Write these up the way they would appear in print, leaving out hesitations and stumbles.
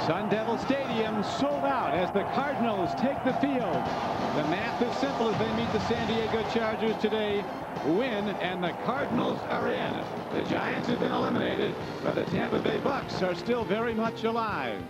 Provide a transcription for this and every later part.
Sun Devil Stadium sold out as the Cardinals take the field. The math is simple as they meet the San Diego Chargers today. Win, and the Cardinals are in. The Giants have been eliminated, but the Tampa Bay Bucks are still very much alive.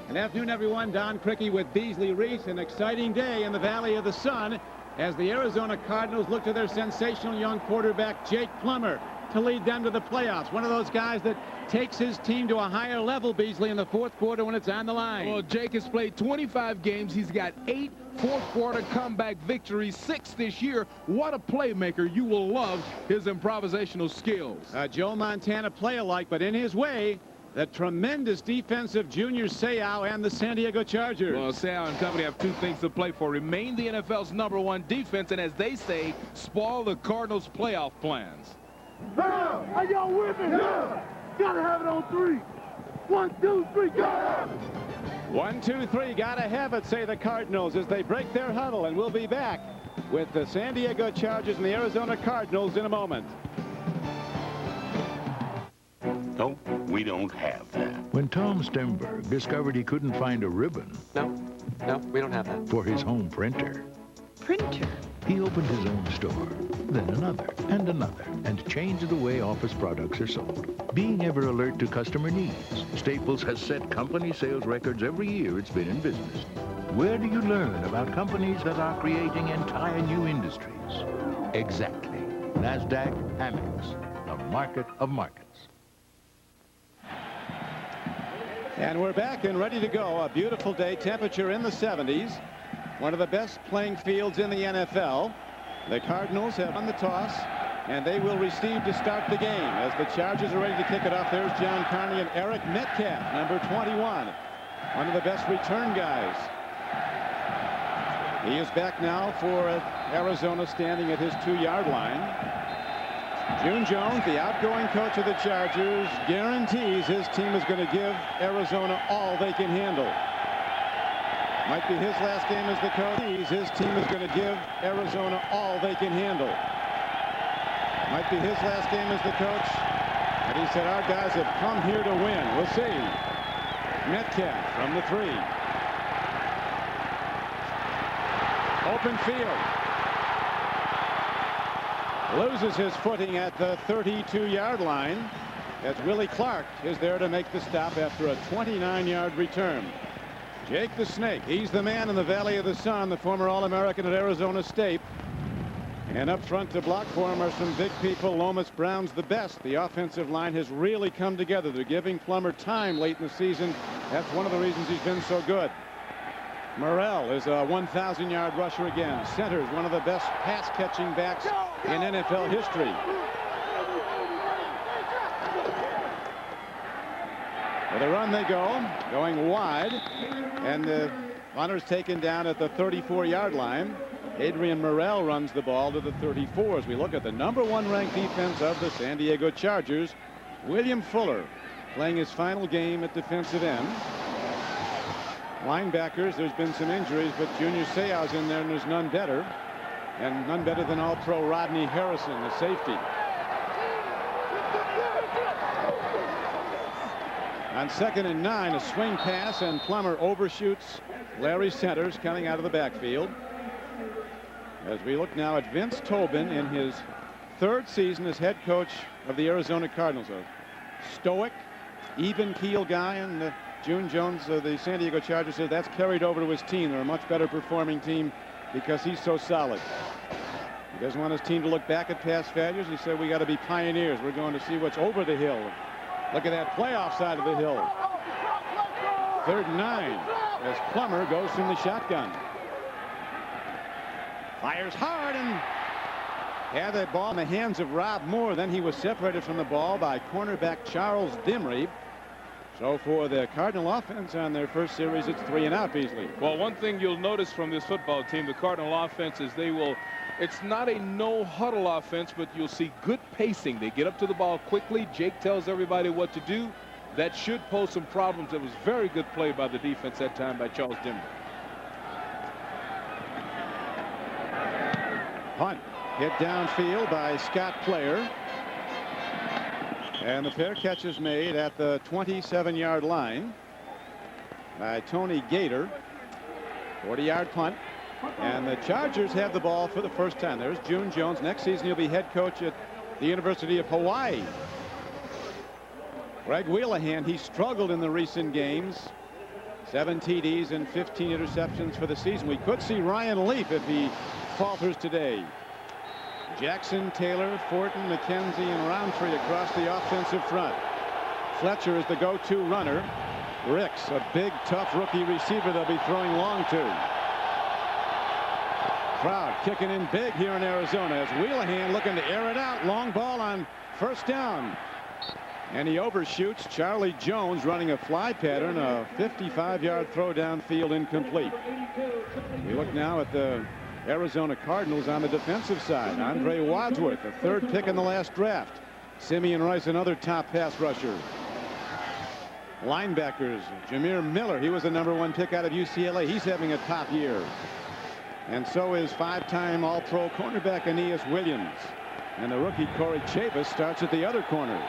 Good afternoon, everyone. Don Criqui with Beasley Reese. An exciting day in the Valley of the Sun as the Arizona Cardinals look to their sensational young quarterback, Jake Plummer, to lead them to the playoffs. One of those guys that takes his team to a higher level, Beasley, in the fourth quarter when it's on the line. Well, Jake has played 25 games. He's got 8 fourth-quarter comeback victories, 6 this year. What a playmaker. You will love his improvisational skills. Joe Montana play-alike, but in his way, the tremendous defensive Junior Seau and the San Diego Chargers. Well, Seau and company have 2 things to play for. Remain the NFL's #1 defense, and as they say, spoil the Cardinals' playoff plans. Are y'all with me? Yeah. Gotta have it on 3. 1, 2, 3, gotta have it. 1, 2, 3, gotta have it, say the Cardinals as they break their huddle, and we'll be back with the San Diego Chargers and the Arizona Cardinals in a moment. No, we don't have that. When Tom Stemberg discovered he couldn't find a ribbon No, we don't have that. for his home printer, he opened his own store, then another, and changed the way office products are sold. Being ever alert to customer needs, Staples has set company sales records every year it's been in business. Where do you learn about companies that are creating entire new industries? Exactly. NASDAQ Amex, the market of markets. And we're back and ready to go. A beautiful day, temperature in the 70s. One of the best playing fields in the NFL. The Cardinals have won the toss, and they will receive to start the game. As the Chargers are ready to kick it off, there's John Carney and Eric Metcalf, number 21. One of the best return guys. He is back now for Arizona, standing at his 2-yard line. June Jones, the outgoing coach of the Chargers, guarantees his team is going to give Arizona all they can handle. Might be his last game as the coach. His team is going to give Arizona all they can handle. Might be his last game as the coach. And he said, our guys have come here to win. We'll see. Metcalf from the 3. Open field. Loses his footing at the 32-yard line as Willie Clark is there to make the stop after a 29-yard return. Jake the Snake, he's the man in the Valley of the Sun, the former All-American at Arizona State. And up front to block for him are some big people. Lomas Brown's the best. The offensive line has really come together. They're giving Plummer time late in the season. That's one of the reasons he's been so good. Morrell is a 1,000-yard rusher again. Centers, one of the best pass-catching backs in NFL history. With a run they go, going wide, and the runner's taken down at the 34-yard line. Adrian Morrell runs the ball to the 34 as we look at the #1 ranked defense of the San Diego Chargers. William Fuller playing his final game at defensive end. Linebackers, there's been some injuries, but Junior Seau's in there, and there's none better. And none better than All-Pro Rodney Harrison, the safety. On 2nd and 9, a swing pass, and Plummer overshoots Larry Centers coming out of the backfield. As we look now at Vince Tobin in his 3rd season as head coach of the Arizona Cardinals. A stoic, even-keel guy, and June Jones of the San Diego Chargers says that's carried over to his team. They're a much better performing team because he's so solid. He doesn't want his team to look back at past failures. He said, we got to be pioneers. We're going to see what's over the hill. Look at that playoff side of the hill. 3rd and 9 as Plummer goes from the shotgun. Fires hard and had the ball in the hands of Rob Moore. Then he was separated from the ball by cornerback Charles Dimry. So for the Cardinal offense on their first series, it's 3 and out, Beasley. Well, one thing you'll notice from this football team, the Cardinal offense, is it's not a no-huddle offense, but you'll see good pacing. They get up to the ball quickly. Jake tells everybody what to do. That should pose some problems. It was very good play by the defense that time by Charles Dimry. Punt hit downfield by Scott Player. And the fair catch is made at the 27-yard line by Tony Gator. 40-yard punt. And the Chargers have the ball for the first time. There's June Jones. Next season he'll be head coach at the University of Hawaii. Greg Wheelahan, he struggled in the recent games. 7 TDs and 15 interceptions for the season. We could see Ryan Leaf if he falters today. Jackson, Taylor, Fortin, McKenzie, and Roundtree across the offensive front. Fletcher is the go-to runner. Ricks, a big, tough rookie receiver they'll be throwing long to. Crowd kicking in big here in Arizona as Wheelahan looking to air it out. Long ball on first down. And he overshoots Charlie Jones running a fly pattern. A 55-yard throw downfield incomplete. We look now at the Arizona Cardinals on the defensive side. Andre Wadsworth, the 3rd pick in the last draft. Simeon Rice, another top pass rusher. Linebackers, Jameer Miller, he was the #1 pick out of UCLA. He's having a top year. And so is 5-time All-Pro cornerback Aeneas Williams. And the rookie Corey Chavis starts at the other corner.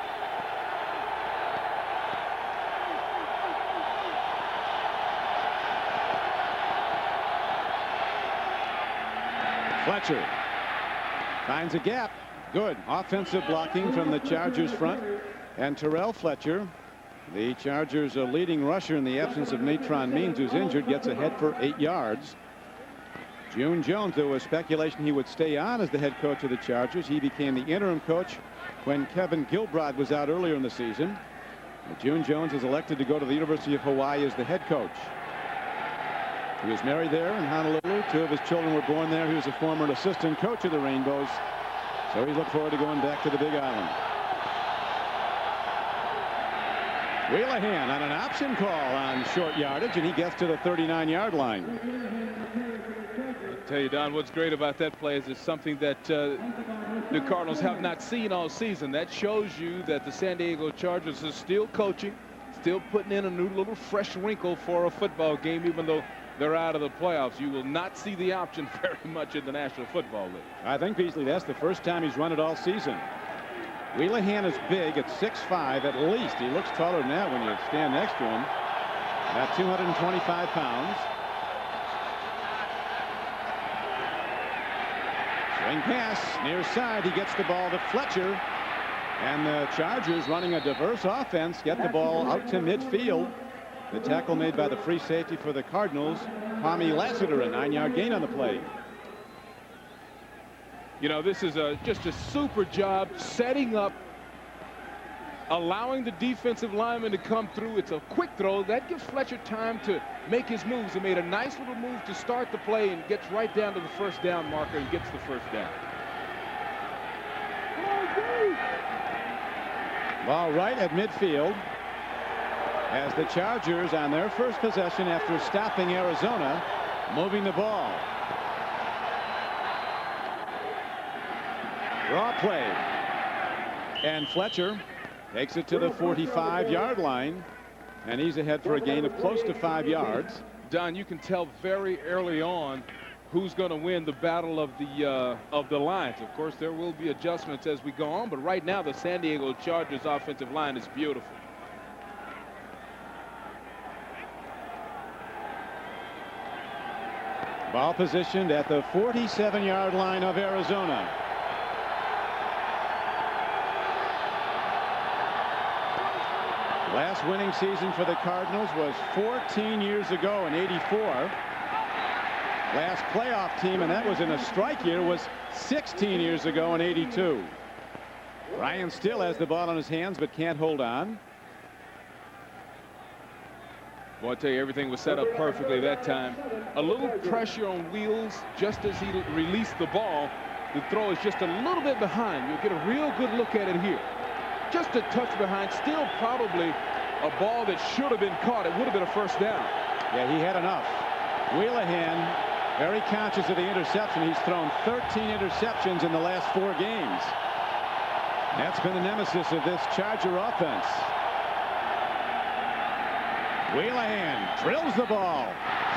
Fletcher finds a gap. Good offensive blocking from the Chargers front. And Terrell Fletcher, the Chargers' leading rusher in the absence of Natron Means, who's injured, gets ahead for 8 yards. June Jones, there was speculation he would stay on as the head coach of the Chargers. He became the interim coach when Kevin Gilbride was out earlier in the season. June Jones is elected to go to the University of Hawaii as the head coach. He was married there in Honolulu. 2 of his children were born there. He was a former assistant coach of the Rainbows. So he's looking forward to going back to the Big Island. Wheelahan on an option call on short yardage, and he gets to the 39-yard line. I'll tell you, Don, what's great about that play is it's something that the Cardinals have not seen all season. That shows you that the San Diego Chargers are still coaching, still putting in a new little fresh wrinkle for a football game, even though they're out of the playoffs. You will not see the option very much in the National Football League. I think, Beasley, that's the first time he's run it all season. Wheelahan is big at 6'5" at least. He looks taller than that when you stand next to him. At 225 pounds. Swing pass near side. He gets the ball to Fletcher. And the Chargers, running a diverse offense, get the ball out to midfield. The tackle made by the free safety for the Cardinals, Tommy Lassiter, a 9-yard gain on the play. You know, this is just a super job setting up, allowing the defensive lineman to come through. It's a quick throw that gives Fletcher time to make his moves. He made a nice little move to start the play and gets right down to the first down marker and gets the first down. Ball right at midfield as the Chargers, on their first possession after stopping Arizona, moving the ball. Draw play. And Fletcher takes it to the 45-yard line, and he's ahead for a gain of close to 5 yards. Don, you can tell very early on who's going to win the battle of the lines. Of course, there will be adjustments as we go on, but right now the San Diego Chargers offensive line is beautiful. Ball positioned at the 47-yard line of Arizona. Last winning season for the Cardinals was 14 years ago in '84. Last playoff team, and that was in a strike year, was 16 years ago in '82. Ryan still has the ball in his hands but can't hold on. Well, I tell you, everything was set up perfectly that time. A little pressure on Wheels just as he released the ball. The throw is just a little bit behind. You'll get a real good look at it here. Just a touch behind. Still probably a ball that should have been caught. It would have been a first down. Yeah, he had enough. Wheelahan, very conscious of the interception. He's thrown 13 interceptions in the last 4 games. That's been the nemesis of this Charger offense. Wheelahan drills the ball.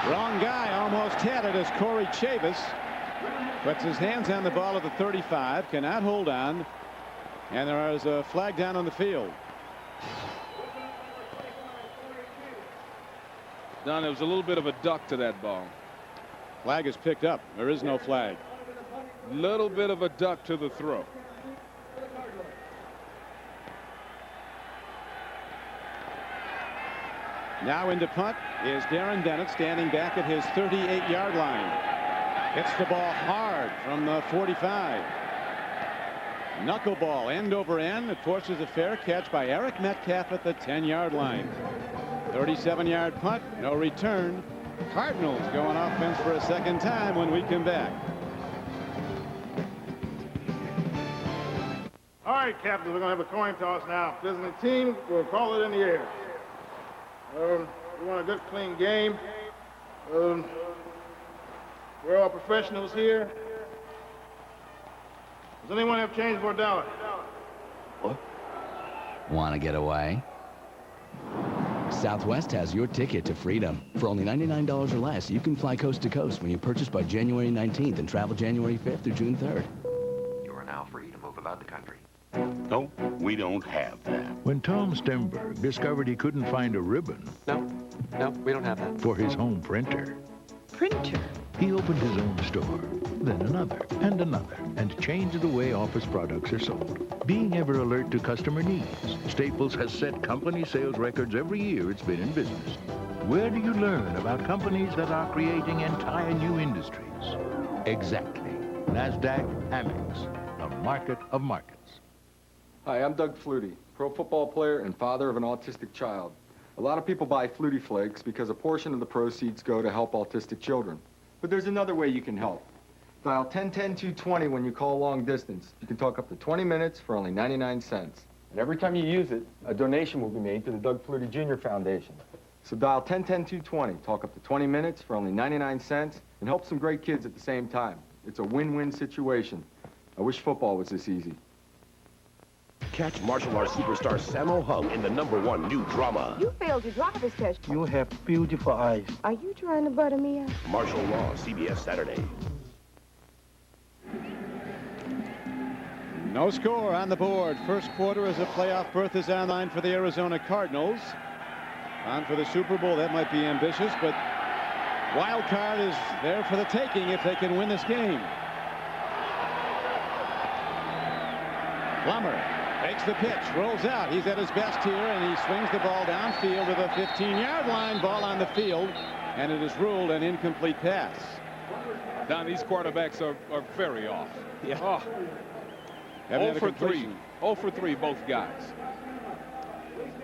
Wrong guy, almost had it as Corey Chavis puts his hands on the ball at the 35, cannot hold on. And there is a flag down on the field. Don, there was a little bit of a duck to that ball. Flag is picked up. There is no flag. Little bit of a duck to the throw. Now into punt is Darren Bennett, standing back at his 38-yard line. Hits the ball hard from the 45. Knuckleball end over end. It forces a fair catch by Eric Metcalf at the 10-yard line. 37-yard punt, no return. Cardinals go on offense for a second time when we come back. All right, Captain, we're going to have a coin toss now. Visiting team, we'll call it in the air. We want a good, clean game. We're all professionals here. Does anyone have change for $1? What? Want to get away? Southwest has your ticket to freedom. For only $99 or less, you can fly coast to coast when you purchase by January 19th and travel January 5th through June 3rd. You are now free to move about the country. No, we don't have that. When Tom Stemberg discovered he couldn't find a ribbon No, we don't have that. for his home printer, Printer. he opened his own store, then another, and changed the way office products are sold. Being ever alert to customer needs, Staples has set company sales records every year it's been in business. Where do you learn about companies that are creating entire new industries? Exactly. NASDAQ Amex, the market of markets. Hi, I'm Doug Flutie, pro football player and father of an autistic child. A lot of people buy Flutie Flakes because a portion of the proceeds go to help autistic children. But there's another way you can help. Dial 1010-220 when you call long distance. You can talk up to 20 minutes for only 99 cents. And every time you use it, a donation will be made to the Doug Flutie Jr. Foundation. So dial 1010-220, talk up to 20 minutes for only 99 cents, and help some great kids at the same time. It's a win-win situation. I wish football was this easy. Catch martial arts superstar Sammo Hung in the #1 new drama. You failed your driver's test. You have beautiful eyes. Are you trying to butter me up? Martial Law, CBS Saturday. No score on the board. First quarter as a playoff berth is on line for the Arizona Cardinals. On for the Super Bowl. That might be ambitious, but wild card is there for the taking if they can win this game. Plummer takes the pitch, rolls out. He's at his best here, and he swings the ball downfield to the 15-yard line. Ball on the field, and it is ruled an incomplete pass. Don, these quarterbacks are very off. Yeah. Oh. 0 for 3. 0 for 3, both guys.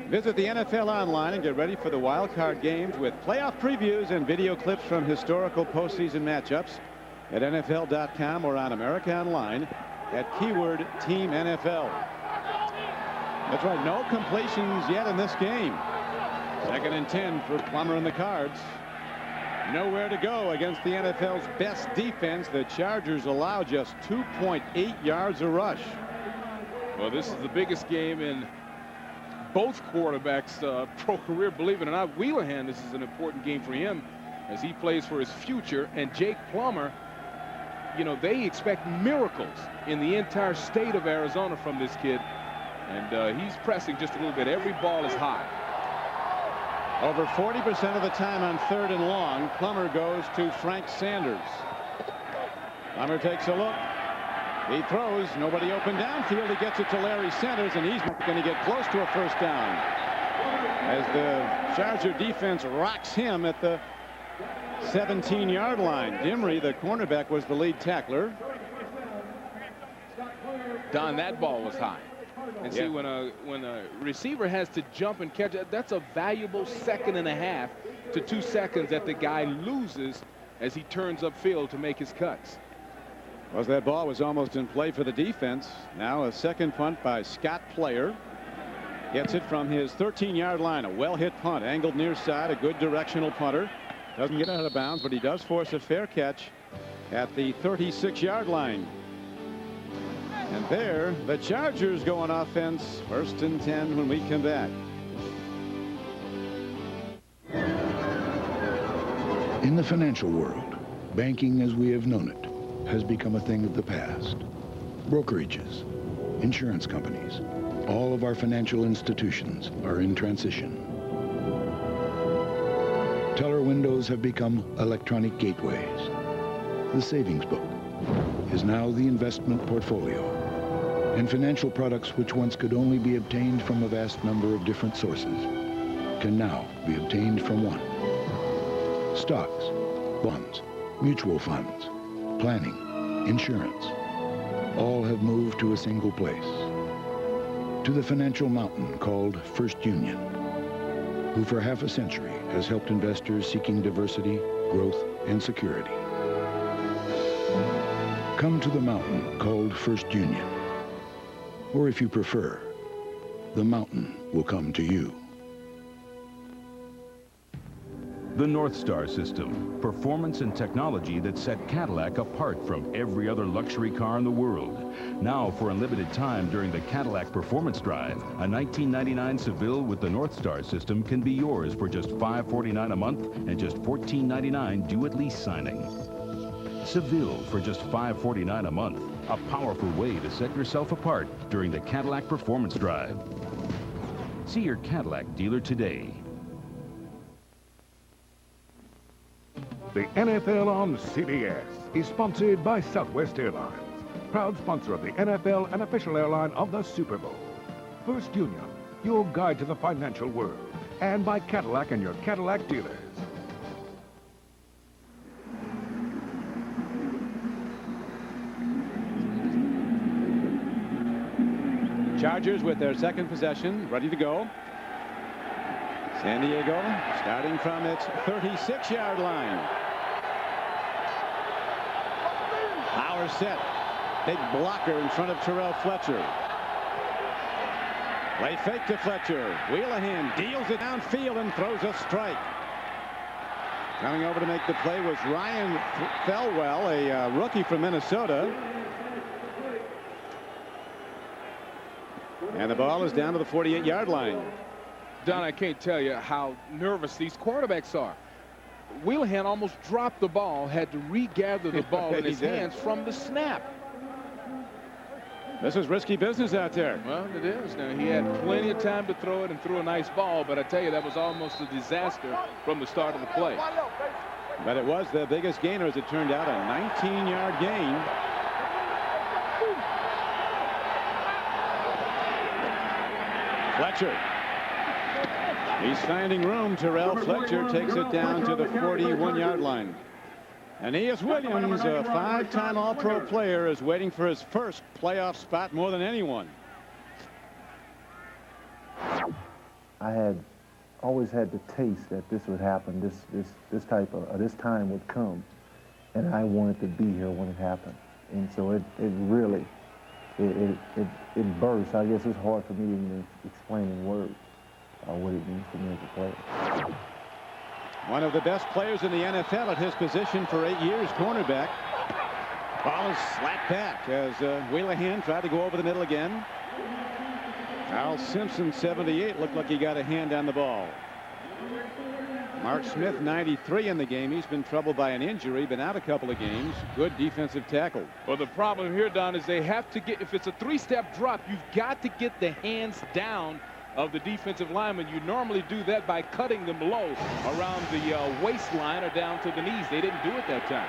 Visit the NFL online and get ready for the wild card games with playoff previews and video clips from historical postseason matchups at NFL.com or on America Online at keyword Team NFL. That's right, no completions yet in this game. 2nd and 10 for Plummer and the Cards. Nowhere to go against the NFL's best defense. The Chargers allow just 2.8 yards a rush. Well, this is the biggest game in both quarterbacks' pro career, believe it or not. Wheelahan, this is an important game for him as he plays for his future. And Jake Plummer, you know, they expect miracles in the entire state of Arizona from this kid. And he's pressing just a little bit. Every ball is high. Over 40% of the time on 3rd and long, Plummer goes to Frank Sanders. Plummer takes a look. He throws. Nobody open downfield. He gets it to Larry Centers, and he's going to get close to a first down as the Charger defense rocks him at the 17-yard line. Dimry, the cornerback, was the lead tackler. Don, that ball was high. And see, when a receiver has to jump and catch it, that's a valuable 2.5 to 2 seconds that the guy loses as he turns upfield to make his cuts. Well, that ball was almost in play for the defense. Now a second punt by Scott Player. Gets it from his 13-yard line. A well-hit punt, angled near side, a good directional punter. Doesn't get out of bounds, but he does force a fair catch at the 36-yard line. And there, the Chargers go on offense. 1st and 10 when we come back. In the financial world, banking as we have known it has become a thing of the past. Brokerages, insurance companies. All of our financial institutions are in transition. Teller windows have become electronic gateways. The savings book is now the investment portfolio. And financial products which once could only be obtained from a vast number of different sources can now be obtained from one. Stocks, bonds, mutual funds, planning, insurance, all have moved to a single place. To the financial mountain called First Union, who for half a century has helped investors seeking diversity, growth, and security. Come to the mountain called First Union. Or if you prefer, the mountain will come to you. The North Star system, performance and technology that set Cadillac apart from every other luxury car in the world. Now, for a limited time during the Cadillac Performance Drive, a 1999 Seville with the North Star system can be yours for just $549 a month and just $14.99 due at lease signing. Seville for just $549 a month, a powerful way to set yourself apart during the Cadillac Performance Drive. See your Cadillac dealer today. The NFL on CBS is sponsored by Southwest Airlines, proud sponsor of the NFL and official airline of the Super Bowl. First Union, your guide to the financial world, and by Cadillac and your Cadillac dealers. Chargers with their second possession, ready to go. San Diego starting from its 36-yard line. Power set. Big blocker in front of Terrell Fletcher. Play fake to Fletcher. Wheelahan deals it downfield and throws a strike. Coming over to make the play was Ryan Felwell, a rookie from Minnesota. And the ball is down to the 48-yard line. Don, I can't tell you how nervous these quarterbacks are. Wheelahan almost dropped the ball, had to regather the ball in his hands from the snap. This is risky business out there. Well, it is. Now, he had plenty of time to throw it and threw a nice ball, but I tell you, that was almost a disaster from the start of the play. But it was the biggest gainer, as it turned out, a 19-yard gain. Fletcher. He's finding room. Terrell Fletcher takes it down to the 41-yard line. Aeneas Williams, a five-time All-Pro player, is waiting for his first playoff spot more than anyone. I had always had the taste that this would happen. This type of this time would come, and I wanted to be here when it happened. And so it really burst. I guess it's hard for me to even explain in words what it means to me as a player. One of the best players in the NFL at his position for 8 years, cornerback. Ball is slapped back as Wheelahan tried to go over the middle again. Al Simpson, 78, looked like he got a hand on the ball. Mark Smith, 93 in the game. He's been troubled by an injury, been out a couple of games. Good defensive tackle. Well, the problem here, Don, is they have to get, if it's a three-step drop, you've got to get the hands down of the defensive lineman. You normally do that by cutting them low around the waistline or down to the knees. They didn't do it that time.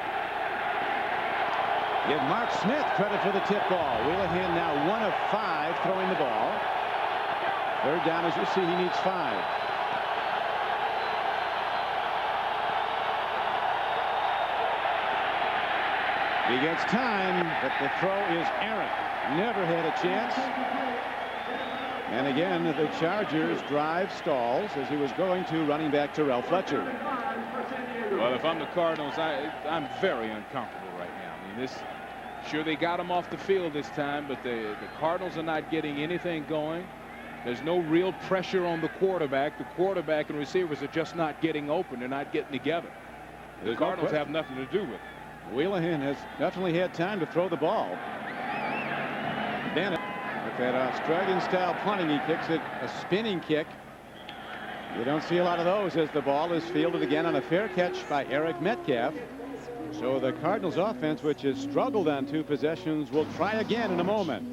Give Mark Smith credit for the tip ball. Wheelahan now 1 of 5 throwing the ball. Third down, as you see, he needs 5. He gets time, but the throw is errant. Never had a chance. And again, the Chargers drive stalls as he was going to running back Terrell Fletcher. Well, if I'm the Cardinals, I'm very uncomfortable right now. I mean, sure, they got him off the field this time, but the Cardinals are not getting anything going. There's no real pressure on the quarterback. The quarterback and receivers are just not getting open. They're not getting together. The Cardinals have nothing to do with it. Wheelahan has definitely had time to throw the ball. Bennett with that Australian-style punting. He kicks it a spinning kick. You don't see a lot of those as the ball is fielded again on a fair catch by Eric Metcalf. So the Cardinals offense, which has struggled on 2 possessions, will try again in a moment.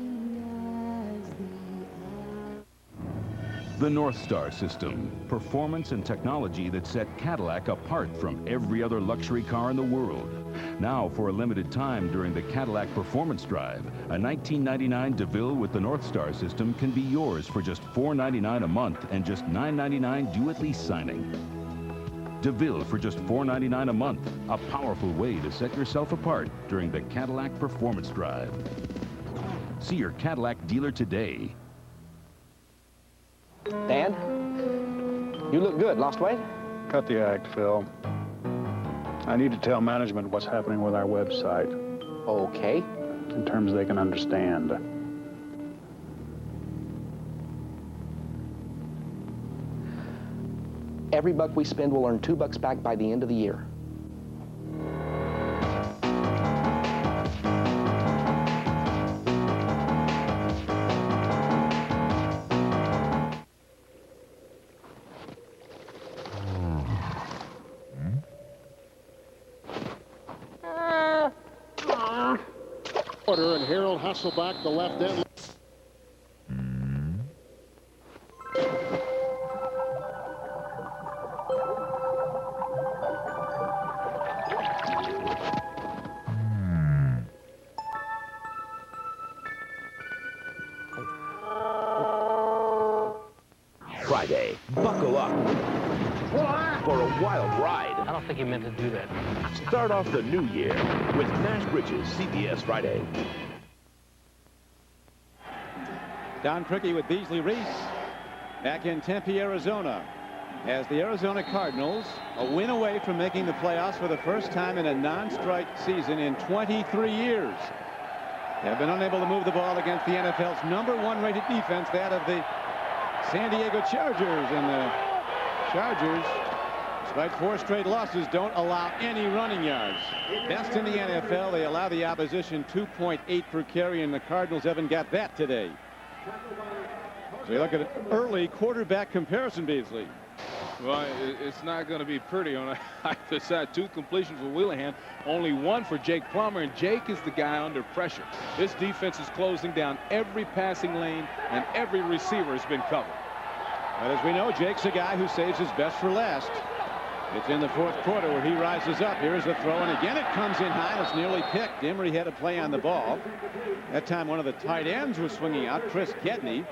The North Star system, performance and technology that set Cadillac apart from every other luxury car in the world. Now, for a limited time during the Cadillac Performance Drive, a 1999 DeVille with the North Star system can be yours for just $499 a month and just $999 due at lease signing. DeVille for just $499 a month, a powerful way to set yourself apart during the Cadillac Performance Drive. See your Cadillac dealer today. Dan, you look good. Lost weight? Cut the act, Phil. I need to tell management what's happening with our website. Okay. In terms they can understand. Every buck we spend will earn $2 back by the end of the year. And Harold Hasselback, the left end. Friday, buckle up for a wild ride. I don't think he meant to do that. Start off the new year with Nash Bridges, CBS Friday. Don Criqui with Beasley Reese back in Tempe, Arizona, as the Arizona Cardinals a win away from making the playoffs for the first time in a non-strike season in 23 years. They have been unable to move the ball against the NFL's #1 rated defense, that of the San Diego Chargers, and the Chargers, despite 4 straight losses, don't allow any running yards. Best in the NFL. They allow the opposition 2.8 per carry, and the Cardinals haven't got that today. So we look at an early quarterback comparison, Beasley. Well, it's not going to be pretty on either side. 2 completions for Wheelahan, only 1 for Jake Plummer, and Jake is the guy under pressure. This defense is closing down every passing lane, and every receiver has been covered. But as we know, Jake's a guy who saves his best for last. It's in the 4th quarter where he rises up. Here's the throw, and again it comes in high, and it's nearly picked. Emery had a play on the ball. That time one of the tight ends was swinging out, Chris Gedney.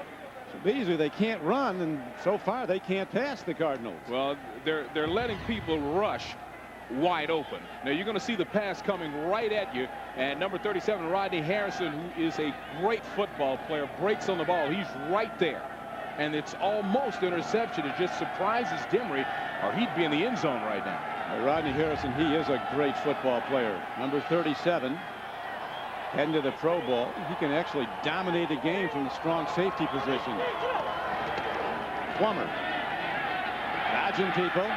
So Beasley, they can't run, and so far they can't pass the Cardinals. Well, they're letting people rush wide open. Now you're going to see the pass coming right at you, and number 37, Rodney Harrison, who is a great football player, breaks on the ball. He's right there, and it's almost interception. It just surprises Demery, or he'd be in the end zone right now. Rodney Harrison, he is a great football player. Number 37, heading to the Pro Bowl. He can actually dominate a game from the strong safety position. Plummer dodging people.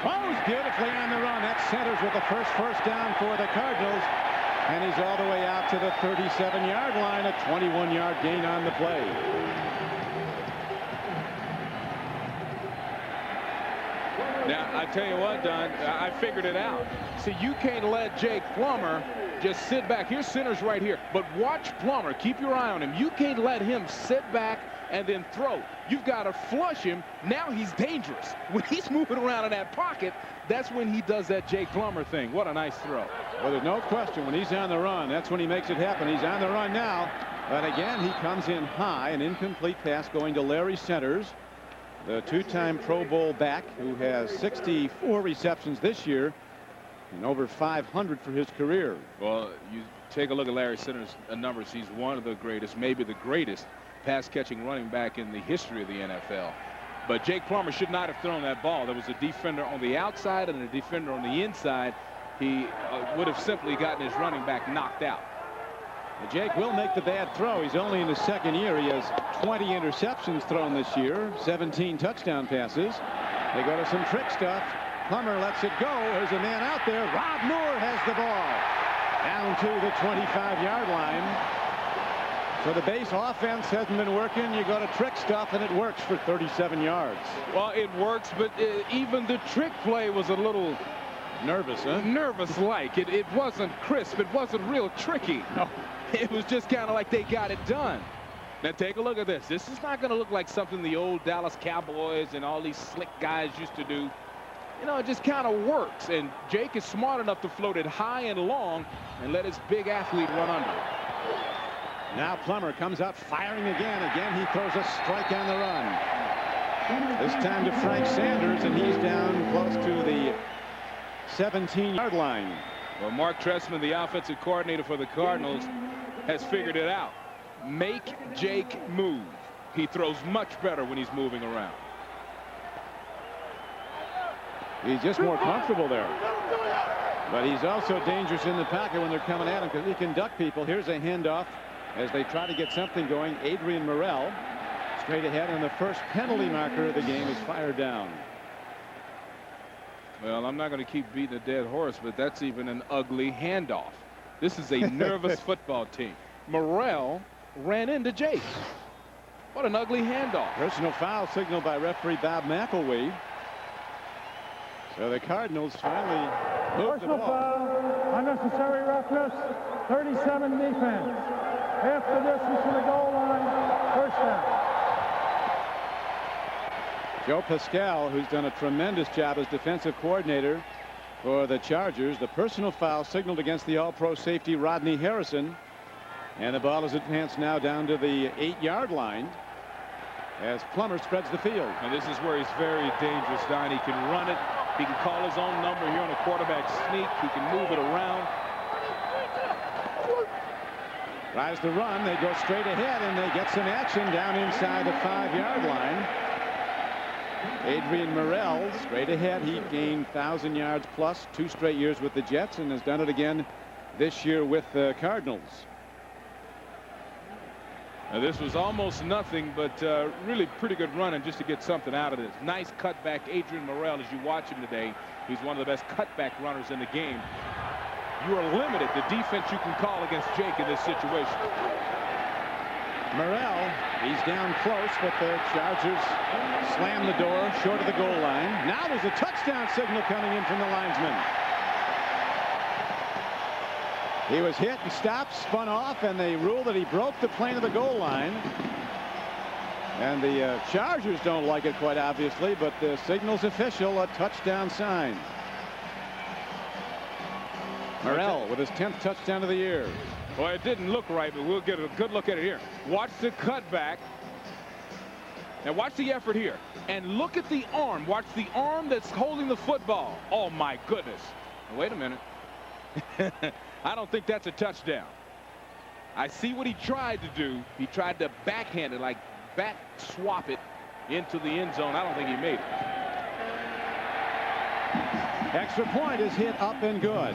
Close beautifully on the run. That centers with the first down for the Cardinals. And he's all the way out to the 37-yard line. A 21-yard gain on the play. Now, I tell you what, Don, I figured it out. See, you can't let Jake Plummer just sit back. Here's centers right here. But watch Plummer. Keep your eye on him. You can't let him sit back and then throw. You've got to flush him. Now he's dangerous. When he's moving around in that pocket, that's when he does that Jake Plummer thing. What a nice throw. Well, there's no question when he's on the run, that's when he makes it happen. He's on the run now. But again, he comes in high. An incomplete pass going to Larry Centers, the 2-time Pro Bowl back who has 64 receptions this year and over 500 for his career. Well, you take a look at Larry Centers' numbers. He's one of the greatest, maybe the greatest pass-catching running back in the history of the NFL. But Jake Plummer should not have thrown that ball. There was a defender on the outside and a defender on the inside. He would have simply gotten his running back knocked out. Jake will make the bad throw. He's only in his 2nd year. He has 20 interceptions thrown this year, 17 touchdown passes. They go to some trick stuff. Plummer lets it go. There's a man out there. Rob Moore has the ball down to the 25-yard line. So the base offense hasn't been working. You go to trick stuff, and it works for 37 yards. Well, it works, but even the trick play was a little nervous, huh? Nervous-like. It wasn't crisp. It wasn't real tricky. No. It was just kind of like they got it done. Now take a look at this. This is not going to look like something the old Dallas Cowboys and all these slick guys used to do. You know, it just kind of works. And Jake is smart enough to float it high and long and let his big athlete run under it. Now Plummer comes out firing again. Again, he throws a strike on the run. This time to Frank Sanders, and he's down close to the 17-yard line. Well, Mark Trestman, the offensive coordinator for the Cardinals, has figured it out. Make Jake move. He throws much better when he's moving around. He's just more comfortable there. But he's also dangerous in the pocket when they're coming at him because he can duck people. Here's a handoff as they try to get something going. Adrian Morrell straight ahead, and the first penalty marker of the game is fired down. Well, I'm not going to keep beating a dead horse, but that's even an ugly handoff. This is a nervous football team. Morrell ran into Jake. What an ugly handoff. Personal foul signaled by referee Bob McElwee. So the Cardinals finally moved the ball. Foul, unnecessary roughness, 37 defense. Half the distance to the goal line, first down. Joe Pascal, who's done a tremendous job as defensive coordinator for the Chargers. The personal foul signaled against the all-pro safety Rodney Harrison. And the ball is advanced now down to the 8-yard line as Plummer spreads the field. And this is where he's very dangerous, Don. He can run it. He can call his own number here on a quarterback sneak. He can move it around. Tries to run. They go straight ahead, and they get some action down inside the 5-yard line. Adrian Morrell straight ahead. He gained 1,000 yards plus 2 straight years with the Jets and has done it again this year with the Cardinals. Now, this was almost nothing, but really pretty good running just to get something out of this. Nice cutback. Adrian Morrell, as you watch him today, he's one of the best cutback runners in the game. You are limited the defense you can call against Jake in this situation. Morrell, he's down close, but the Chargers slam the door short of the goal line. Now there's a touchdown signal coming in from the linesman. He was hit and stopped, spun off, and they ruled that he broke the plane of the goal line. And the Chargers don't like it, quite obviously, but the signal's official, a touchdown sign. Morrell with his 10th touchdown of the year. Well, it didn't look right, but we'll get a good look at it here. Watch the cutback. Now watch the effort here. And look at the arm. Watch the arm that's holding the football. Oh, my goodness. Now, wait a minute. I don't think that's a touchdown. I see what he tried to do. He tried to backhand it, like back swap it into the end zone. I don't think he made it. Extra point is hit up and good.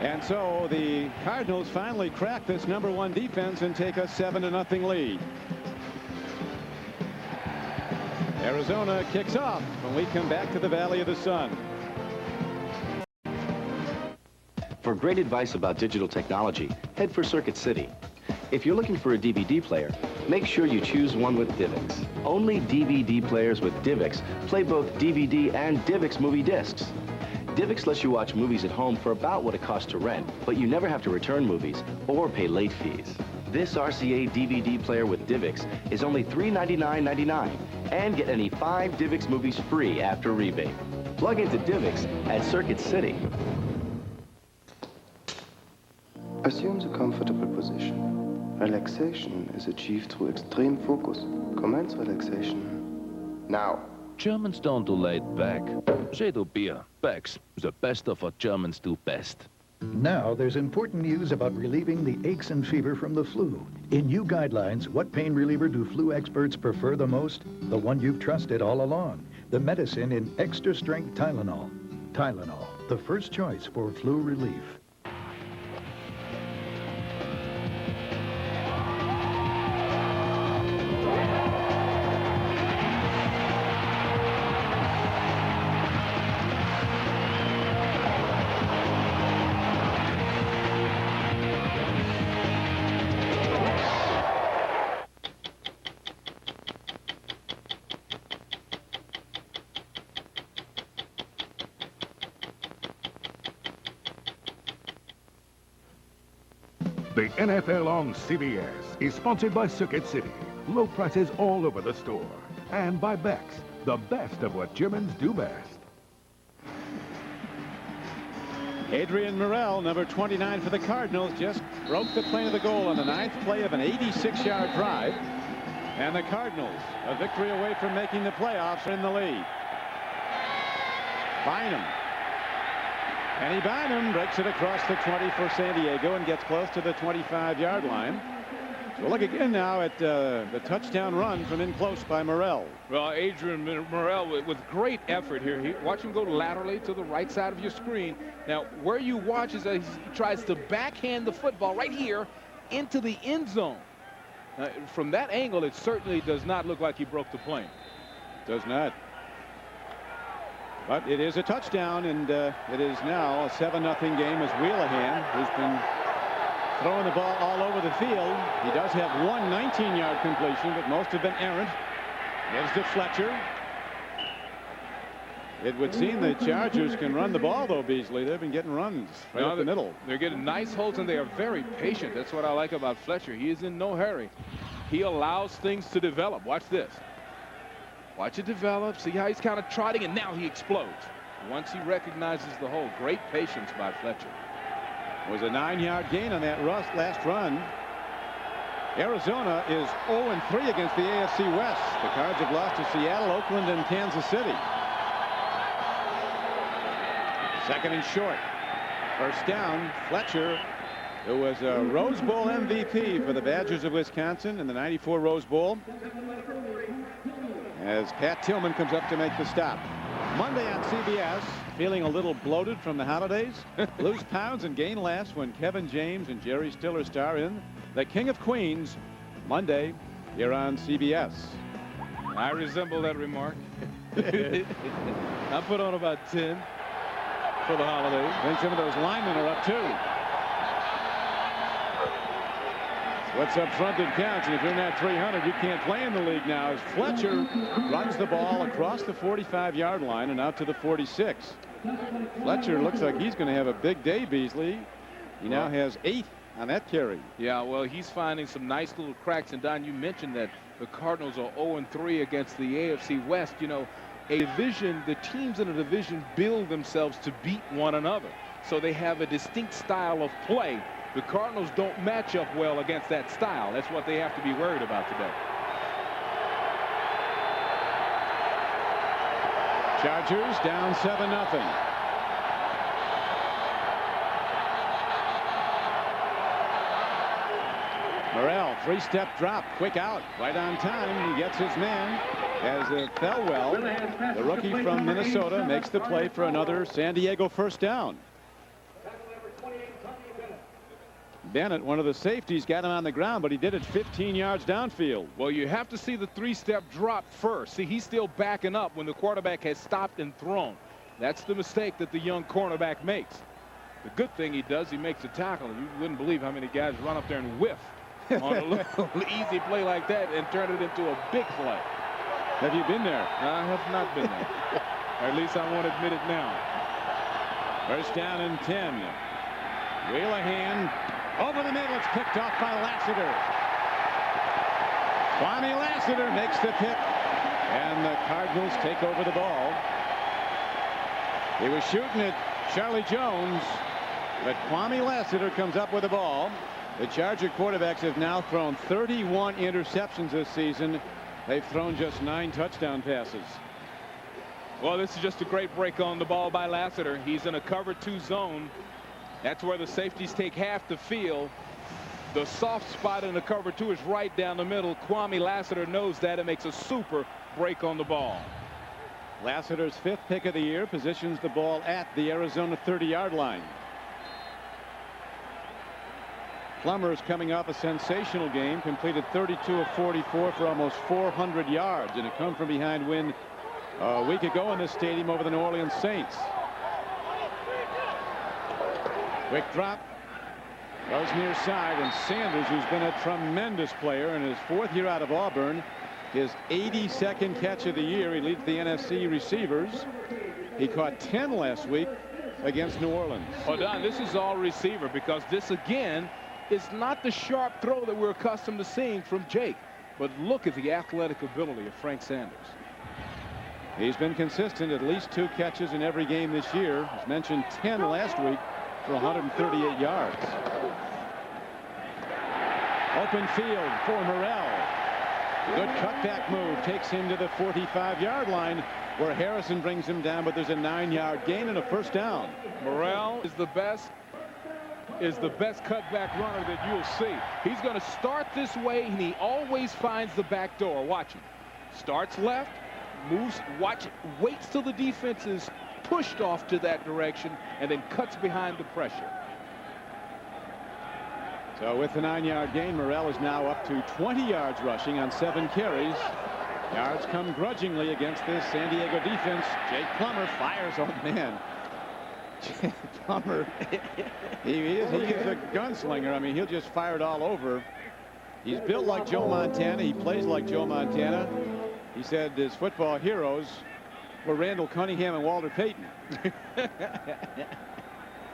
And so the Cardinals finally crack this #1 defense and take a 7-0 lead. Arizona kicks off when we come back to the Valley of the Sun. For great advice about digital technology, head for Circuit City. If you're looking for a DVD player, make sure you choose one with DivX. Only DVD players with DivX play both DVD and DivX movie discs. DivX lets you watch movies at home for about what it costs to rent, but you never have to return movies or pay late fees. This RCA DVD player with DivX is only $399.99 and get any 5 DivX movies free after rebate. Plug into DivX at Circuit City. Assume the comfortable position. Relaxation is achieved through extreme focus. Commence relaxation now. Germans don't do laid back. They do beer. Becks. The best of what Germans do best. Now there's important news about relieving the aches and fever from the flu. In new guidelines, what pain reliever do flu experts prefer the most? The one you've trusted all along. The medicine in extra strength Tylenol. Tylenol, the first choice for flu relief. The NFL on CBS is sponsored by Circuit City. Low prices all over the store. And by Beck's, the best of what Germans do best. Adrian Morrell, number 29 for the Cardinals, just broke the plane of the goal on the 9th play of an 86-yard drive. And the Cardinals, a victory away from making the playoffs, are in the lead. Bynum. Andy Bynum breaks it across the 20 for San Diego and gets close to the 25-yard line. So we'll look again now at the touchdown run from in close by Morrell. Well, Adrian Morrell with great effort here. Watch him go laterally to the right side of your screen. Now, where you watch is that he tries to backhand the football right here into the end zone. From that angle, it certainly does not look like he broke the plane. Does not. But it is a touchdown, and it is now a 7-0 game as Wheelahan, who's been throwing the ball all over the field. He does have one 19-yard completion, but most have been errant. Gives to Fletcher. It would seem the Chargers can run the ball, though, Beasley. They've been getting runs right up the middle. They're getting nice holds, and they are very patient. That's what I like about Fletcher. He is in no hurry. He allows things to develop. Watch this. Watch it develop. See how he's kind of trotting, and now he explodes. Once he recognizes the hole. Great patience by Fletcher. It was a 9-yard gain on that last run. Arizona is 0-3 against the AFC West. The Cards have lost to Seattle, Oakland, and Kansas City. Second and short. First down. Fletcher, who was a Rose Bowl MVP for the Badgers of Wisconsin in the '94 Rose Bowl, as Pat Tillman comes up to make the stop. Monday on CBS, feeling a little bloated from the holidays. Lose pounds and gain laughs when Kevin James and Jerry Stiller star in The King of Queens, Monday here on CBS. I resemble that remark. I put on about 10 for the holidays. I think some of those linemen are up too. What's up front that counts, and if you're in that 300, you can't play in the league now, as Fletcher runs the ball across the 45-yard line and out to the 46. Fletcher looks like he's going to have a big day, Beasley. He now has 8 on that carry. Yeah, well, he's finding some nice little cracks. And Don, you mentioned that the Cardinals are 0-3 against the AFC West. You know, a division, the teams in a division build themselves to beat one another. So they have a distinct style of play. The Cardinals don't match up well against that style. That's what they have to be worried about today. Chargers down 7-0. Morrell, 3-step drop, quick out, right on time. He gets his man as Thelwell, the rookie from Minnesota, makes the play for another San Diego first down. Bennett, one of the safeties, got him on the ground, but he did it 15 yards downfield. Well, you have to see the 3-step drop first. See, he's still backing up when the quarterback has stopped and thrown. That's the mistake that the young cornerback makes. The good thing he does, he makes a tackle. You wouldn't believe how many guys run up there and whiff on a little easy play like that and turn it into a big play. Have you been there? I have not been there. Or at least I won't admit it now. First down and 10. Wheelahan over the middle. It's picked off by Lassiter. Kwame Lassiter makes the pick, and the Cardinals take over the ball. He was shooting at Charlie Jones, but Kwame Lassiter comes up with the ball. The Charger quarterbacks have now thrown 31 interceptions this season. They've thrown just 9 touchdown passes. Well, this is just a great break on the ball by Lassiter. He's in a cover 2 zone. That's where the safeties take half the field. The soft spot in the cover 2 is right down the middle. Kwame Lassiter knows that and makes a super break on the ball. Lassiter's 5th pick of the year positions the ball at the Arizona 30-yard line. Plummer's coming off a sensational game, completed 32 of 44 for almost 400 yards in a come-from-behind win a week ago in this stadium over the New Orleans Saints. Quick drop, goes near side, and Sanders, who's been a tremendous player in his 4th year out of Auburn, his 82nd catch of the year. He leads the NFC receivers. He caught 10 last week against New Orleans. Well, Don, this is all receiver, because this again It's not the sharp throw that we're accustomed to seeing from Jake. But look at the athletic ability of Frank Sanders. He's been consistent, at least 2 catches in every game this year. As mentioned, 10 last week for 138 yards. Open field for Morrell. Good cutback move takes him to the 45-yard line, where Harrison brings him down, but there's a 9-yard gain and a first down. Morrell is the best cutback runner that you'll see. He's going to start this way, and he always finds the back door. Watch him. Starts left, moves, watch, waits till the defense is pushed off to that direction, and then cuts behind the pressure. So with the 9-yard gain, Morrell is now up to 20 yards rushing on 7 carries. Yards come grudgingly against this San Diego defense. Jake Plummer fires. Oh, man. Jake Plummer, he's a gunslinger. I mean, he'll just fire it all over. He's built like Joe Montana. He plays like Joe Montana. He said his football heroes were Randall Cunningham and Walter Payton.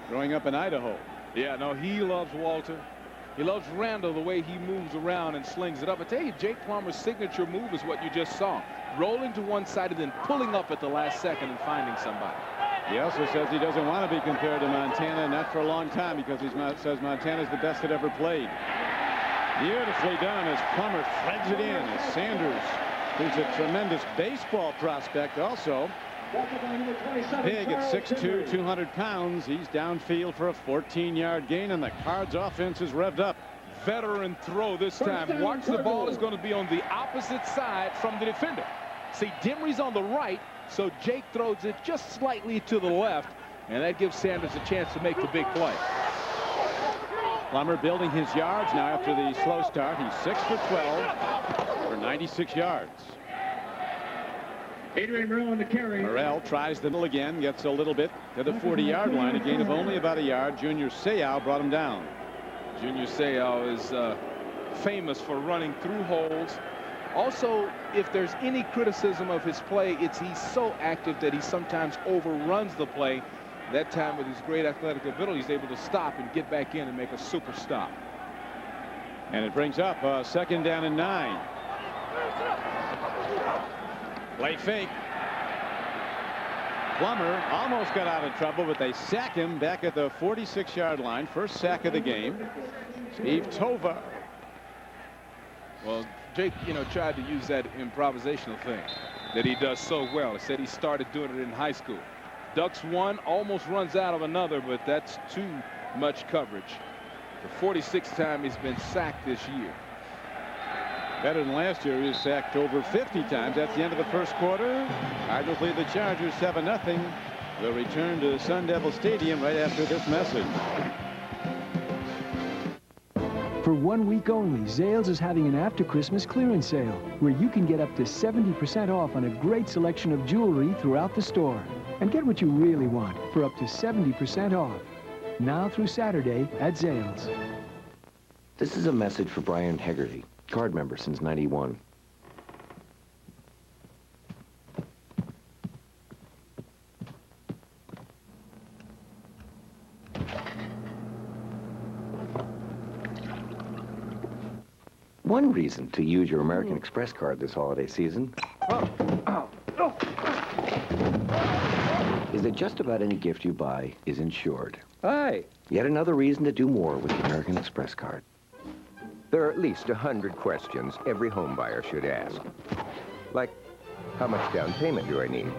Growing up in Idaho. Yeah, no, he loves Walter. He loves Randall, the way he moves around and slings it up. I tell you, Jake Plummer's signature move is what you just saw. Rolling to one side and then pulling up at the last second and finding somebody. He also says he doesn't want to be compared to Montana, not for a long time, because he says Montana's the best that ever played. Beautifully done as Plummer threads it in. As Sanders, who's a tremendous baseball prospect also. Big at 6'2", 200 pounds. He's downfield for a 14-yard gain, and the Cards offense is revved up. Veteran throw this time. Watch, the ball is going to be on the opposite side from the defender. See, Dimry's on the right, so Jake throws it just slightly to the left, and that gives Sanders a chance to make the big play. Plummer building his yards now after the slow start. He's 6 for 12 for 96 yards. Adrian Morrell on the carry. Morrell tries the middle again, gets a little bit to the 40-yard line, a gain of only about a yard. Junior Seau brought him down. Junior Seau is famous for running through holes. Also, if there's any criticism of his play, it's he's so active that he sometimes overruns the play. That time, with his great athletic ability, he's able to stop and get back in and make a super stop. And it brings up 2nd down and 9. Play fake. Plummer almost got out of trouble, but they sack him back at the 46-yard line. First sack of the game. Steve Tova. Well, Jake, tried to use that improvisational thing that he does so well. He said he started doing it in high school. Ducks one, almost runs out of another, but that's too much coverage. The 46th time he's been sacked this year. Better than last year. He was sacked over 50 times. That's the end of the first quarter. Cardinals lead the Chargers 7-0. We'll return to Sun Devil Stadium right after this message. For 1 week only, Zales is having an after-Christmas clearance sale where you can get up to 70% off on a great selection of jewelry throughout the store. And get what you really want for up to 70% off. Now through Saturday at Zales. This is a message for Brian Hegarty, card member since '91. One reason to use your American Express card this holiday season is that just about any gift you buy is insured. Hi. Yet another reason to do more with the American Express card. There are at least 100 questions every home buyer should ask. Like, how much down payment do I need?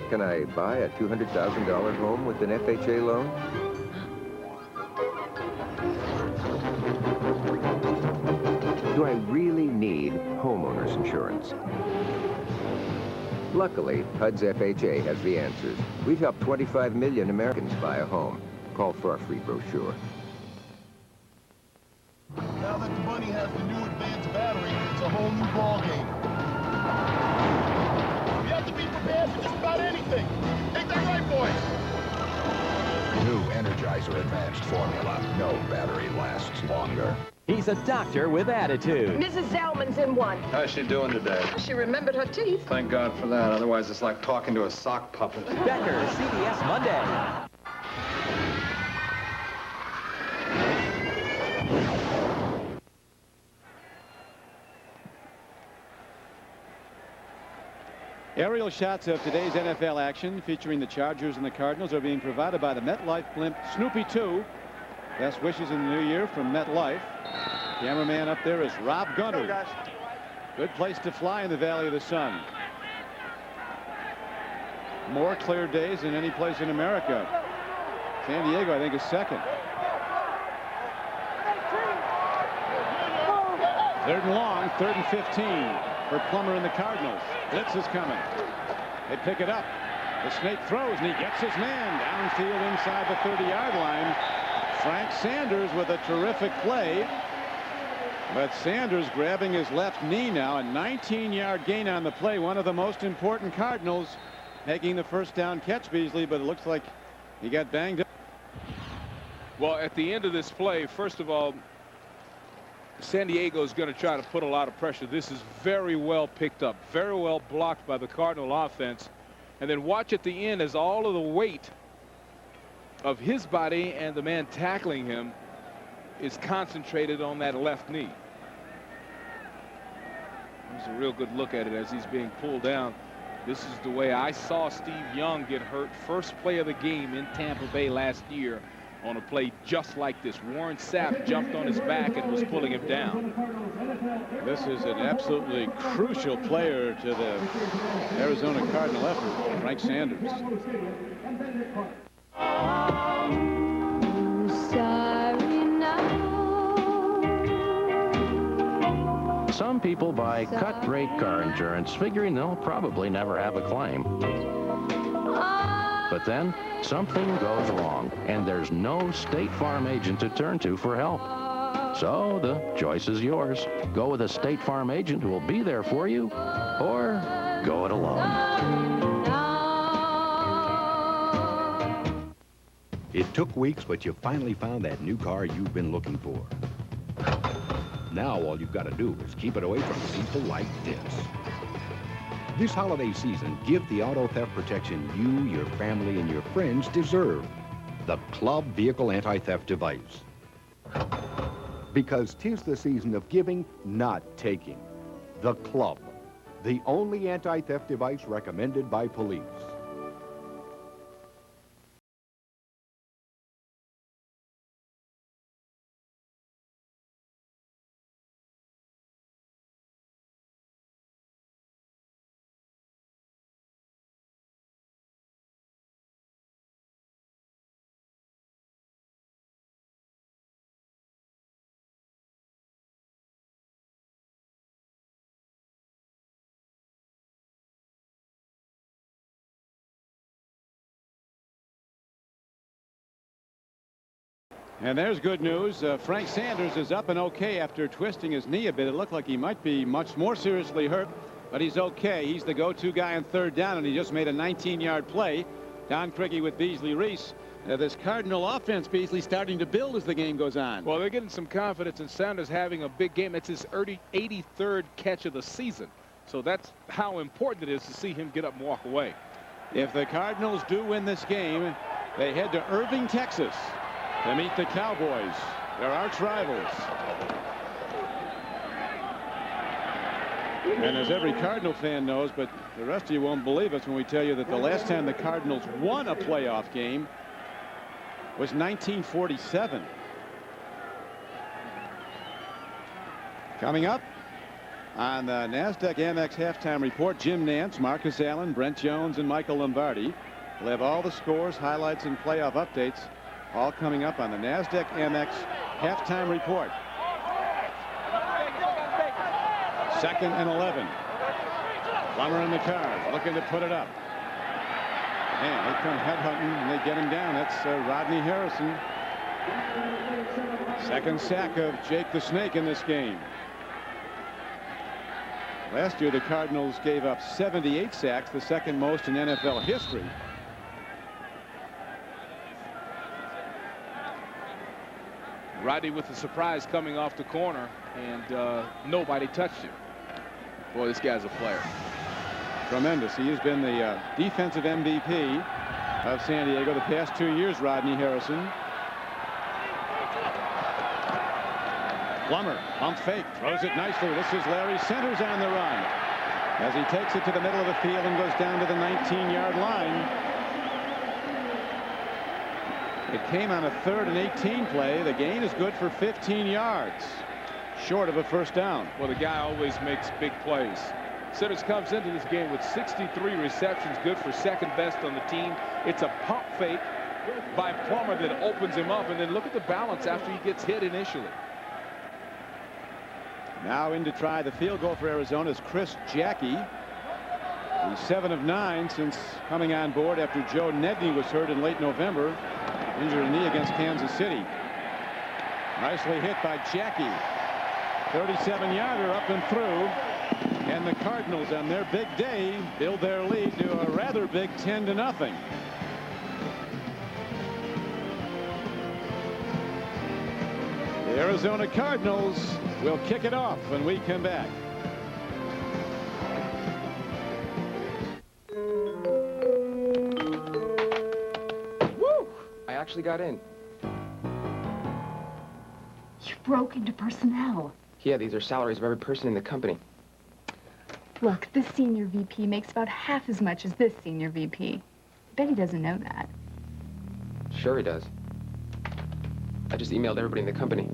Can I buy a $200,000 home with an FHA loan? Do I really need homeowners insurance? Luckily, HUD's FHA has the answers. We've helped 25 million Americans buy a home. Call for our free brochure. Now that the Bunny has the new advanced battery, it's a whole new ballgame. We have to be prepared for just about anything. Ain't that right, boys? New Energizer Advanced Formula. No battery lasts longer. He's a doctor with attitude. Mrs. Zellman's in one. How's she doing today? She remembered her teeth. Thank God for that. Otherwise, it's like talking to a sock puppet. Becker, CBS Monday. Aerial shots of today's NFL action featuring the Chargers and the Cardinals are being provided by the MetLife blimp Snoopy 2. Best wishes in the new year from MetLife. Cameraman up there is Rob Gunter. Good place to fly in the Valley of the Sun. More clear days than any place in America. San Diego, I think, is second. Third and long, 3rd and 15 for Plummer and the Cardinals. Blitz is coming. They pick it up. The Snake throws, and he gets his man downfield inside the 30-yard line. Frank Sanders with a terrific play. But Sanders grabbing his left knee now. A 19-yard gain on the play. One of the most important Cardinals making the first down catch, Beasley, but it looks like he got banged up. Well, at the end of this play, first of all, San Diego is going to try to put a lot of pressure. This is very well picked up, very well blocked by the Cardinal offense. And then watch at the end as all of the weight of his body and the man tackling him is concentrated on that left knee. There's a real good look at it as he's being pulled down. This is the way I saw Steve Young get hurt first play of the game in Tampa Bay last year on a play just like this. Warren Sapp jumped on his back and was pulling him down. This is an absolutely crucial player to the Arizona Cardinal effort, Frank Sanders. Some people buy cut-rate car insurance figuring they'll probably never have a claim. But then something goes wrong and there's no State Farm agent to turn to for help. So the choice is yours. Go with a State Farm agent who will be there for you, or go it alone. It took weeks, but you finally found that new car you've been looking for. Now all you've got to do is keep it away from people like this. This holiday season, give the auto theft protection you, your family, and your friends deserve. The Club Vehicle Anti-Theft Device. Because 'tis the season of giving, not taking. The Club, the only anti-theft device recommended by police. And there's good news. Frank Sanders is up and okay after twisting his knee a bit. It looked like he might be much more seriously hurt, but he's okay. He's the go-to guy on 3rd down, and he just made a 19-yard play. Don Criqui with Beasley Reese. This Cardinal offense, Beasley, starting to build as the game goes on. Well, they're getting some confidence in Sanders having a big game. It's his 83rd catch of the season. So that's how important it is to see him get up and walk away. If the Cardinals do win this game, they head to Irving, Texas, to meet the Cowboys, their arch rivals. And as every Cardinal fan knows, but the rest of you won't believe us when we tell you that the last time the Cardinals won a playoff game was 1947. Coming up on the NASDAQ Amex halftime report, Jim Nantz, Marcus Allen, Brent Jones, and Michael Lombardi will have all the scores, highlights, and playoff updates all coming up on the NASDAQ Amex halftime report. 2nd and 11. Plummer in the car, looking to put it up. And they come headhunting, and they get him down. That's Rodney Harrison. Second sack of Jake the Snake in this game. Last year, the Cardinals gave up 78 sacks, the second most in NFL history. Rodney with the surprise coming off the corner, and nobody touched him. Boy, this guy's a player. Tremendous. He has been the defensive MVP of San Diego the past 2 years, Rodney Harrison. Plummer, pump fake, throws it nicely. This is Larry Centers on the run. as he takes it to the middle of the field and goes down to the 19-yard line. It came on a 3rd and 18 play. The gain is good for 15 yards, short of a first down. Well, the guy always makes big plays. Sitters comes into this game with 63 receptions, good for 2nd best on the team. It's a pump fake by Plummer that opens him up, and then look at the balance after he gets hit initially. Now in to try the field goal for Arizona is Chris Jackie. He's 7 of 9 since coming on board after Joe Nedney was hurt in late November. Injured a knee against Kansas City. Nicely hit by Jackie. 37-yarder up and through. And the Cardinals on their big day build their lead to a rather big 10-0. The Arizona Cardinals will kick it off when we come back. Woo! I actually got in. You broke into personnel. Yeah, these are salaries of every person in the company. Look, this senior VP makes about half as much as this senior VP. Bet he doesn't know that. Sure he does. I just emailed everybody in the company.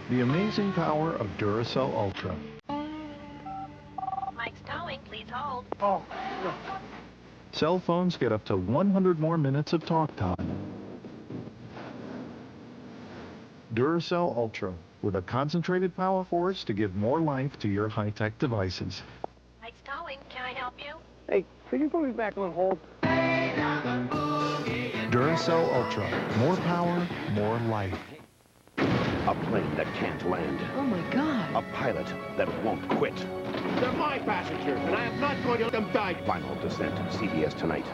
The amazing power of Duracell Ultra. Mike's towing, please hold. Oh. Cell phones get up to 100 more minutes of talk time. Duracell Ultra, with a concentrated power force to give more life to your high-tech devices. Mike's towing, can I help you? Hey, could you put me back on hold? Duracell Ultra, more power, more life. A plane that can't land. Oh, my God. A pilot that won't quit. They're my passengers, and I am not going to let them die. Final descent, CBS tonight.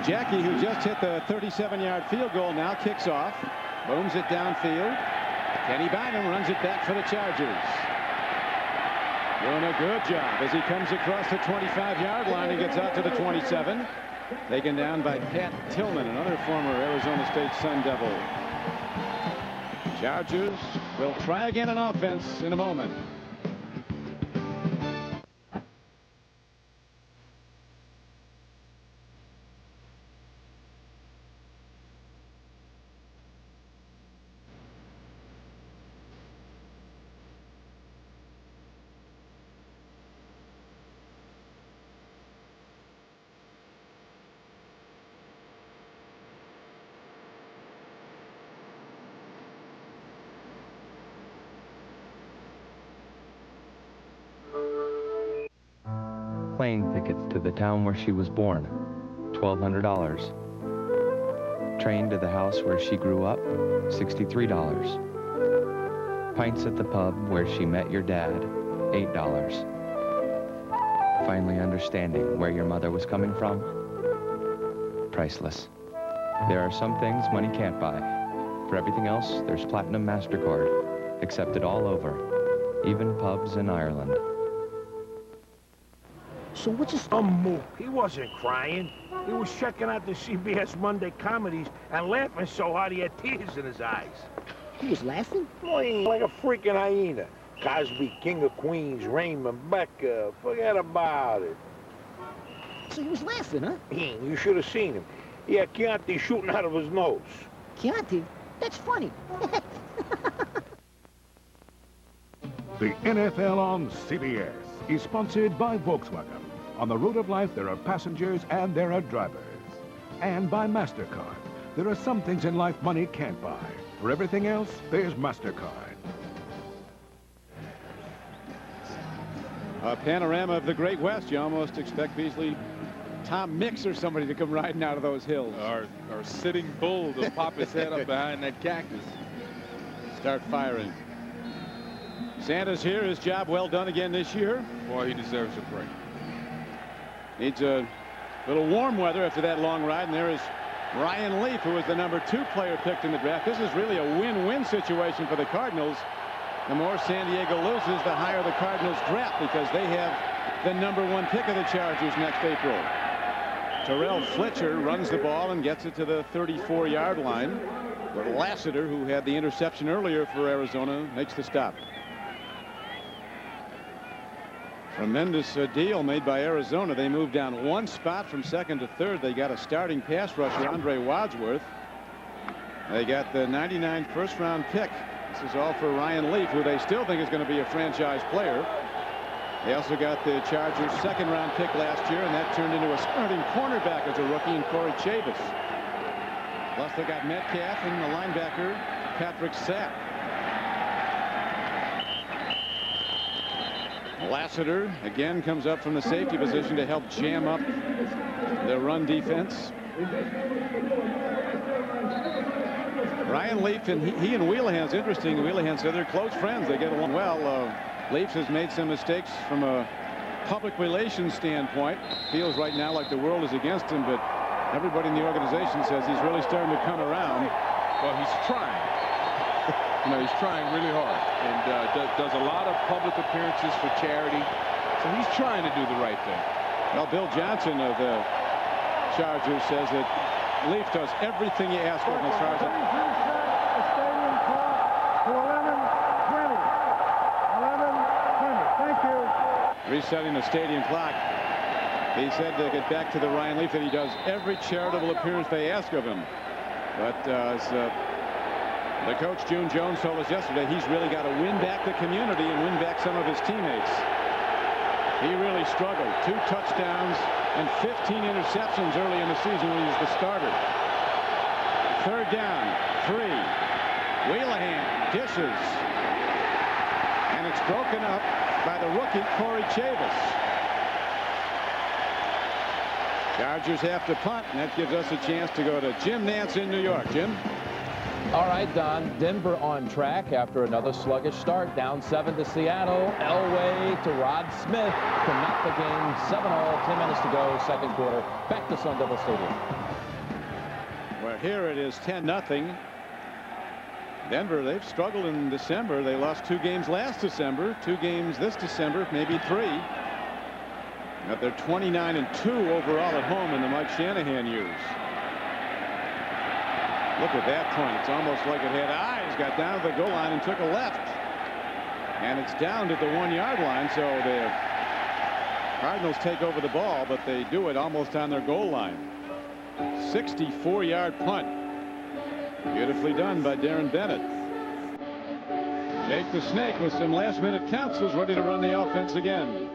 Jackie, who just hit the 37-yard field goal, now kicks off. Booms it downfield. Kenny Bynum runs it back for the Chargers. Doing a good job as he comes across the 25-yard line and gets out to the 27. Taken down by Pat Tillman, another former Arizona State Sun Devil. Chargers will try again on offense in a moment. Plane tickets to the town where she was born, $1,200. Train to the house where she grew up, $63. Pints at the pub where she met your dad, $8. Finally understanding where your mother was coming from, priceless. There are some things money can't buy. For everything else, there's Platinum MasterCard, accepted all over, even pubs in Ireland. So what's his mood? He wasn't crying. He was checking out the CBS Monday comedies and laughing so hard he had tears in his eyes. He was laughing? Like a freaking hyena. Cosby, King of Queens, Raymond, Becca, forget about it. So he was laughing, huh? You should have seen him. He had Chianti shooting out of his nose. Chianti? That's funny. The NFL on CBS is sponsored by Volkswagen. On the road of life, there are passengers and there are drivers. And by MasterCard. There are some things in life money can't buy. For everything else, there's MasterCard. A panorama of the Great West. You almost expect Beasley Tom Mix or somebody to come riding out of those hills. Or sitting bull to pop his head up behind that cactus. Start firing. Santa's here. His job well done again this year. Boy, he deserves a break. Needs a little warm weather after that long ride. And there is Ryan Leaf, who was the #2 player picked in the draft. This is really a win-win situation for the Cardinals. The more San Diego loses, the higher the Cardinals draft, because they have the #1 pick of the Chargers next April. Terrell Fletcher runs the ball and gets it to the 34-yard line. But Lassiter, who had the interception earlier for Arizona, makes the stop. Tremendous deal made by Arizona. They moved down 1 spot from 2nd to 3rd. They got a starting pass rusher, Andre Wadsworth. They got the '99 first-round pick. This is all for Ryan Leaf, who they still think is going to be a franchise player. They also got the Chargers' 2nd-round pick last year, and that turned into a starting cornerback as a rookie in Corey Chavis. Plus, they got Metcalf and the linebacker, Patrick Sapp. Lassiter again comes up from the safety position to help jam up the run defense. Ryan Leaf and he and Wheelahan's interesting. Wheelahan said they're close friends. They get along well. Leaf has made some mistakes from a public relations standpoint. Feels right now like the world is against him, but everybody in the organization says he's really starting to come around. Well, he's trying. You know, he's trying really hard, and does a lot of public appearances for charity. So he's trying to do the right thing. Well, Bill Johnson of the Chargers says that Leaf does everything he asks of him as far as resetting the stadium clock. He said to get back to the Ryan Leaf that he does every charitable appearance they ask of him. But as the coach, June Jones, told us yesterday, he's really got to win back the community and win back some of his teammates. He really struggled. 2 touchdowns and 15 interceptions early in the season when he was the starter. 3rd down, 3. Wheelahan dishes. And it's broken up by the rookie, Corey Chavis. Chargers have to punt, and that gives us a chance to go to Jim Nantz in New York. Jim? All right, Don. Denver on track after another sluggish start. Down 7 to Seattle. Elway to Rod Smith to knock the game 7-all. 10 minutes to go, 2nd quarter. Back to Sun Devil Stadium. Well, here it is 10-0. Denver, they've struggled in December. They lost 2 games last December, 2 games this December, maybe 3. But they're 29-2 overall at home in the Mike Shanahan years. Look at that point. It's almost like it had eyes. Got down to the goal line and took a left. And it's down to the 1-yard line, so the Cardinals take over the ball, but they do it almost on their goal line. 64-yard punt. Beautifully done by Darren Bennett. Jake the Snake with some last-minute counts was ready to run the offense again.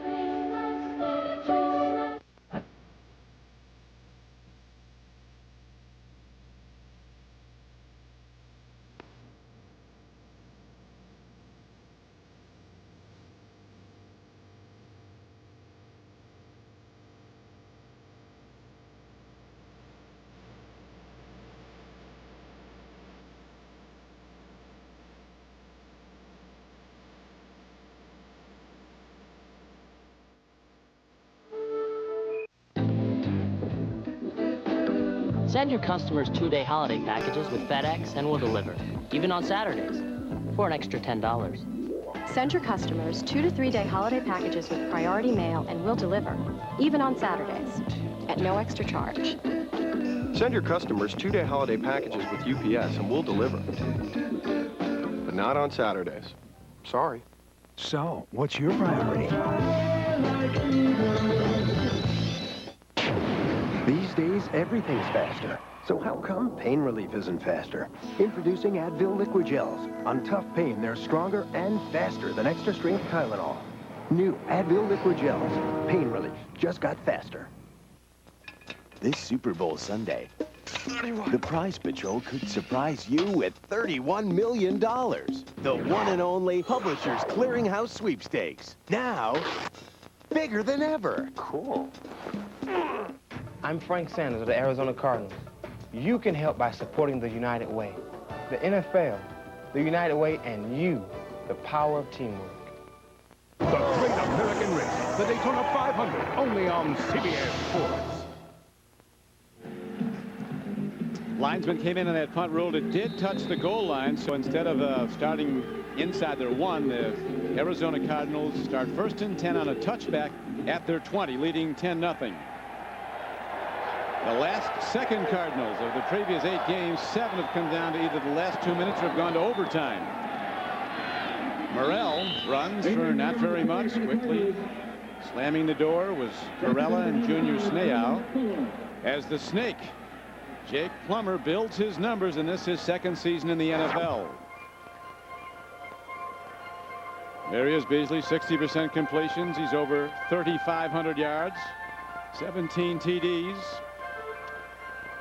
Send your customers 2-day holiday packages with FedEx and we'll deliver, even on Saturdays, for an extra $10. Send your customers 2 to 3-day holiday packages with priority mail and we'll deliver, even on Saturdays, at no extra charge. Send your customers 2-day holiday packages with UPS and we'll deliver. But not on Saturdays. Sorry. So, what's your priority? These days, everything's faster. So how come pain relief isn't faster? Introducing Advil Liquid Gels. On tough pain, they're stronger and faster than extra-strength Tylenol. New Advil Liquid Gels. Pain relief just got faster. This Super Bowl Sunday, the Prize Patrol could surprise you with $31 million. The one and only Publishers Clearinghouse Sweepstakes. Now, bigger than ever. Cool. I'm Frank Sanders of the Arizona Cardinals. You can help by supporting the United Way. The NFL, the United Way, and you, the power of teamwork. The Great American Race, the Daytona 500, only on CBS Sports. Linesman came in on that punt, ruled it did touch the goal line, so instead of starting inside their 1, the Arizona Cardinals start 1st and 10 on a touchback at their 20, leading 10-0. The last second Cardinals of the previous 8 games, 7 have come down to either the last 2 minutes or have gone to overtime. Morrell runs for not very much. Quickly slamming the door was Perella and Junior Sneau. As the Snake, Jake Plummer, builds his numbers in this his 2nd season in the NFL. There he is, Beasley, 60% completions. He's over 3,500 yards, 17 TDs.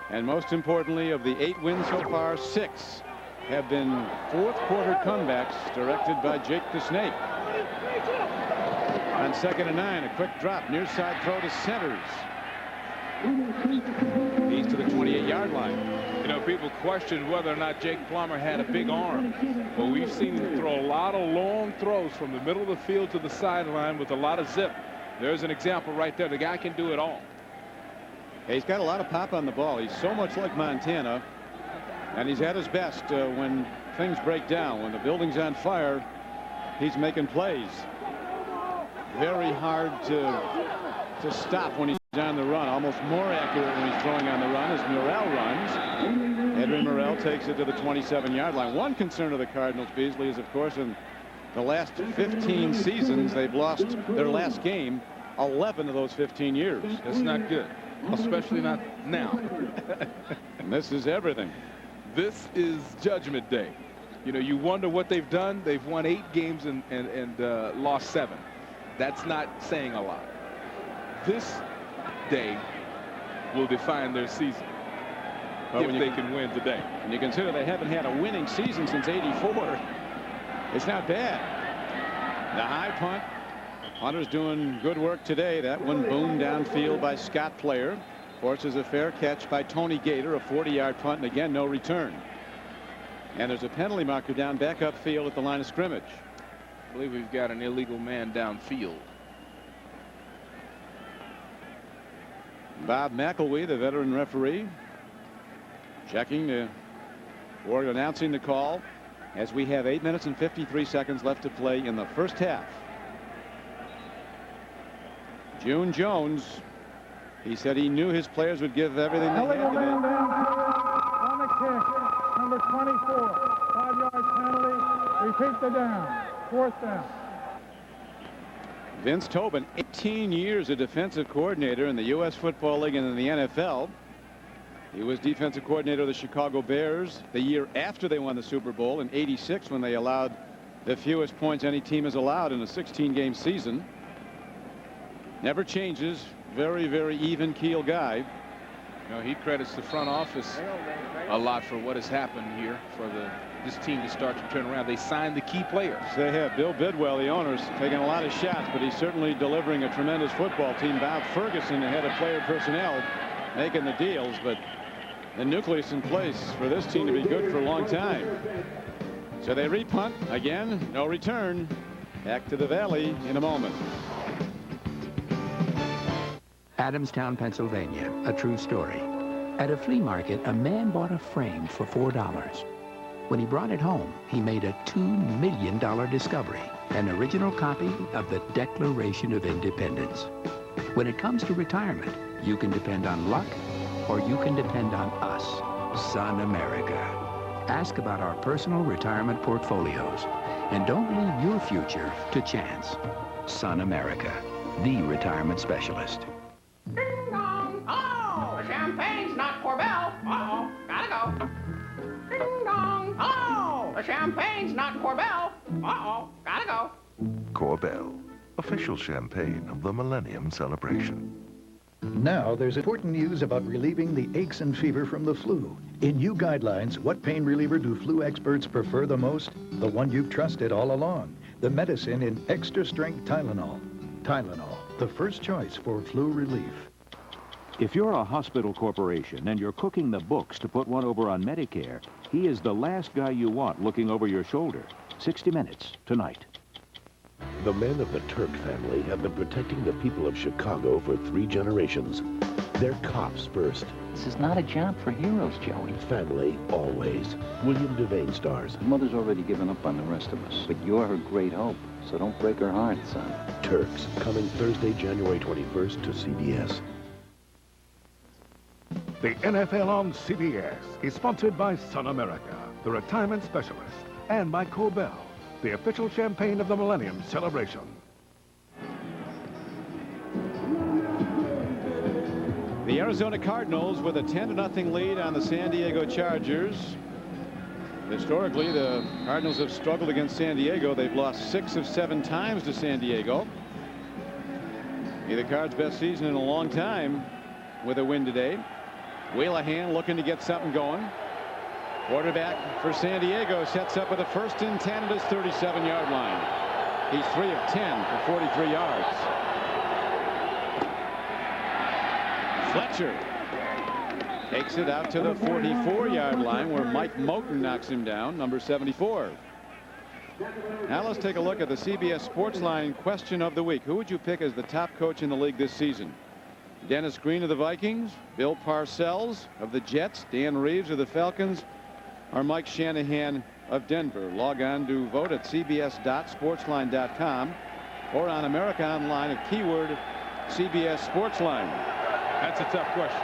And most importantly, of the 8 wins so far, 6 have been 4th quarter comebacks directed by Jake the Snake. On 2nd and 9, a quick drop, near side throw to Centers. He's to the 28-yard line. You know, people question whether or not Jake Plummer had a big arm. Well, we've seen him throw a lot of long throws from the middle of the field to the sideline with a lot of zip. There's an example right there. The guy can do it all. He's got a lot of pop on the ball. He's so much like Montana, and he's at his best when things break down. When the building's on fire, he's making plays. Very hard to stop when he's on the run. Almost more accurate when he's throwing on the run as Morrell runs. Edwin Morrell takes it to the 27-yard line. One concern of the Cardinals, Beasley, is of course in the last 15 seasons they've lost their last game 11 of those 15 years. That's not good, especially not now. And this is everything. This is Judgment Day. You know, you wonder what they've done. They've won 8 games and lost 7. That's not saying a lot. This day will define their season if they can win today. And you consider they haven't had a winning season since '84. It's not bad. The high punt. Hunter's doing good work today. That one boomed downfield by Scott Player. Forces a fair catch by Tony Gator, a 40-yard punt, and again no return. And there's a penalty marker down back upfield at the line of scrimmage. I believe we've got an illegal man downfield. Bob McElwee, the veteran referee, checking or announcing the call as we have 8 minutes and 53 seconds left to play in the first half. June Jones, he said he knew his players would give everything they had today. On the kick, number 24, 5-yard penalty. Repeat the down. 4th down. Vince Tobin, 18 years a defensive coordinator in the U.S. Football League and in the NFL. He was defensive coordinator of the Chicago Bears the year after they won the Super Bowl in '86, when they allowed the fewest points any team has allowed in a 16-game season. Never changes. Very, very even keel guy. You know, he credits the front office a lot for what has happened here for this team to start to turn around. They signed the key players. They have. Bill Bidwell, the owner's taking a lot of shots, but he's certainly delivering a tremendous football team. Bob Ferguson, the head of player personnel, making the deals, but the nucleus in place for this team to be good for a long time. So they repunt again, no return. Back to the Valley in a moment. Adamstown, Pennsylvania, a true story. At a flea market, a man bought a frame for $4. When he brought it home, he made a $2 million discovery, an original copy of the Declaration of Independence. When it comes to retirement, you can depend on luck, or you can depend on us, Sun America. Ask about our personal retirement portfolios, and don't leave your future to chance. Sun America, the retirement specialist. Ding dong! Oh, the champagne's not Corbel. Uh-oh, gotta go. Ding dong! Oh, the champagne's not Corbel. Uh-oh, gotta go. Corbel, official champagne of the Millennium Celebration. Now there's important news about relieving the aches and fever from the flu. In new guidelines, what pain reliever do flu experts prefer the most? The one you've trusted all along. The medicine in extra strength Tylenol. Tylenol, the first choice for flu relief. If you're a hospital corporation and you're cooking the books to put one over on Medicare, he is the last guy you want looking over your shoulder. 60 Minutes, tonight. The men of the Turk family have been protecting the people of Chicago for 3 generations. They're cops first. This is not a job for heroes, Joey. Family always. William Devane stars. Mother's already given up on the rest of us, but you're her great hope, so don't break her heart, son. Turks, coming Thursday, January 21st to CBS. The NFL on CBS is sponsored by Sun America, the retirement specialist, and by Cobell, the official champagne of the Millennium Celebration. The Arizona Cardinals with a 10-0 lead on the San Diego Chargers. Historically, the Cardinals have struggled against San Diego. They've lost 6 of 7 times to San Diego. Be the Cards' best season in a long time with a win today. Whelahan looking to get something going. Quarterback for San Diego sets up with a 1st and 10 at his 37-yard line. He's 3 of 10 for 43 yards. Fletcher takes it out to the 44-yard line where Mike Moten knocks him down, number 74. Now let's take a look at the CBS Sportsline question of the week. Who would you pick as the top coach in the league this season? Dennis Green of the Vikings, Bill Parcells of the Jets, Dan Reeves of the Falcons, or Mike Shanahan of Denver? Log on to vote at cbs.sportsline.com or on America Online at keyword CBS Sportsline. That's a tough question.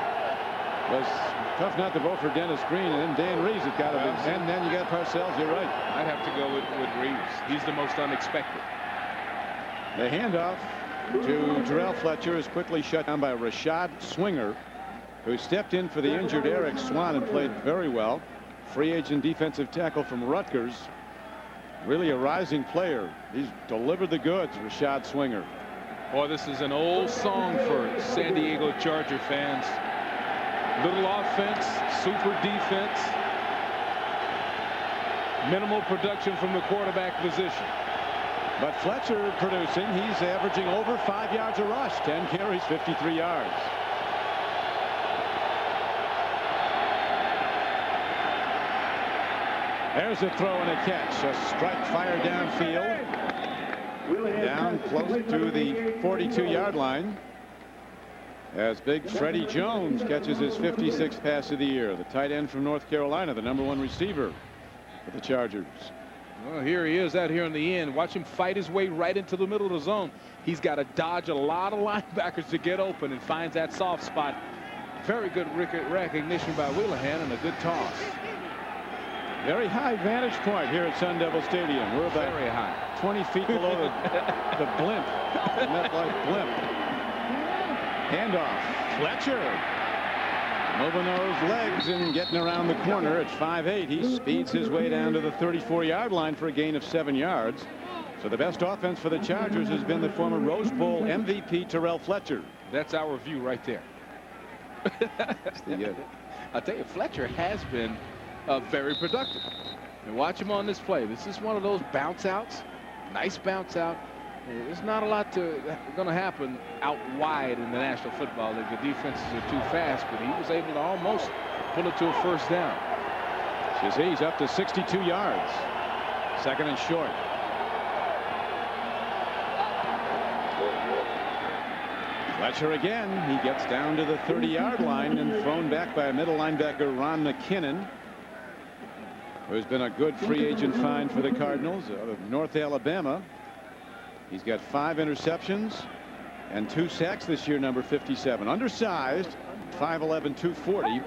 It was tough not to vote for Dennis Green, and then Dan Reeves has got to be. And then you got Parcells. You're right. I'd have to go with Reeves. He's the most unexpected. The handoff to Terrell Fletcher is quickly shut down by Rashad Swinger, who stepped in for the injured Eric Swan and played very well. Free agent defensive tackle from Rutgers. Really a rising player. He's delivered the goods, Rashad Swinger. Boy, this is an old song for San Diego Charger fans. Little offense, super defense, minimal production from the quarterback position. But Fletcher producing. He's averaging over 5 yards a rush. 10 carries, 53 yards. There's a throw and a catch. A strike fired downfield. Down close to the 42-yard line. As big Freddie Jones catches his 56th pass of the year. The tight end from North Carolina, the #1 receiver for the Chargers. Well, here he is out here in the end. Watch him fight his way right into the middle of the zone. He's got to dodge a lot of linebackers to get open and finds that soft spot. Very good recognition by Whelahan and a good toss. Very high vantage point here at Sun Devil Stadium. We're about very high. 20 feet below the blimp, the MetLife blimp. Handoff. Fletcher moving those legs and getting around the corner at 5'8". He speeds his way down to the 34-yard line for a gain of 7 yards. So the best offense for the Chargers has been the former Rose Bowl MVP Terrell Fletcher. That's our view right there. I'll tell you, Fletcher has been very productive. And watch him on this play. This is one of those bounce outs. Nice bounce out. There's not a lot going to happen out wide in the National Football League. The defenses are too fast, but he was able to almost pull it to a first down. He's up to 62 yards. 2nd and short. Fletcher again. He gets down to the 30-yard line and thrown back by a middle linebacker, Ron McKinnon, who's been a good free agent find for the Cardinals out of North Alabama. He's got 5 interceptions and 2 sacks this year, number 57. Undersized, 5'11", 240,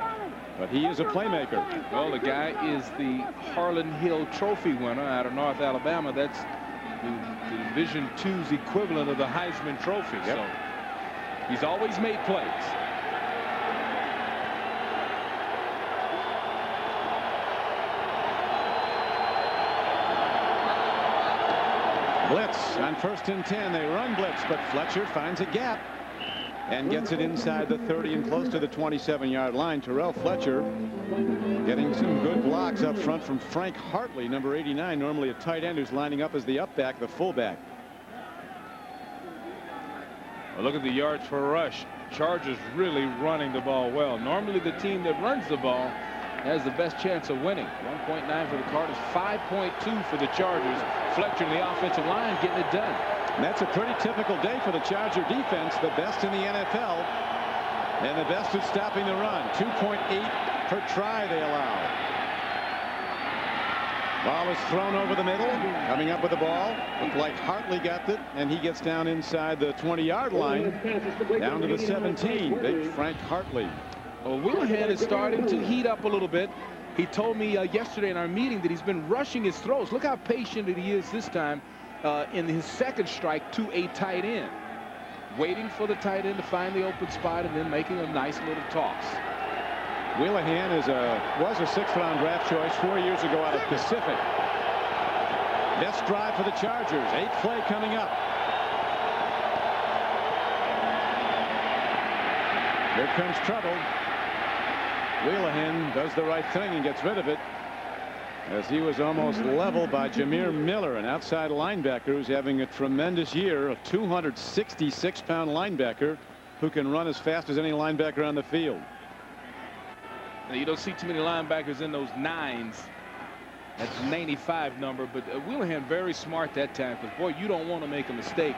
but he is a playmaker. Well, the guy is the Harlan Hill Trophy winner out of North Alabama. That's the Division II's equivalent of the Heisman Trophy. Yep. So he's always made plays. Blitz on 1st and 10. They run blitz, but Fletcher finds a gap and gets it inside the 30 and close to the 27-yard line. Terrell Fletcher getting some good blocks up front from Frank Hartley, number 89, normally a tight end who's lining up as the up back, the fullback. Well, look at the yards per rush. Chargers really running the ball well. Normally the team that runs the ball has the best chance of winning. 1.9 for the Cardinals, 5.2 for the Chargers. Fletcher in the offensive line getting it done. And that's a pretty typical day for the Charger defense, the best in the NFL, and the best at stopping the run. 2.8 per try they allow. Ball is thrown over the middle. Coming up with the ball. Looked like Hartley got it, and he gets down inside the 20-yard line, down to the 17. Big Frank Hartley. Well, Willihan is starting to heat up a little bit. He told me yesterday in our meeting that he's been rushing his throws. Look how patient he is this time in his second strike to a tight end. Waiting for the tight end to find the open spot and then making a nice little toss. Willihan was a 6th-round draft choice 4 years ago out of Pacific. Best drive for the Chargers. 8th play coming up. Here comes trouble. Willihan does the right thing and gets rid of it, as he was almost leveled by Jameer Miller, an outside linebacker who's having a tremendous year. A 266-pound linebacker who can run as fast as any linebacker on the field. You don't see too many linebackers in those 9s. That's 95 number, but Willihan very smart that time, because boy, you don't want to make a mistake.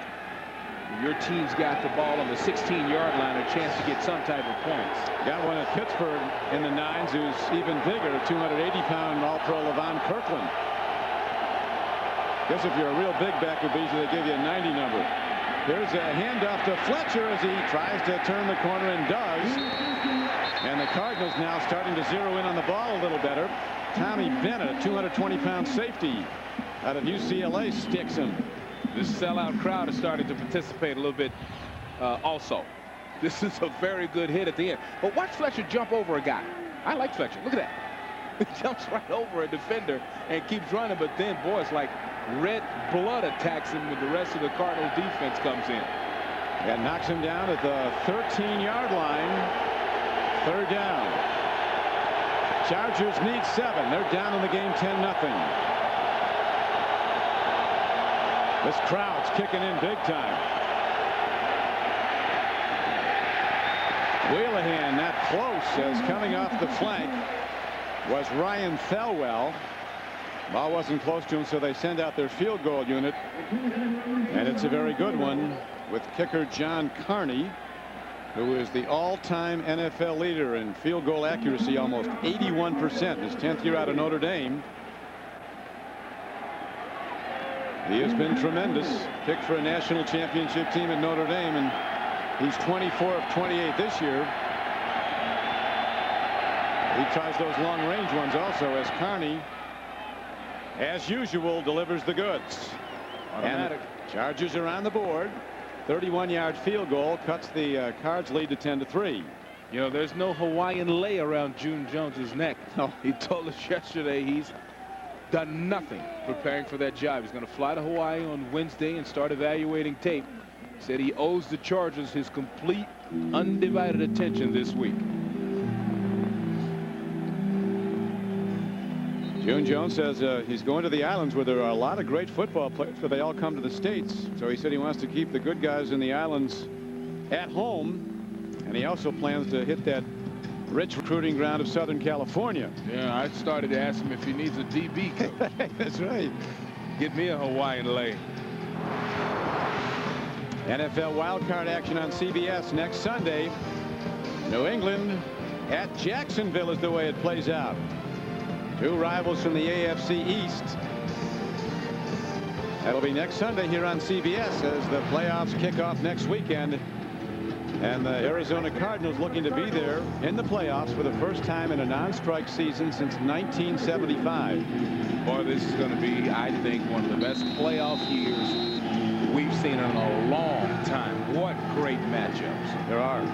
Your team's got the ball on the 16-yard line, a chance to get some type of points. Got one at Pittsburgh in the 9s who's even bigger, 280-pound All-Pro Levon Kirkland. Guess if you're a real big back would be, they give you a 90 number. Here's a handoff to Fletcher as he tries to turn the corner and does. And the Cardinals now starting to zero in on the ball a little better. Tommy Bennett, a 220-pound safety out of UCLA, sticks him. This sellout crowd is starting to participate a little bit also. This is a very good hit at the end. But watch Fletcher jump over a guy. I like Fletcher. Look at that. He jumps right over a defender and keeps running. But then, boy, it's like red blood attacks him when the rest of the Cardinals defense comes in. And knocks him down at the 13-yard line. 3rd down. Chargers need 7. They're down in the game 10-0. This crowd's kicking in big time. Willihan not close, as coming off the flank was Ryan Thelwell. Ball wasn't close to him, so they send out their field goal unit. And it's a very good one with kicker John Carney, who is the all-time NFL leader in field goal accuracy, almost 81%, his 10th year out of Notre Dame. He has been tremendous. Picked for a national championship team at Notre Dame, and he's 24 of 28 this year. He tries those long-range ones also, as Carney, as usual, delivers the goods. Automatic. And the Chargers are on the board. 31-yard field goal cuts the Cards lead to 10-3. You know, there's no Hawaiian lay around June Jones's neck. No, he told us yesterday he's done nothing preparing for that job. He's going to fly to Hawaii on Wednesday and start evaluating tape. Said he owes the Chargers his complete, undivided attention this week. June Jones says he's going to the islands where there are a lot of great football players, but they all come to the States. So he said he wants to keep the good guys in the islands at home. And he also plans to hit that rich recruiting ground of Southern California. Yeah, I started to ask him if he needs a DB coach. That's right. Get me a Hawaiian lay. NFL wildcard action on CBS next Sunday. New England at Jacksonville is the way it plays out. Two rivals from the AFC East. That'll be next Sunday here on CBS as the playoffs kick off next weekend. And the Arizona Cardinals looking to be there in the playoffs for the first time in a non-strike season since 1975. Boy, this is going to be, I think, one of the best playoff years we've seen in a long time. What great matchups there are.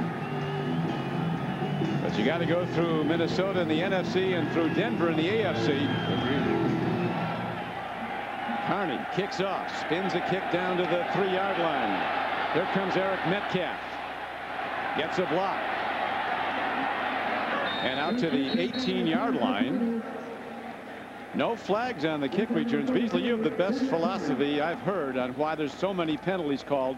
But you got to go through Minnesota in the NFC and through Denver in the AFC. Carney kicks off, spins a kick down to the 3-yard line. Here comes Eric Metcalf. Gets a block. And out to the 18-yard line. No flags on the kick returns. Beasley, you have the best philosophy I've heard on why there's so many penalties called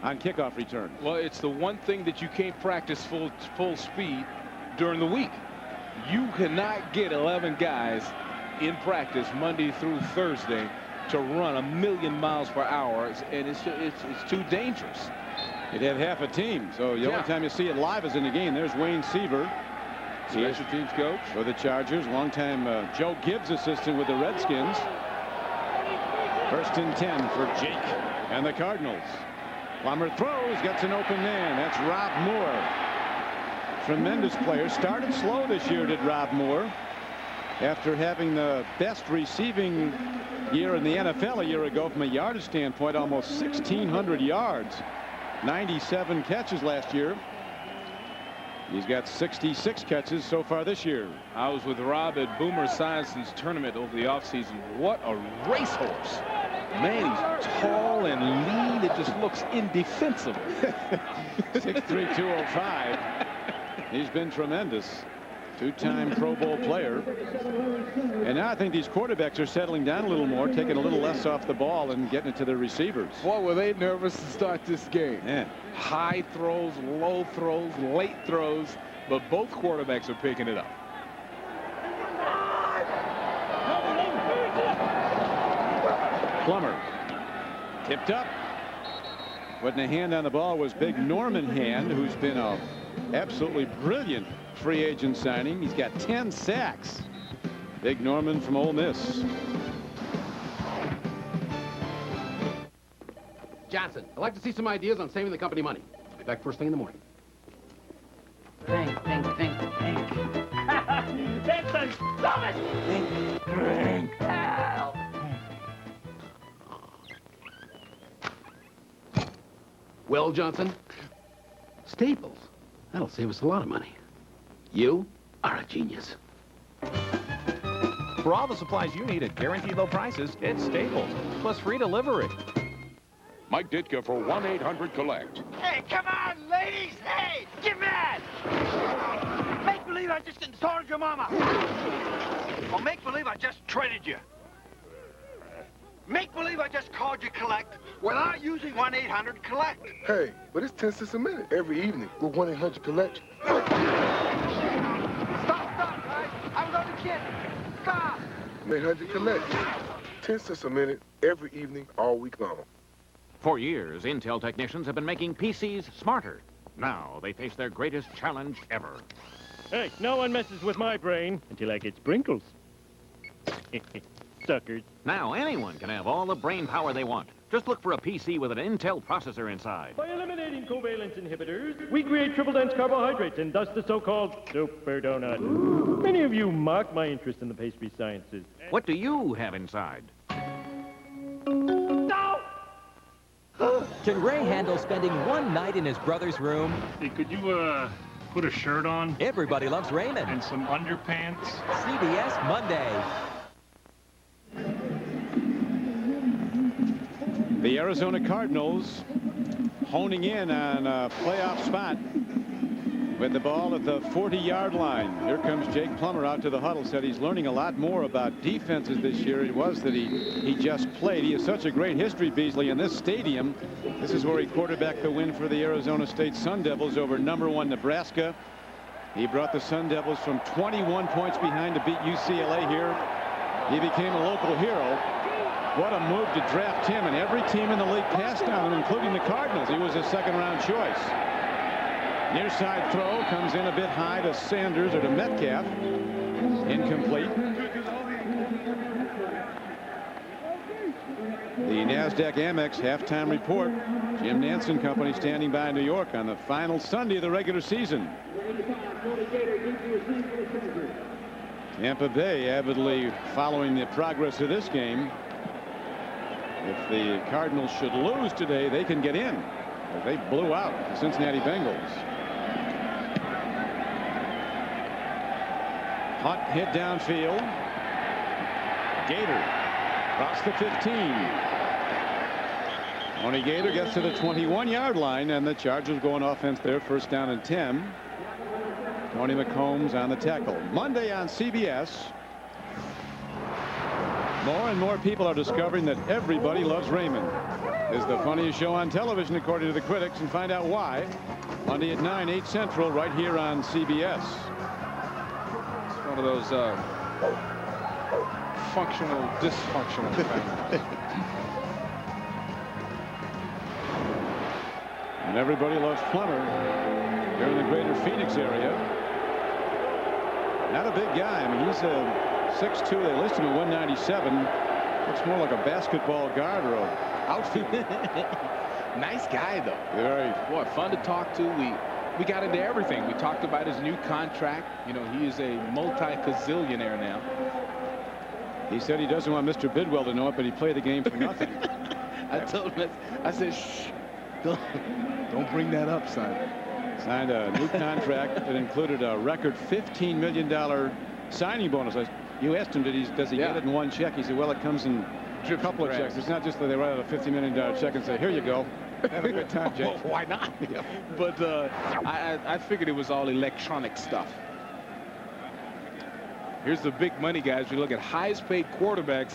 on kickoff return. Well, it's the one thing that you can't practice full speed during the week. You cannot get 11 guys in practice Monday through Thursday to run 1,000,000 miles per hour, and it's too dangerous. You'd have half a team, so the only time you see it live is in the game. There's Wayne Seaver, special teams coach for the Chargers, longtime Joe Gibbs assistant with the Redskins. 1st and 10 for Jake and the Cardinals. Plummer throws, gets an open man. That's Rob Moore. Tremendous player. Started slow this year, did Rob Moore, after having the best receiving year in the NFL a year ago from a yardage standpoint, almost 1,600 yards, 97 catches last year. He's got 66 catches so far this year. I was with Rob at Boomer Science's tournament over the offseason. What a racehorse. Man, he's tall and lean. It just looks indefensible. 6'3", 205. He's been tremendous. 2-time Pro Bowl player. And now I think these quarterbacks are settling down a little more, taking a little less off the ball and getting it to their receivers. Boy, were they nervous to start this game. Yeah. High throws, low throws, late throws, but both quarterbacks are picking it up. Plummer tipped up. Putting a hand on the ball was Big Norman Hand, who's been a absolutely brilliant free agent signing. He's got 10 sacks. Big Norman from Ole Miss. Johnson, I'd like to see some ideas on saving the company money. I'll be back first thing in the morning. Think. That's the dumbest. Think. Help. Well, Johnson, Staples. That'll save us a lot of money. You are a genius. For all the supplies you need at guaranteed low prices, it's Staples, plus free delivery. Mike Ditka for 1-800-COLLECT. Hey, come on, ladies! Hey, get mad! Make believe I just insulted your mama. Or make believe I just traded you. Make believe I just called you collect without using 1-800-COLLECT. Hey, but it's 10 cents a minute every evening with 1-800-COLLECT. Stop, guys! I was only kidding. Stop! 1-800-COLLECT. 10 cents a minute every evening all week long. For years, Intel technicians have been making PCs smarter. Now they face their greatest challenge ever. Hey, no one messes with my brain until I get sprinkles. Suckers. Now anyone can have all the brain power they want. Just look for a PC with an Intel processor inside. By eliminating covalent inhibitors, we create triple-dense carbohydrates and thus the so-called super donut. Many of you mock my interest in the pastry sciences. What do you have inside? No! Can Ray handle spending one night in his brother's room? Hey, could you, put a shirt on? Everybody loves Raymond. And some underpants? CBS Monday. The Arizona Cardinals honing in on a playoff spot with the ball at the 40-yard line. Here comes Jake Plummer out to the huddle. Said he's learning a lot more about defenses this year. It was that he just played. He has such a great history, Beasley, in this stadium. This is where he quarterbacked the win for the Arizona State Sun Devils over #1 Nebraska. He brought the Sun Devils from 21 points behind to beat UCLA here. He became a local hero. What a move to draft him, and every team in the league passed on him, including the Cardinals. He was a second-round choice. Near side throw comes in a bit high to Sanders or to Metcalf. Incomplete. The NASDAQ Amex halftime report. Jim Nantz and company standing by in New York on the final Sunday of the regular season. Tampa Bay avidly following the progress of this game. If the Cardinals should lose today, they can get in. They blew out the Cincinnati Bengals. Hunt hit downfield. Gator across the 15. Tony Gator gets to the 21-yard line, and the Chargers go on offense there, 1st down and 10. Tony McCombs on the tackle. Monday on CBS. More and more people are discovering that everybody loves Raymond. is the funniest show on television, according to the critics, and find out why Monday at 9, 8 Central, right here on CBS. It's one of those functional, dysfunctional families. And everybody loves Plummer here in the greater Phoenix area. Not a big guy. I mean, he's 6'2". They list him at 197. Looks more like a basketball guard or a outfielder. Nice guy, though. Very. Boy, fun to talk to. We got into everything. We talked about his new contract. You know, he is a multi-gazillionaire now. He said he doesn't want Mr. Bidwell to know it, but he played the game for nothing. I told him, I said, shh, don't bring that up, son. Signed a new contract that included a record $15 million signing bonus. You asked him, does he get it in one check? He said, well, it comes in a couple of checks. It's not just that they write out a $50 million check and say, here you go. Have a good time, Jake. Well, why not? Yeah. But I figured it was all electronic stuff. Here's the big money guys. We look at highest paid quarterbacks.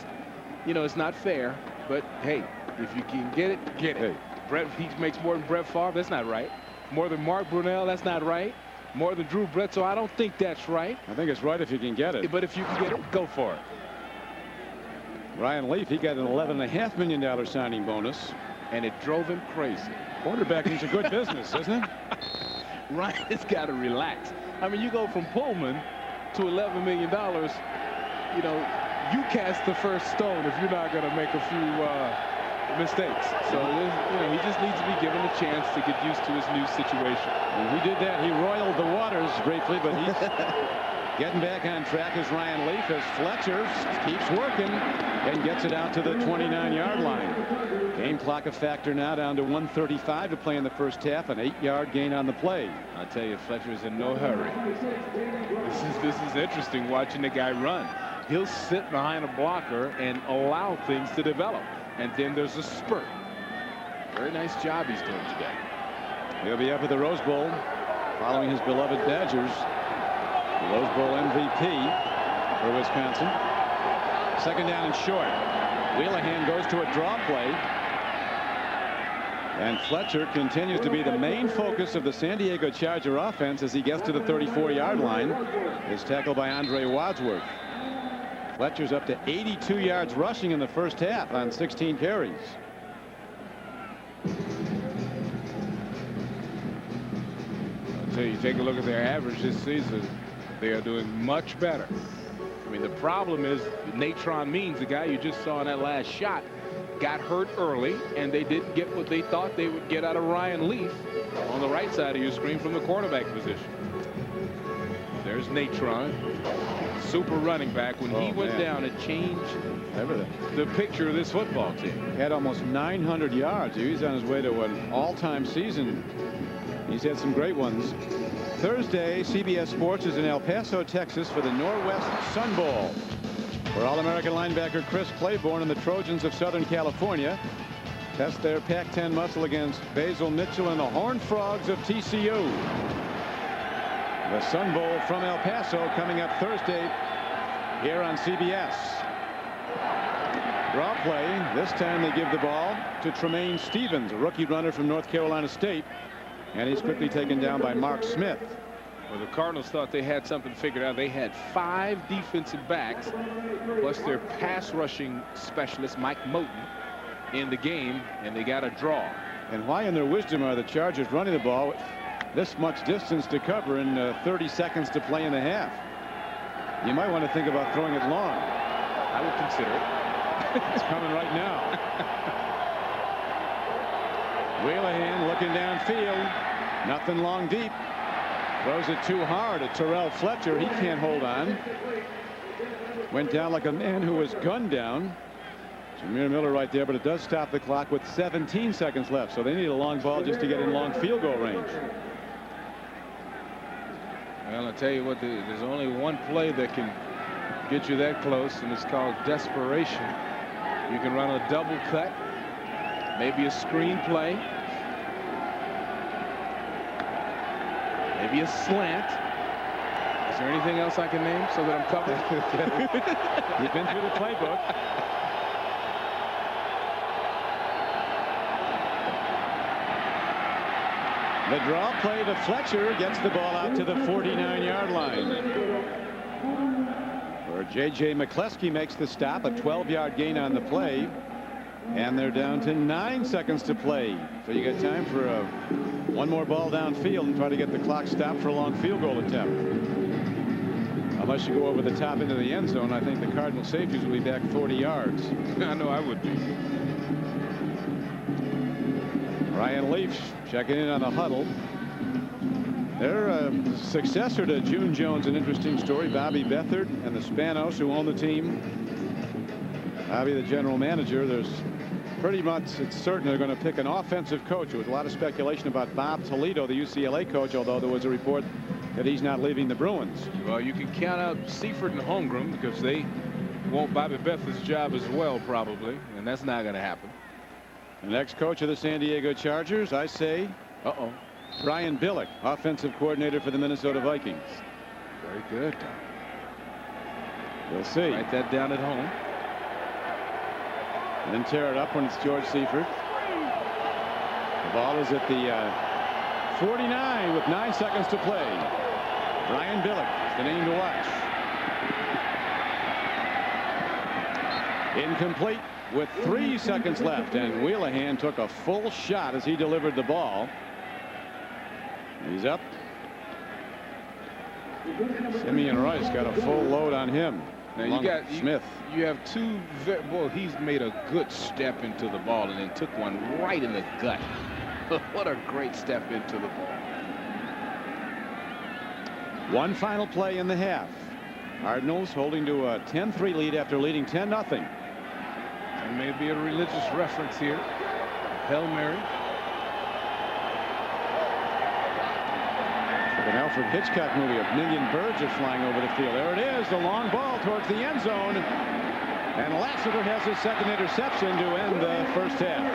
You know, it's not fair, but hey, if you can get it, get it. Hey. He makes more than Brett Favre. That's not right. More than Mark Brunell. That's not right. More than Drew Bledsoe. I don't think that's right. I think it's right if you can get it. But if you can get it, go for it. Ryan Leaf, he got an $11.5 million signing bonus. And it drove him crazy. Quarterbacking is a good business, isn't it? Ryan's got to relax. I mean, you go from Pullman to $11 million. You know, you cast the first stone if you're not going to make a few mistakes. So, you know, he just needs to be given a chance to get used to his new situation. And he did that. He roiled the waters briefly, but he's getting back on track as Ryan Leaf, as Fletcher keeps working and gets it out to the 29-yard line. Game clock a factor now, down to 1:35 to play in the first half. An 8-yard gain on the play. I tell you, Fletcher's in no hurry. This is interesting watching the guy run. He'll sit behind a blocker and allow things to develop. And then there's a spurt. Very nice job he's doing today. He'll be up at the Rose Bowl following his beloved Badgers. The Rose Bowl MVP for Wisconsin. Second down and short. Wheelahan goes to a draw play. And Fletcher continues to be the main focus of the San Diego Charger offense as he gets to the 34-yard line. Is tackled by Andre Wadsworth. Fletcher's up to 82 yards rushing in the first half on 16 carries. I'll tell you, take a look at their average this season. They are doing much better. I mean, the problem is Natron Means, the guy you just saw in that last shot, got hurt early, and they didn't get what they thought they would get out of Ryan Leaf on the right side of your screen from the quarterback position. There's Natron, super running back. When he went down, it changed everything. The picture of this football team. Had almost 900 yards. He's on his way to an all-time season. He's had some great ones. Thursday, CBS Sports is in El Paso, Texas for the Northwest Sun Bowl, where All-American linebacker Chris Claiborne and the Trojans of Southern California test their Pac-10 muscle against Basil Mitchell and the Horned Frogs of TCU. The Sun Bowl from El Paso coming up Thursday here on CBS. Draw play. This time they give the ball to Tremaine Stevens, a rookie runner from North Carolina State. And he's quickly taken down by Mark Smith. Well, the Cardinals thought they had something figured out. They had 5 defensive backs, plus their pass rushing specialist, Mike Moten, in the game, and they got a draw. And why in their wisdom are the Chargers running the ball with this much distance to cover in 30 seconds to play in the half? You might want to think about throwing it long. I would consider it. It's coming right now. Wheelahan looking downfield. Nothing long deep. Throws it too hard at Terrell Fletcher. He can't hold on. Went down like a man who was gunned down. Jameer Miller right there, but it does stop the clock with 17 seconds left. So they need a long ball just to get in long field goal range. Well, I'll tell you what, there's only one play that can get you that close, and it's called desperation. You can run a double cut. Maybe a screen play. Maybe a slant. Is there anything else I can name so that I'm covered? You've been through the playbook. The draw play to Fletcher gets the ball out to the 49-yard line, where J.J. McCleskey makes the stop, a 12-yard gain on the play, and they're down to 9 seconds to play. So you got time for one more ball downfield and try to get the clock stopped for a long field goal attempt. Unless you go over the top into the end zone, I think the Cardinal safeties will be back 40 yards. I know I would be. Ryan Leaf checking in on the huddle. Their successor to June Jones, an interesting story. Bobby Beathard and the Spanos, who own the team. Bobby, the general manager. There's pretty much, it's certain they're going to pick an offensive coach. There was a lot of speculation about Bob Toledo, the UCLA coach, although there was a report that he's not leaving the Bruins. Well, you can count out Seifert and Holmgren because they want Bobby Beathard's job as well, probably, and that's not going to happen. The next coach of the San Diego Chargers, I say, Brian Billick, offensive coordinator for the Minnesota Vikings. Very good. We'll see. Write that down at home. And then tear it up when it's George Seifert. The ball is at the 49 with 9 seconds to play. Brian Billick is the name to watch. Incomplete with 3 seconds left, and Wheelahan took a full shot as he delivered the ball. He's up. Simeon Rice got a full load on him. Now you got Smith. You have two. Well, he's made a good step into the ball and then took one right in the gut. What a great step into the ball. One final play in the half. Cardinals holding to a 10-3 lead after leading 10-0. There may be a religious reference here. Hail Mary. An Alfred Hitchcock movie. A million birds are flying over the field. There it is. The long ball towards the end zone. And Lassiter has his second interception to end the first half.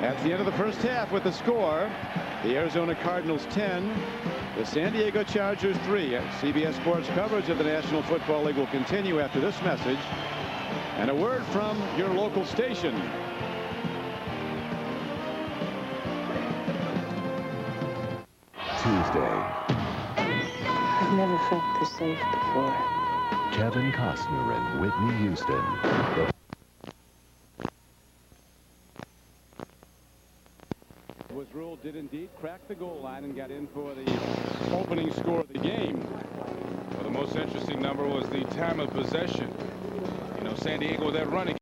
That's the end of the first half with the score. The Arizona Cardinals 10. The San Diego Chargers 3. CBS Sports coverage of the National Football League will continue after this message. And a word from your local station. Tuesday. I've never felt this safe before. Kevin Costner and Whitney Houston. Was ruled did indeed crack the goal line and got in for the opening score of the game. Well, the most interesting number was the time of possession. You know, San Diego with that running.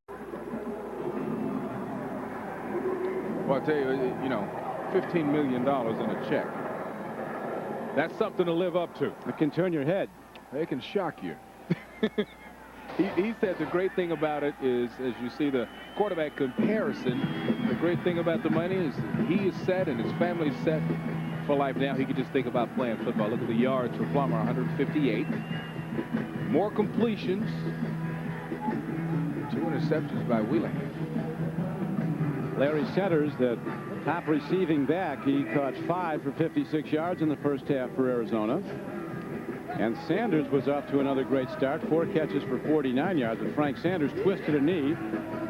Well, I'll tell you, you know, $15 million in a check. That's something to live up to. It can turn your head. It can shock you. He said the great thing about it is, as you see the quarterback comparison, the great thing about the money is he is set and his family is set for life now. He can just think about playing football. Look at the yards for Plummer, 158. More completions. 2 interceptions by Wheeling. Larry Centers, the top receiving back, he caught 5 for 56 yards in the first half for Arizona. And Sanders was off to another great start. 4 catches for 49 yards. But Frank Sanders twisted a knee.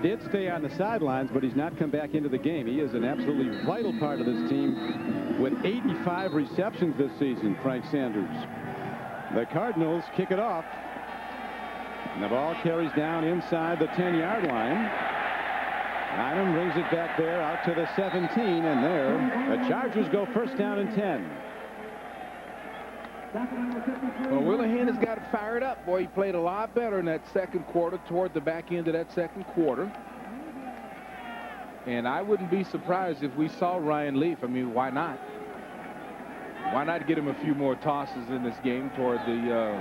Did stay on the sidelines, but he's not come back into the game. He is an absolutely vital part of this team with 85 receptions this season, Frank Sanders. The Cardinals kick it off. And the ball carries down inside the 10-yard line. Bynum brings it back there out to the 17, and there the Chargers go first down and 10. Well, Wheelahan has got it fired up. Boy, he played a lot better in that second quarter, toward the back end of that second quarter. And I wouldn't be surprised if we saw Ryan Leaf. I mean, why not? Why not get him a few more tosses in this game toward the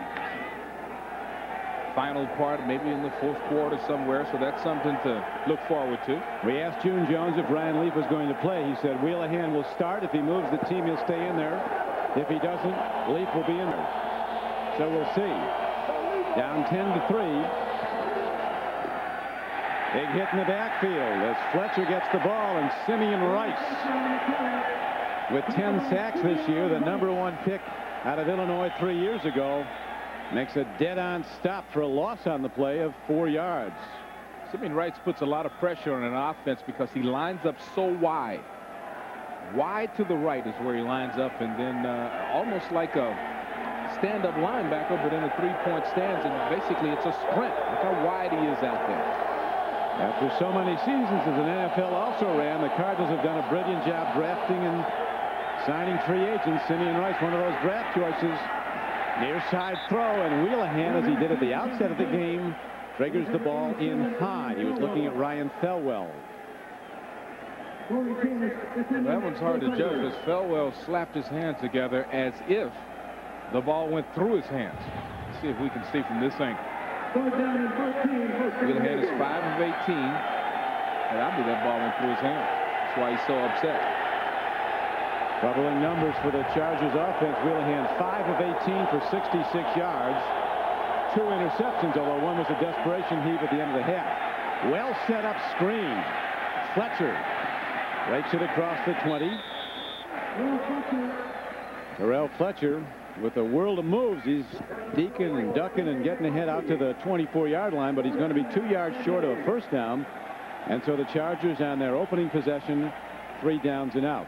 final part, maybe in the fourth quarter somewhere. So that's something to look forward to. We asked June Jones if Ryan Leaf was going to play. He said Wheelahan will start. If he moves the team, he'll stay in there. If he doesn't, Leaf will be in there. So we'll see. Down 10-3. Big hit in the backfield as Fletcher gets the ball, and Simeon Rice, with 10 sacks this year, the #1 pick out of Illinois 3 years ago, makes a dead-on stop for a loss on the play of 4 yards. Simeon Rice puts a lot of pressure on an offense because he lines up so wide. wide to the right is where he lines up, and then almost like a stand-up linebacker, but in a three-point stance, and basically it's a sprint. Look how wide he is out there. After so many seasons as an NFL also-ran, the Cardinals have done a brilliant job drafting and signing free agents. Simeon Rice, one of those draft choices. Near side throw, and Wheelahan, as he did at the outset of the game, triggers the ball in high. He was looking at Ryan Thelwell. That one's hard to judge because Thelwell slapped his hands together as if the ball went through his hands. Let's see if we can see from this angle. Wheelahan is 5 of 18, and I believe that ball went through his hands. That's why he's so upset. Troubling numbers for the Chargers offense. Wheelahan 5 of 18 for 66 yards. 2 interceptions, although one was a desperation heave at the end of the half. Well set up screen. Fletcher breaks it across the 20. Terrell Fletcher with a world of moves. He's deking and ducking and getting ahead out to the 24-yard line, but he's going to be 2 yards short of a first down. And so the Chargers on their opening possession, 3 downs and out.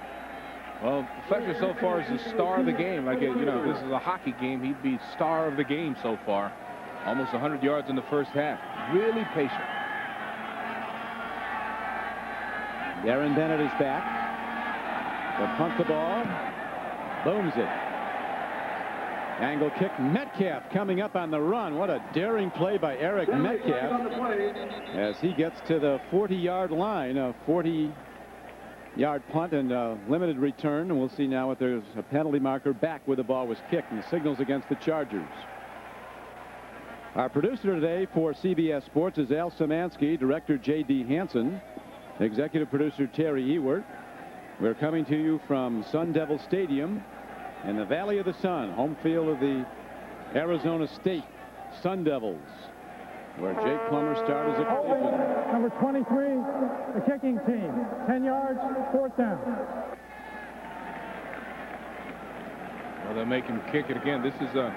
Well, Fletcher so far is the star of the game. Like, you know, this is a hockey game. He'd be star of the game so far. Almost 100 yards in the first half. Really patient. Darren Bennett is back. They'll punt the ball. Booms it. Angle kick. Metcalf coming up on the run. What a daring play by Eric Metcalf as he gets to the 40-yard line. A 40-yard punt and a limited return. And we'll see now if there's a penalty marker back where the ball was kicked, and the signals against the Chargers. Our producer today for CBS Sports is Al Szymanski, director J.D. Hansen, executive producer Terry Ewert. We're coming to you from Sun Devil Stadium in the Valley of the Sun, home field of the Arizona State Sun Devils, where Jake Plummer started as a collegiate. Number 23, the kicking team, 10 yards, 4th down. Well, they'll make him kick it again. This is a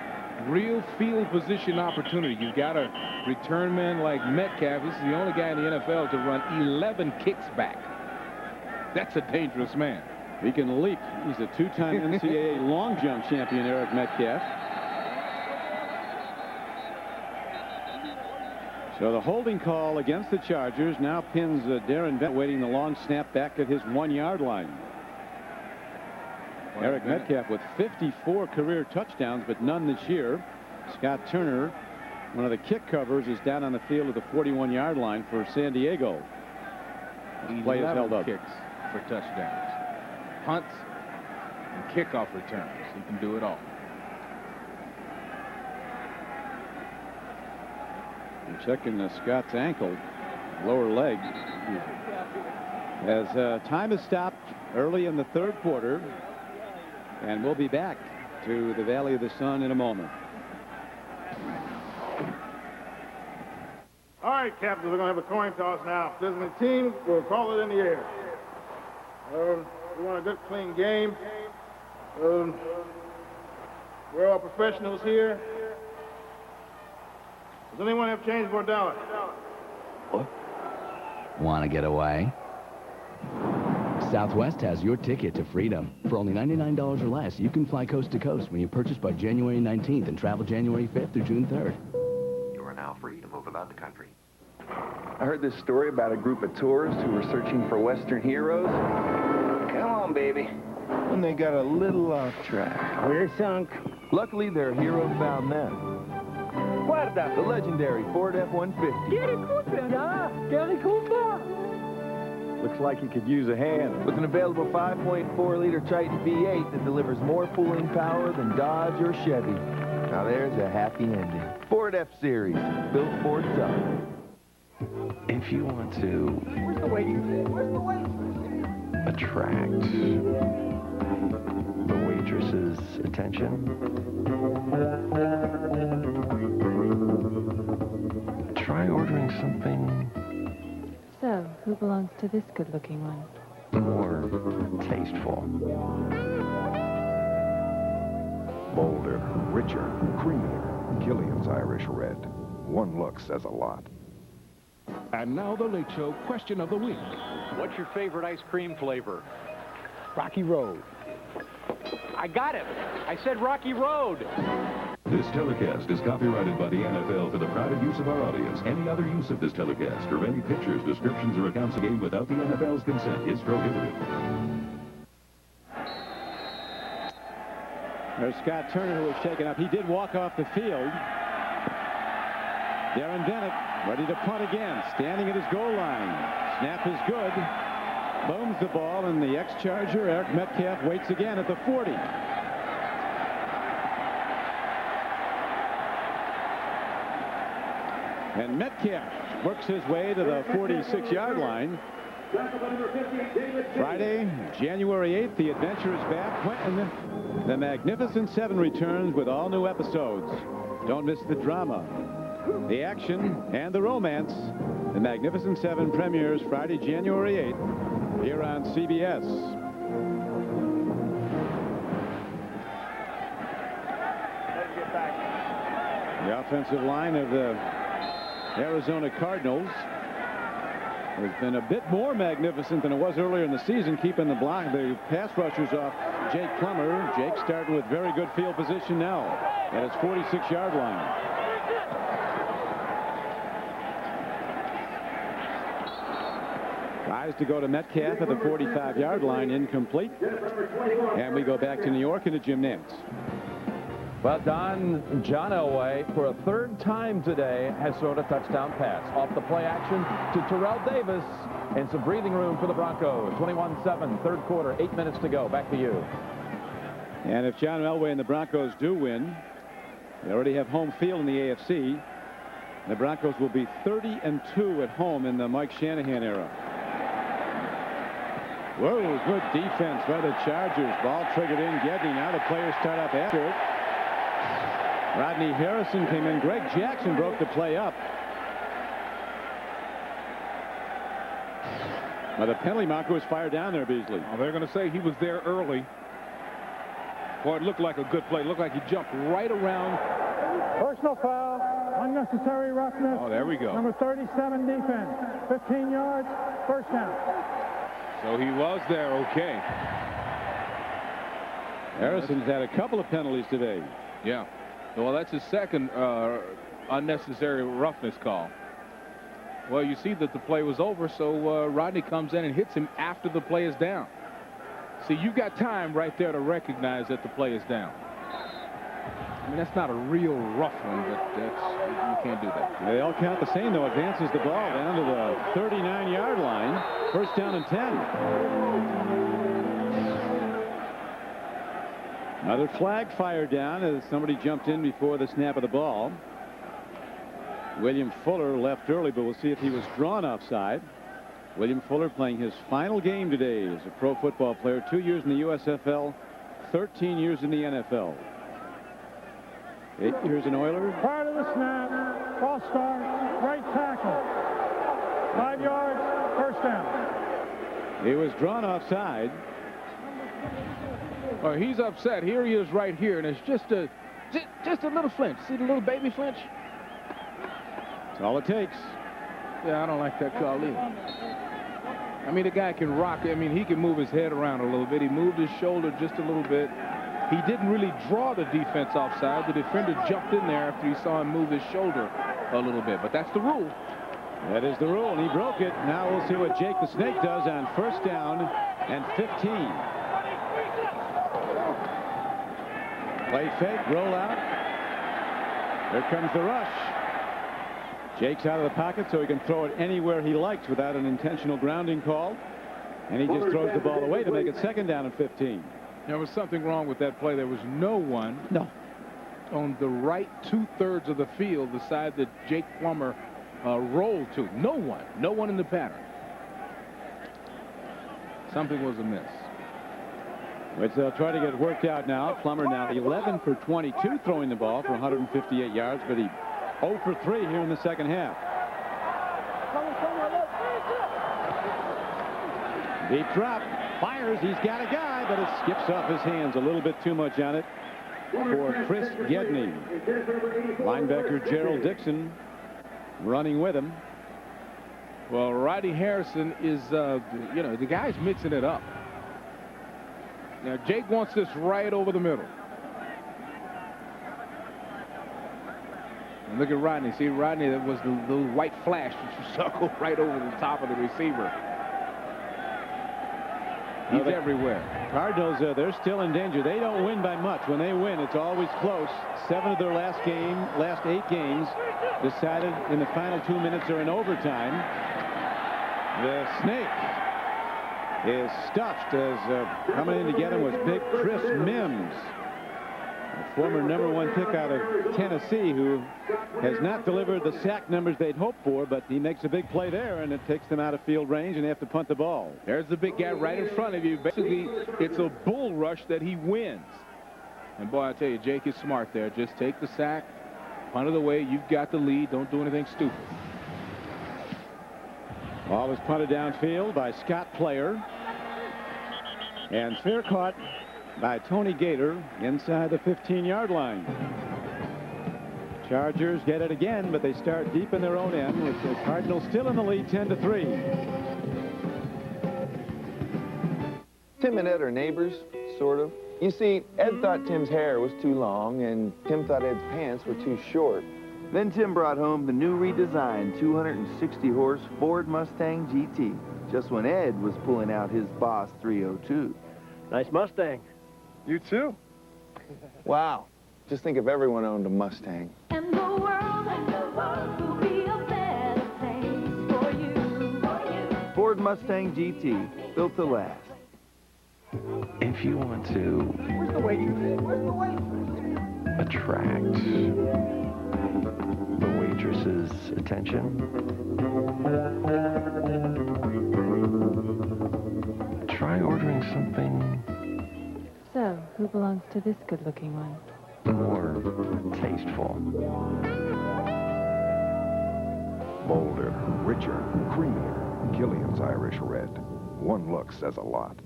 real field position opportunity. You've got a return man like Metcalf. This is the only guy in the NFL to run 11 kicks back. That's a dangerous man. He can leap. He's a 2-time NCAA long jump champion, Eric Metcalf. So the holding call against the Chargers now pins Darren Bennett, waiting the long snap back at his 1-yard line. Eric Metcalf with 54 career touchdowns, but none this year. Scott Turner, one of the kick covers, is down on the field at the 41-yard line for San Diego. This play is held up. Kicks for touchdowns, punts, and kickoff returns. He can do it all. I'm checking Scott's ankle, lower leg. As time has stopped early in the 3rd quarter. And we'll be back to the Valley of the Sun in a moment. All right, captains, we're going to have a coin toss now. If there's a team, we'll call it in the air. We want a good, clean game. We're all professionals here. Does anyone have change for $1? What? Want to get away? Southwest has your ticket to freedom. For only $99 or less, you can fly coast to coast when you purchase by January 19th and travel January 5th through June 3rd. You are now free to move about the country. I heard this story about a group of tourists who were searching for Western heroes. Come on, baby. And they got a little off track. We're sunk. Luckily, their hero found them. Guarda! The legendary Ford F-150. Gary Cooper! Looks like he could use a hand. With an available 5.4-liter Triton V8 that delivers more pulling power than Dodge or Chevy. Now there's a happy ending. Ford F-Series, built for tough. If you want to Where's the waiting room? Where's the waiting room? attract the waitress's attention, try ordering something So, who belongs to this good-looking one? more tasteful. Bolder, richer, creamier. Killian's Irish Red. One look says a lot. And now the Late Show question of the week. What's your favorite ice cream flavor? Rocky Road. I got it. I said Rocky Road. This telecast is copyrighted by the NFL for the private use of our audience. Any other use of this telecast or any pictures, descriptions, or accounts of game without the NFL's consent is prohibited. There's Scott Turner, who was shaken up. He did walk off the field. Darren Bennett ready to punt again, standing at his goal line. Snap is good. Booms the ball, and the ex-Charger, Eric Metcalf, waits again at the 40. And Metcalf works his way to the 46-yard line. Friday, January 8th, the adventure is back when the Magnificent Seven returns with all new episodes. Don't miss the drama, the action, and the romance. The Magnificent Seven premieres Friday, January 8th, here on CBS. The offensive line of the Arizona Cardinals has been a bit more magnificent than it was earlier in the season, keeping the pass rushers off Jake Plummer. Jake starting with very good field position now at his 46-yard line. Tries to go to Metcalf at the 45-yard line, incomplete. And we go back to New York into Jim Nantz. Well, Don, John Elway, for a third time today, has thrown a touchdown pass. Off the play action to Terrell Davis, and some breathing room for the Broncos. 21-7, third quarter, 8 minutes to go. Back to you. And if John Elway and the Broncos do win, they already have home field in the AFC. The Broncos will be 30-2 at home in the Mike Shanahan era. Whoa, good defense by the Chargers. Ball triggered in Gedney. Now the players start up after it. Rodney Harrison came in. Greg Jackson broke the play up. Now the penalty marker was fired down there, Beasley. Well, they're going to say he was there early. Boy, it looked like a good play. It looked like he jumped right around. Personal foul, unnecessary roughness. Oh, there we go. Number 37 defense, 15 yards, first down. So he was there, okay. Harrison's had a couple of penalties today. Yeah. Well, that's his second unnecessary roughness call. Well, you see that the play was over, so Rodney comes in and hits him after the play is down. See, you got time right there to recognize that the play is down. I mean, that's not a real rough one, but you can't do that. They all count the same, though. Advances the ball down to the 39-yard line. First down and 10. Another flag fired down as somebody jumped in before the snap of the ball. William Fuller left early, but we'll see if he was drawn offside. William Fuller playing his final game today as a pro football player. 2 years in the USFL, 13 years in the NFL. 8 years in Oilers. Prior to the snap, false start, right tackle. 5 yards, first down. He was drawn offside. Oh, he's upset. Here he is right here, and it's just a little flinch. See the little baby flinch? That's all it takes. Yeah, I don't like that call either. I mean, the guy can rock. I mean, he can move his head around a little bit. He moved his shoulder just a little bit. He didn't really draw the defense offside. The defender jumped in there after he saw him move his shoulder a little bit. But that's the rule. That is the rule, and he broke it. Now we'll see what Jake the Snake does on first down and 15. Play fake, roll out. Here comes the rush. Jake's out of the pocket, so he can throw it anywhere he likes without an intentional grounding call. And he just throws the ball away to make it second down and 15. There was something wrong with that play. There was no one on the right 2/3 of the field, the side that Jake Plummer rolled to. No one. No one in the pattern. Something was amiss. Which they'll try to get worked out now. Plummer now 11 for 22 throwing the ball for 158 yards, but he 0 for 3 here in the second half. Deep drop. Fires. He's got a guy, but it skips off his hands a little bit too much on it for Chris Gedney. Linebacker Gerald Dixon running with him. Well, Rodney Harrison is, the guy's mixing it up. Now, Jake wants this right over the middle. And look at Rodney. See, Rodney, that was the little white flash that you saw go right over the top of the receiver. He's everywhere. Cardinals, they're still in danger. They don't win by much. When they win, it's always close. 7 of their last 8 games decided in the final 2 minutes or in overtime. The snake is stuffed as coming in to get him was big Chris Mims, a former #1 pick out of Tennessee, who has not delivered the sack numbers they'd hoped for, but he makes a big play there, and it takes them out of field range, and they have to punt the ball. There's the big guy right in front of you. Basically, it's a bull rush that he wins. And boy, I tell you, Jake is smart there. Just take the sack, punt it away. You've got the lead. Don't do anything stupid. Ball was punted downfield by Scott Player. And fair caught by Tony Gator inside the 15-yard line. Chargers get it again, but they start deep in their own end with the Cardinals still in the lead 10-3. Tim and Ed are neighbors, sort of. You see, Ed thought Tim's hair was too long, and Tim thought Ed's pants were too short. Then Tim brought home the new redesigned 260-horse Ford Mustang GT, just when Ed was pulling out his Boss 302. Nice Mustang. You too? Wow. Just think if everyone owned a Mustang. And the world will be a better place for you. Ford Mustang GT, built to last. If you want to Where's the waitress? Where's the waitress? attract the waitress's attention, try ordering something So, who belongs to this good-looking one? more tasteful. Bolder, richer, creamier. Killian's Irish Red. One look says a lot.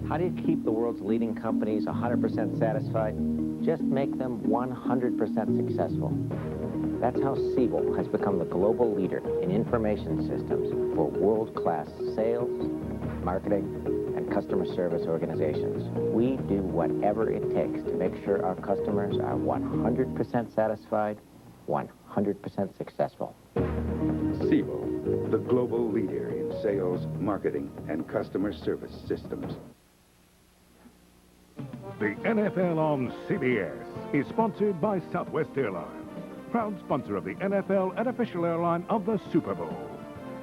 How do you keep the world's leading companies 100% satisfied? Just make them 100% successful. That's how Siebel has become the global leader in information systems for world-class sales, marketing, and customer service organizations. We do whatever it takes to make sure our customers are 100% satisfied, 100% successful. Siebel, the global leader in sales, marketing, and customer service systems. The NFL on CBS is sponsored by Southwest Airlines, proud sponsor of the NFL and official airline of the Super Bowl.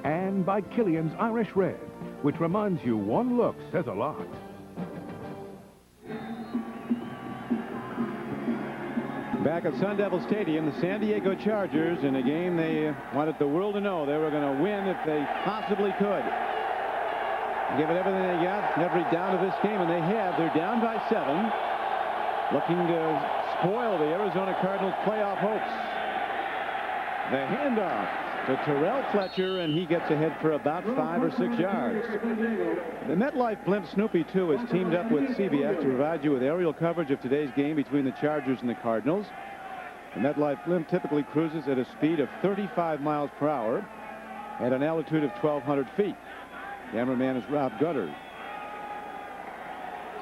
And by Killian's Irish Red, which reminds you one look says a lot. Back at Sun Devil Stadium, the San Diego Chargers, in a game they wanted the world to know they were going to win if they possibly could. Give it everything they got, every down of this game, and they have. They're down by 7, looking to spoil the Arizona Cardinals' playoff hopes. The handoff to Terrell Fletcher, and he gets ahead for about 5 or 6 yards. The MetLife blimp Snoopy 2 has teamed up with CBS to provide you with aerial coverage of today's game between the Chargers and the Cardinals. The MetLife blimp typically cruises at a speed of 35 miles per hour at an altitude of 1,200 feet. Cameraman is Rob Gutter.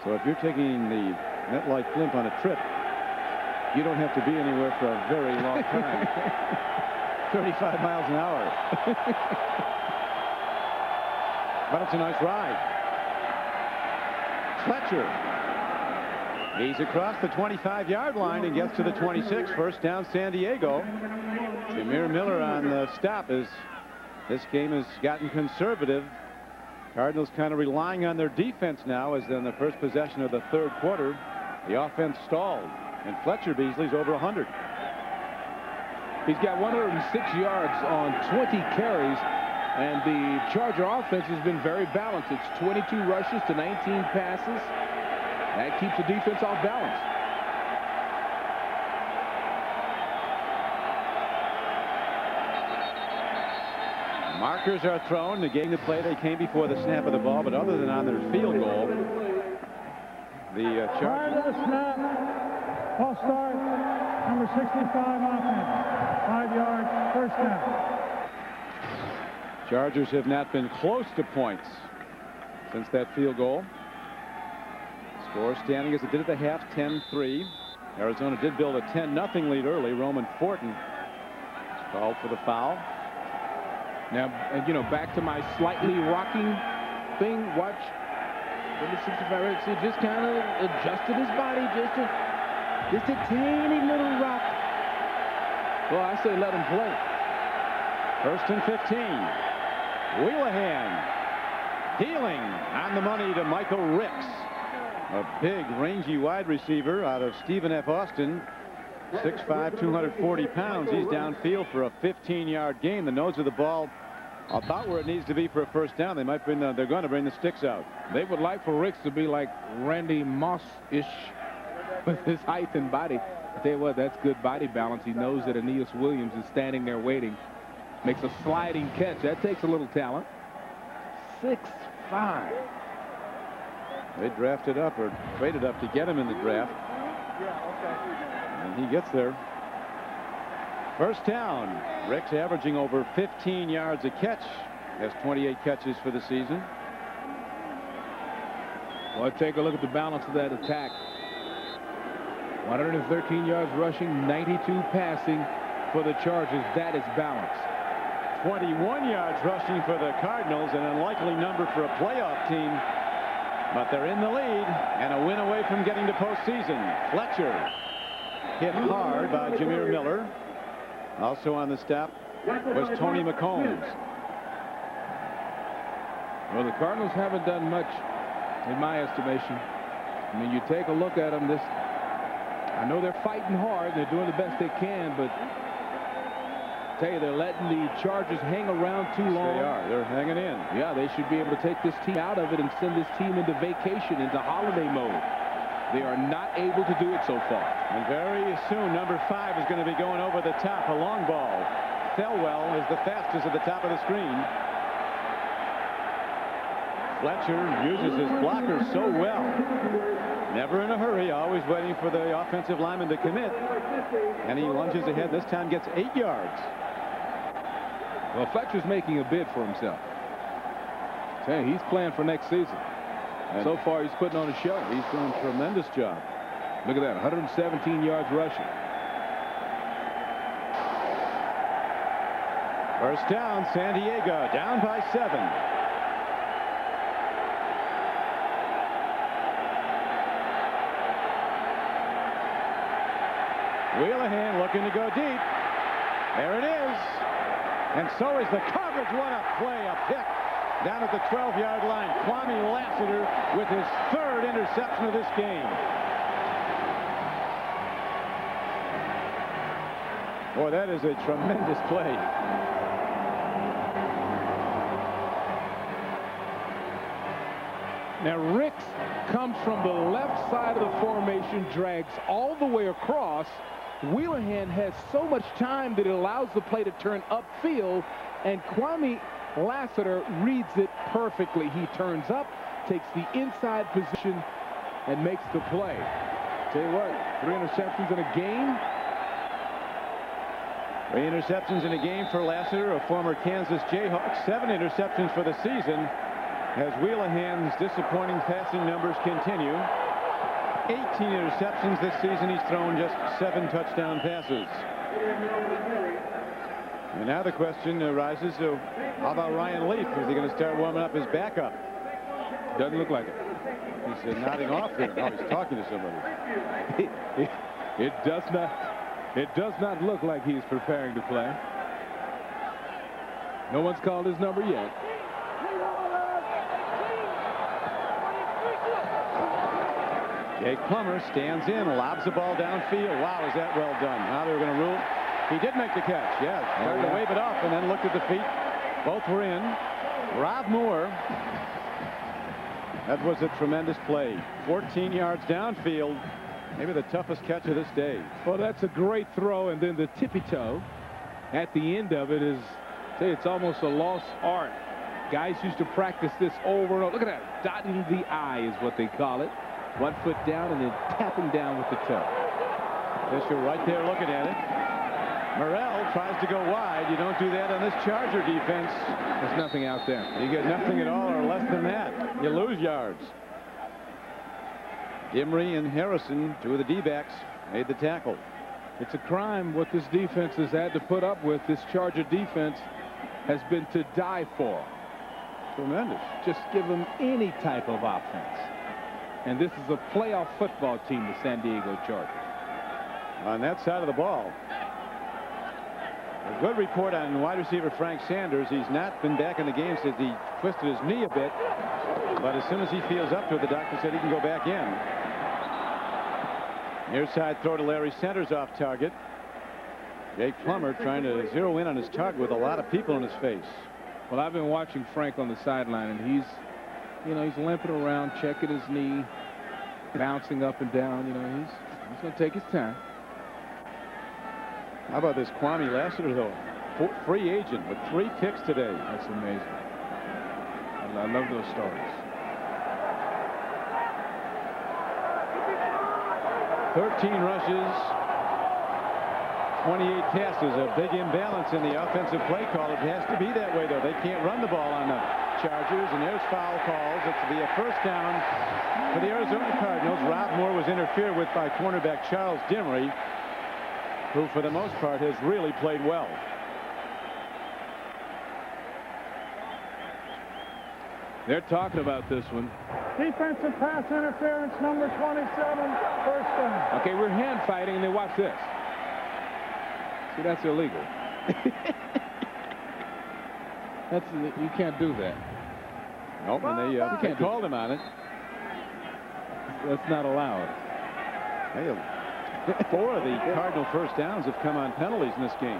So if you're taking the MetLife blimp on a trip, you don't have to be anywhere for a very long time. 35 miles an hour. But it's a nice ride. Fletcher. He's across the 25-yard line and gets to the 26. First down, San Diego. Jameer Miller on the stop as this game has gotten conservative. Cardinals kind of relying on their defense now, as in the first possession of the third quarter, the offense stalled, and Fletcher Beasley's over 100. He's got 106 yards on 20 carries, and the Charger offense has been very balanced. It's 22 rushes to 19 passes. That keeps the defense off balance. Markers are thrown, negating the play they came before the snap of the ball, but other than on their field goal, the Chargers. Prior to the snap, false start, number 65 offense, 5 yards, first down. Chargers have not been close to points since that field goal. Score standing as it did at the half, 10-3. Arizona did build a 10-0 lead early. Roman Fortin called for the foul. Now, you know, back to my slightly rocking thing. Watch. Number 65, see, just kind of adjusted his body, just a tiny little rock. Well, I say let him play. 1st and 15. Wheelahan dealing on the money to Michael Ricks. A big, rangy wide receiver out of Stephen F. Austin. 6'5", 240 pounds. He's downfield for a 15-yard gain. The nose of the ball about where it needs to be for a first down. They might bring they're going to bring the sticks out. They would like for Ricks to be like Randy Moss-ish with his height and body. I tell you what, that's good body balance. He knows that Aeneas Williams is standing there waiting. Makes a sliding catch. That takes a little talent. 6'5". They drafted up or traded up to get him in the draft. And he gets there. First down. Ricks averaging over 15 yards a catch. Has 28 catches for the season. Well, take a look at the balance of that attack. 113 yards rushing, 92 passing for the Chargers. That is balance. 21 yards rushing for the Cardinals, an unlikely number for a playoff team. But they're in the lead and a win away from getting to postseason. Fletcher hit hard by Jameer Miller. Also on the stop was Tony McCombs. Well, the Cardinals haven't done much, in my estimation. I mean, you take a look at them. I know they're fighting hard. They're doing the best they can, but I tell you, they're letting the Chargers hang around too long. They are. They're hanging in. Yeah, they should be able to take this team out of it and send this team into vacation, into holiday mode. They are not able to do it so far. And very soon, number 5 is going to be going over the top. A long ball. Thelwell is the fastest at the top of the screen. Fletcher uses his blockers so well. Never in a hurry, always waiting for the offensive lineman to commit. And he lunges ahead. This time gets 8 yards. Well, Fletcher's making a bid for himself. Hey, he's playing for next season. And so far, he's putting on a show. He's doing a tremendous job. Look at that, 117 yards rushing. First down, San Diego, down by 7. Wheelahan looking to go deep. There it is. And so is the coverage. What a play, a pick down at the 12-yard line. Kwame Lassiter with his 3rd interception of this game. Boy, that is a tremendous play. Now, Ricks comes from the left side of the formation, drags all the way across. Wheelahan has so much time that it allows the play to turn upfield, and Kwame Lassiter reads it perfectly. He turns up, takes the inside position, and makes the play. Tell you what, 3 interceptions in a game. 3 interceptions in a game for Lassiter, a former Kansas Jayhawk. 7 interceptions for the season as Wheelahan's disappointing passing numbers continue. 18 interceptions this season. He's thrown just 7 touchdown passes. And now the question arises, so how about Ryan Leaf? Is he going to start warming up his backup? Doesn't look like it. He's nodding off there. Oh, he's talking to somebody. It does not look like he's preparing to play. No one's called his number yet. Jake Plummer stands in, lobs the ball downfield. Wow, is that well done. Now they're going to rule. He did make the catch. Yeah, started to wave it off and then looked at the feet. Both were in. Rob Moore. That was a tremendous play. 14 yards downfield. Maybe the toughest catch of this day. Well, that's a great throw, and then the tippy toe at the end of it is, say, it's almost a lost art. Guys used to practice this over and over. Look at that. Dotting the I is what they call it. 1 foot down and then tapping down with the toe. Fisher right there looking at it. Morrell tries to go wide. You don't do that on this Charger defense. There's nothing out there. You get nothing at all or less than that. You lose yards. Dimry and Harrison, two of the D-backs, made the tackle. It's a crime what this defense has had to put up with. This Charger defense has been to die for. Tremendous. Just give them any type of offense. And this is a playoff football team, the San Diego Chargers. On that side of the ball. A good report on wide receiver Frank Sanders. He's not been back in the game since he twisted his knee a bit. But as soon as he feels up to it, the doctor said he can go back in. Near side throw to Larry Centers off target. Jake Plummer trying to zero in on his target with a lot of people in his face. Well, I've been watching Frank on the sideline, and he's limping around, checking his knee, bouncing up and down. He's going to take his time. How about this Kwame Lassiter, though? Free agent with 3 picks today. That's amazing. I love those stories. 13 rushes, 28 passes. A big imbalance in the offensive play call. It has to be that way, though. They can't run the ball on the Chargers, and there's foul calls. It's to be a first down for the Arizona Cardinals. Rob Moore was interfered with by cornerback Charles Dimry, who for the most part has really played well. They're talking about this one. Defensive pass interference, number 27, first down. Okay, we're hand fighting, and then watch this. See, that's illegal. You can't do that. Nope, and they called him on it. That's not allowed. Hey, 4 of the Cardinal first downs have come on penalties in this game.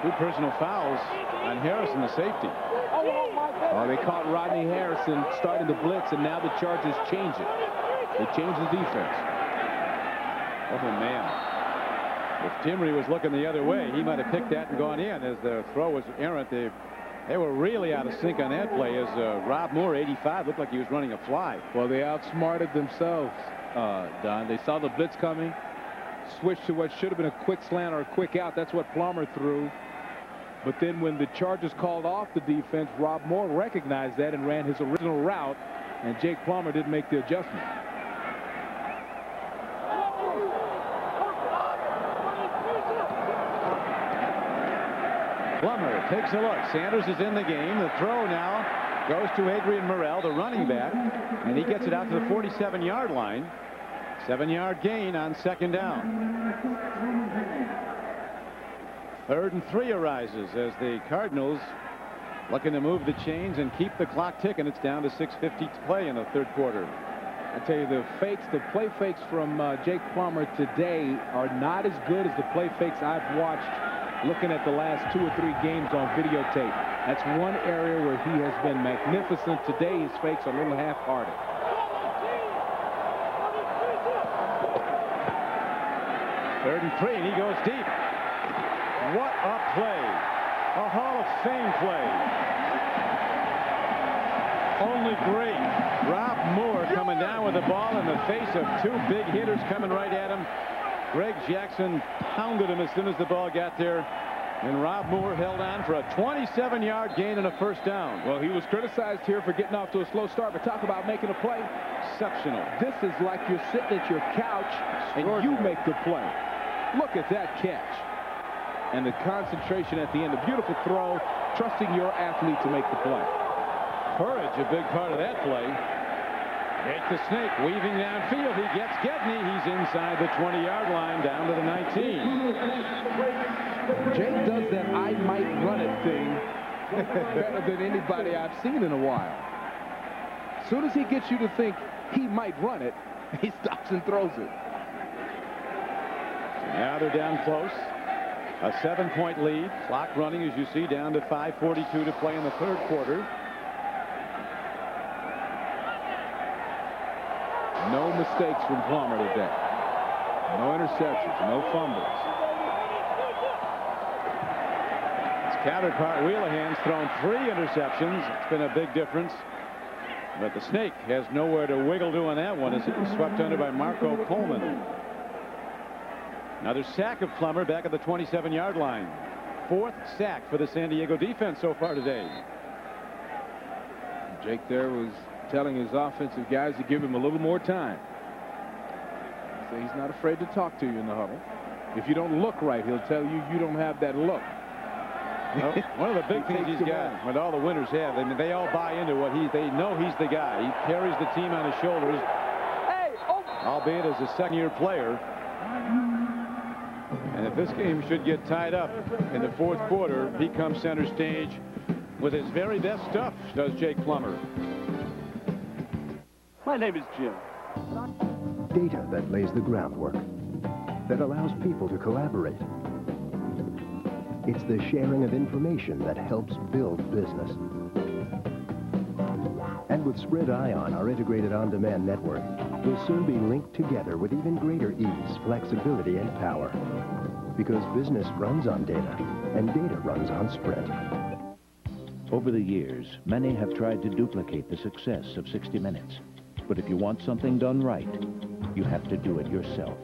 2 personal fouls on Harrison, the safety. Oh, they caught Rodney Harrison starting to blitz, and now the Chargers change it. They change the defense. Oh, man. If Dimry was looking the other way, he might have picked that and gone in as the throw was errant. They were really out of sync on that play as Rob Moore, 85, looked like he was running a fly. Well, they outsmarted themselves, Don. They saw the blitz coming, switched to what should have been a quick slant or a quick out. That's what Plummer threw. But then when the Chargers called off the defense, Rob Moore recognized that and ran his original route, and Jake Plummer didn't make the adjustment. Plummer takes a look. Sanders is in the game. The throw now goes to Adrian Morrell, the running back, and he gets it out to the 47-yard line. 7-yard gain on second down. 3rd and 3 arises as the Cardinals looking to move the chains and keep the clock ticking. It's down to 6:50 to play in the 3rd quarter. I tell you, the play fakes from Jake Plummer today are not as good as the play fakes I've watched looking at the last 2 or 3 games on videotape. That's one area where he has been magnificent. Today, his fakes are a little half-hearted. 3rd and 3, and he goes deep. What a play. A Hall of Fame play. Only great. Rob Moore coming down with the ball in the face of 2 big hitters coming right at him. Greg Jackson pounded him as soon as the ball got there. And Rob Moore held on for a 27-yard gain and a first down. Well, he was criticized here for getting off to a slow start, but talk about making a play. Exceptional. This is like you're sitting at your couch and you make the play. Look at that catch. And the concentration at the end. A beautiful throw, trusting your athlete to make the play. Courage, a big part of that play. Jake the Snake weaving downfield. He gets Gedney. He's inside the 20-yard line down to the 19. Jake does that I might run it thing better than anybody I've seen in a while. As soon as he gets you to think he might run it, he stops and throws it. So now they're down close. A 7-point lead. Clock running, as you see, down to 5:42 to play in the 3rd quarter. No mistakes from Plummer today. No interceptions, no fumbles. His counterpart, Wheelahan's thrown 3 interceptions. It's been a big difference. But the Snake has nowhere to wiggle to on that one as it was swept under by Marco Coleman. Another sack of Plummer back at the 27-yard line. 4th sack for the San Diego defense so far today. Jake there was telling his offensive guys to give him a little more time. So he's not afraid to talk to you in the huddle. If you don't look right, he'll tell you you don't have that look. Well, one of the big things he's got, what all the winners have, I mean, they all buy into what they know he's the guy. He carries the team on his shoulders, albeit as a second-year player. And if this game should get tied up in the fourth quarter, he comes center stage with his very best stuff, does Jake Plummer. My name is Jim. Data that lays the groundwork, that allows people to collaborate. It's the sharing of information that helps build business. And with Spread Ion, our integrated on-demand network, we'll soon be linked together with even greater ease, flexibility, and power. Because business runs on data, and data runs on Sprint. Over the years, many have tried to duplicate the success of 60 Minutes. But if you want something done right, you have to do it yourself.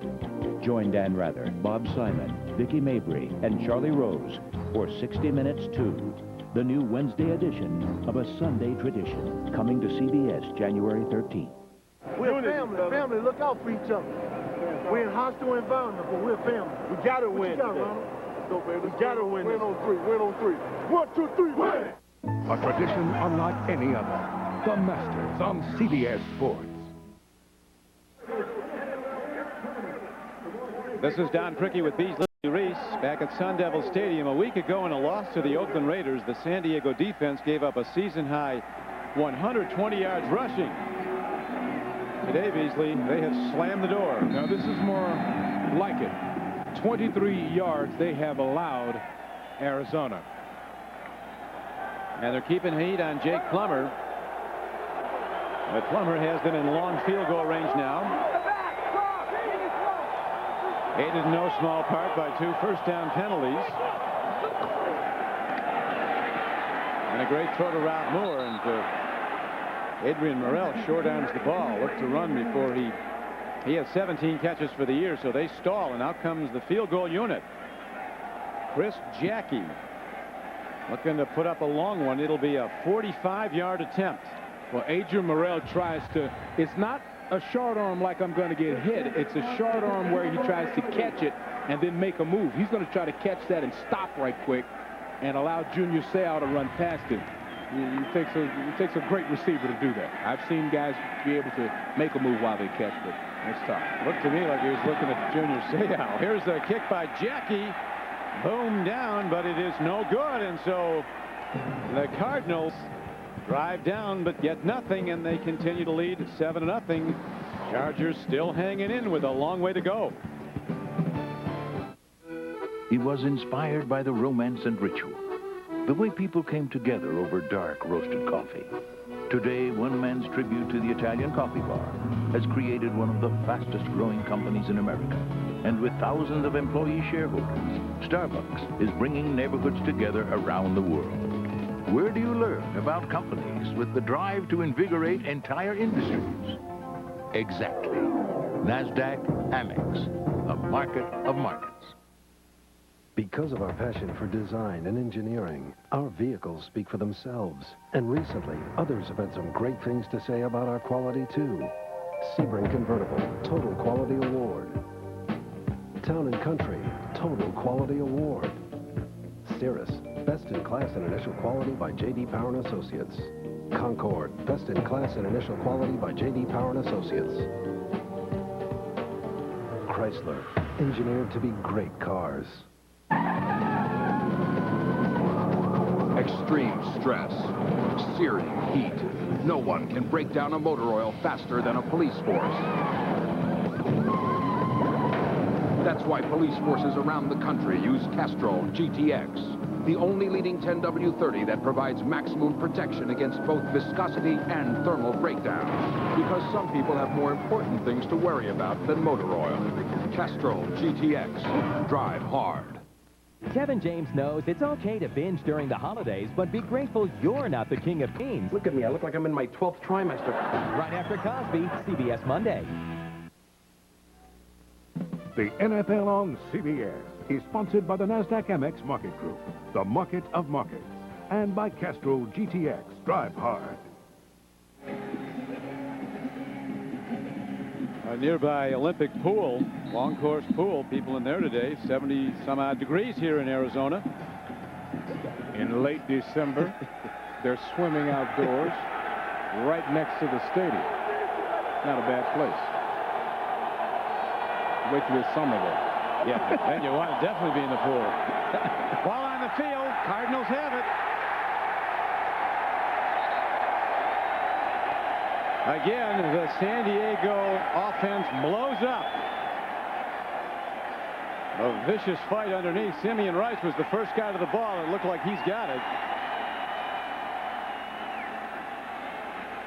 Join Dan Rather, Bob Simon, Vicki Mabry, and Charlie Rose for 60 Minutes 2, the new Wednesday edition of a Sunday tradition, coming to CBS January 13th. We're family. Family, look out for each other. We're in a hostile environment, but we're family. We got to win today. Go, baby. We got to win. Win on three. Win on three. 1, 2, 3, win! A tradition unlike any other. The Masters on CBS Sports. This is Don Criqui with Beasley Reese back at Sun Devil Stadium. A week ago in a loss to the Oakland Raiders, the San Diego defense gave up a season-high 120 yards rushing. Today, Beasley, they have slammed the door. Now, this is more like it. 23 yards they have allowed Arizona. And they're keeping heat on Jake Plummer. But Plummer has them in long field goal range now. Aided in no small part by 2 first-down penalties. And a great throw to Ralph Moore. And Adrian Morrell short arms the ball. Looked to run before he has 17 catches for the year, so they stall. And out comes the field goal unit. Chris Jackie looking to put up a long one. It'll be a 45-yard attempt. Well, Adrian Morrell tries to, it's not a short arm like I'm going to get hit. It's a short arm where he tries to catch it and then make a move. He's going to try to catch that and stop right quick and allow Junior Seau to run past him. It takes a great receiver to do that. I've seen guys be able to make a move while they catch, but it's tough. Looked to me like he was looking at Junior Seau. Here's the kick by Jackie. Boom down, but it is no good. And so the Cardinals drive down but get nothing, and they continue to lead 7-0. Chargers still hanging in with a long way to go. He was inspired by the romance and ritual, the way people came together over dark roasted coffee. Today, one man's tribute to the Italian coffee bar has created one of the fastest growing companies in America. And with thousands of employee shareholders, Starbucks is bringing neighborhoods together around the world. Where do you learn about companies with the drive to invigorate entire industries? Exactly. NASDAQ Amex, the market of markets. Because of our passion for design and engineering, our vehicles speak for themselves. And recently, others have had some great things to say about our quality, too. Sebring Convertible, Total Quality Award. Town & Country, Total Quality Award. Cirrus, Best in Class and Initial Quality by J.D. Power & Associates. Concord, Best in Class and Initial Quality by J.D. Power & Associates. Chrysler, engineered to be great cars. Extreme stress, searing heat. No one can break down a motor oil faster than a police force. That's why police forces around the country use Castrol GTX, the only leading 10W30 that provides maximum protection against both viscosity and thermal breakdown. Because some people have more important things to worry about than motor oil. Castrol GTX. Drive hard. Kevin James knows it's okay to binge during the holidays, but be grateful you're not the king of beans. Look at me. I look like I'm in my 12th trimester. Right after Cosby, CBS Monday. The NFL on CBS is sponsored by the NASDAQ Amex Market Group, the market of markets, and by Castrol GTX. Drive hard. A nearby Olympic pool, long course pool, people in there today, 70 some odd degrees here in Arizona. In late December, they're swimming outdoors right next to the stadium. Not a bad place. Wait till it's summer though. Yeah, and you want to definitely be in the pool. Ball on the field, Cardinals have it. Again, the San Diego offense blows up. A vicious fight underneath. Simeon Rice was the first guy to the ball. It looked like he's got it.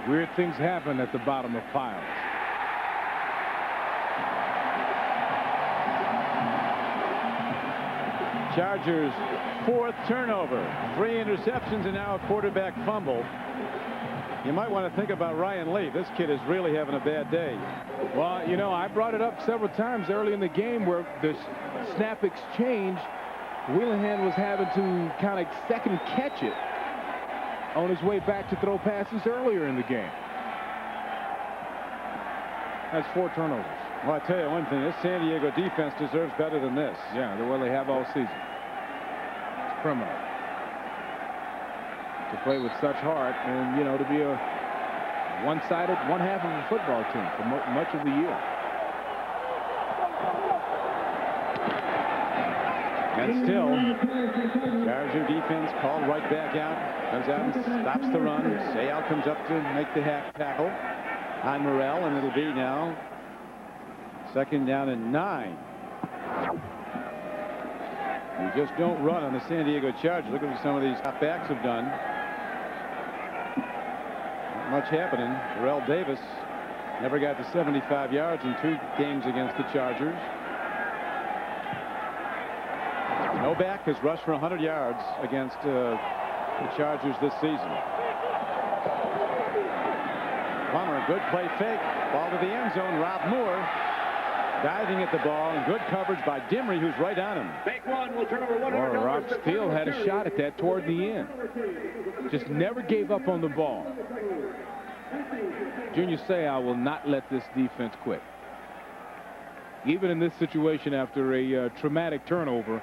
Weird things happen at the bottom of piles. Chargers' 4th turnover. 3 interceptions and now a quarterback fumble. You might want to think about Ryan Lee. This kid is really having a bad day. Well, you know, I brought it up several times early in the game where the snap exchange, Wheelahan was having to kind of second catch it on his way back to throw passes earlier in the game. That's 4 turnovers. Well, I tell you one thing, this San Diego defense deserves better than this. Yeah, the way they have all season. It's criminal. To play with such heart and, you know, to be a one-sided, one half of a football team for much of the year. And still, Charger defense called right back out. Comes out and stops the run. Sayal comes up to make the tackle on Morrell, and it'll be now 2nd down and 9. You just don't run on the San Diego Chargers. Look at what some of these top backs have done. Not much happening. Terrell Davis never got to 75 yards in 2 games against the Chargers. No back has rushed for 100 yards against the Chargers this season. Plummer, good play fake. Ball to the end zone. Rob Moore diving at the ball, and good coverage by Dimry, who's right on him. Well, Rob Steele had a shot at that toward the end. Just never gave up on the ball. Junior Seau will not let this defense quit. Even in this situation after a traumatic turnover,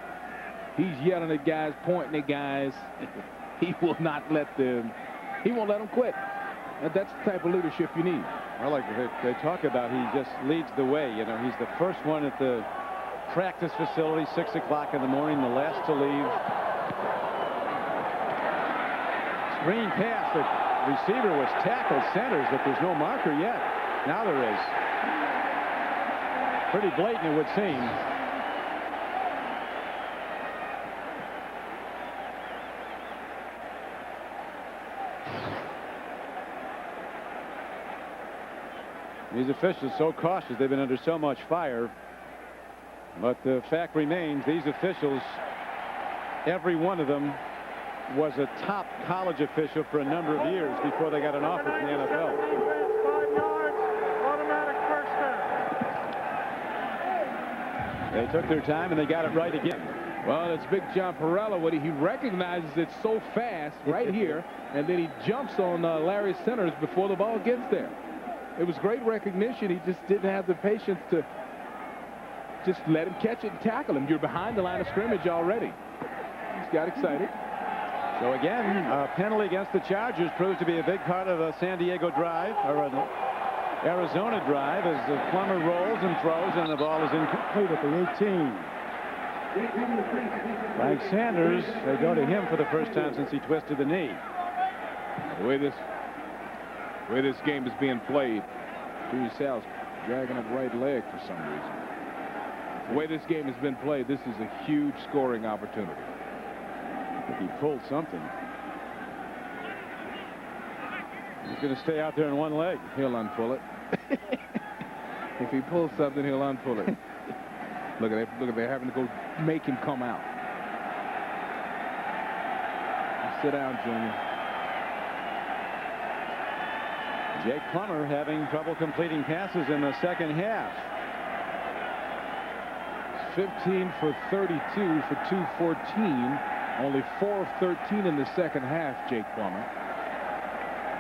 he's yelling at guys, pointing at guys. He will not let them, he won't let them quit. And that's the type of leadership you need. Well, like they talk about, he just leads the way. You know, he's the first one at the practice facility, 6 o'clock in the morning, the last to leave. Screen pass. The receiver was tackled centers, but there's no marker yet. Now there is. Pretty blatant, it would seem. These officials so cautious. They've been under so much fire. But the fact remains, these officials, every one of them was a top college official for a number of years before they got an offer from the NFL. 5 yards, automatic first down. They took their time and they got it right again. Well, it's Big John Perella. He recognizes it so fast right here, and then he jumps on Larry Centers before the ball gets there. It was great recognition. He just didn't have the patience to just let him catch it and tackle him. You're behind the line of scrimmage already. He's got excited. So again, a penalty against the Chargers proves to be a big part of a San Diego drive, or an Arizona drive, as the Plummer rolls and throws, and the ball is incomplete at the 18. Frank Sanders, they go to him for the first time since he twisted the knee. The way this game is being played, Junior Seau's dragging up right leg for some reason. The way this game has been played, this is a huge scoring opportunity. I think he pulled something. He's going to stay out there in one leg. He'll unpull it. If he pulls something, he'll unpull it. Look at they're having to go make him come out. Sit down, Junior. Jake Plummer having trouble completing passes in the second half. 15 for 32 for 214. Only 4 of 13 in the second half, Jake Plummer.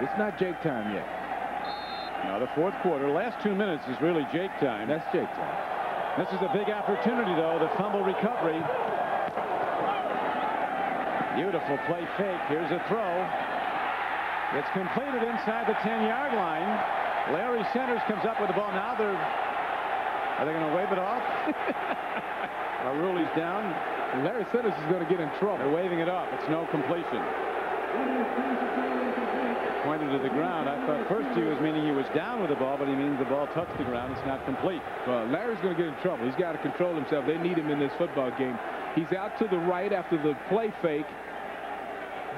It's not Jake time yet. Now the fourth quarter, last 2 minutes is really Jake time. That's Jake time. This is a big opportunity, though, the fumble recovery. Beautiful play fake. Here's a throw. It's completed inside the 10-yard line. Larry Centers comes up with the ball. Now are they going to wave it off? Ruley's down. Larry Centers is going to get in trouble. They're waving it off. It's no completion. Pointed to the ground. I thought first he was meaning he was down with the ball, but he means the ball touched the ground. It's not complete. Well, Larry's going to get in trouble. He's got to control himself. They need him in this football game. He's out to the right after the play fake.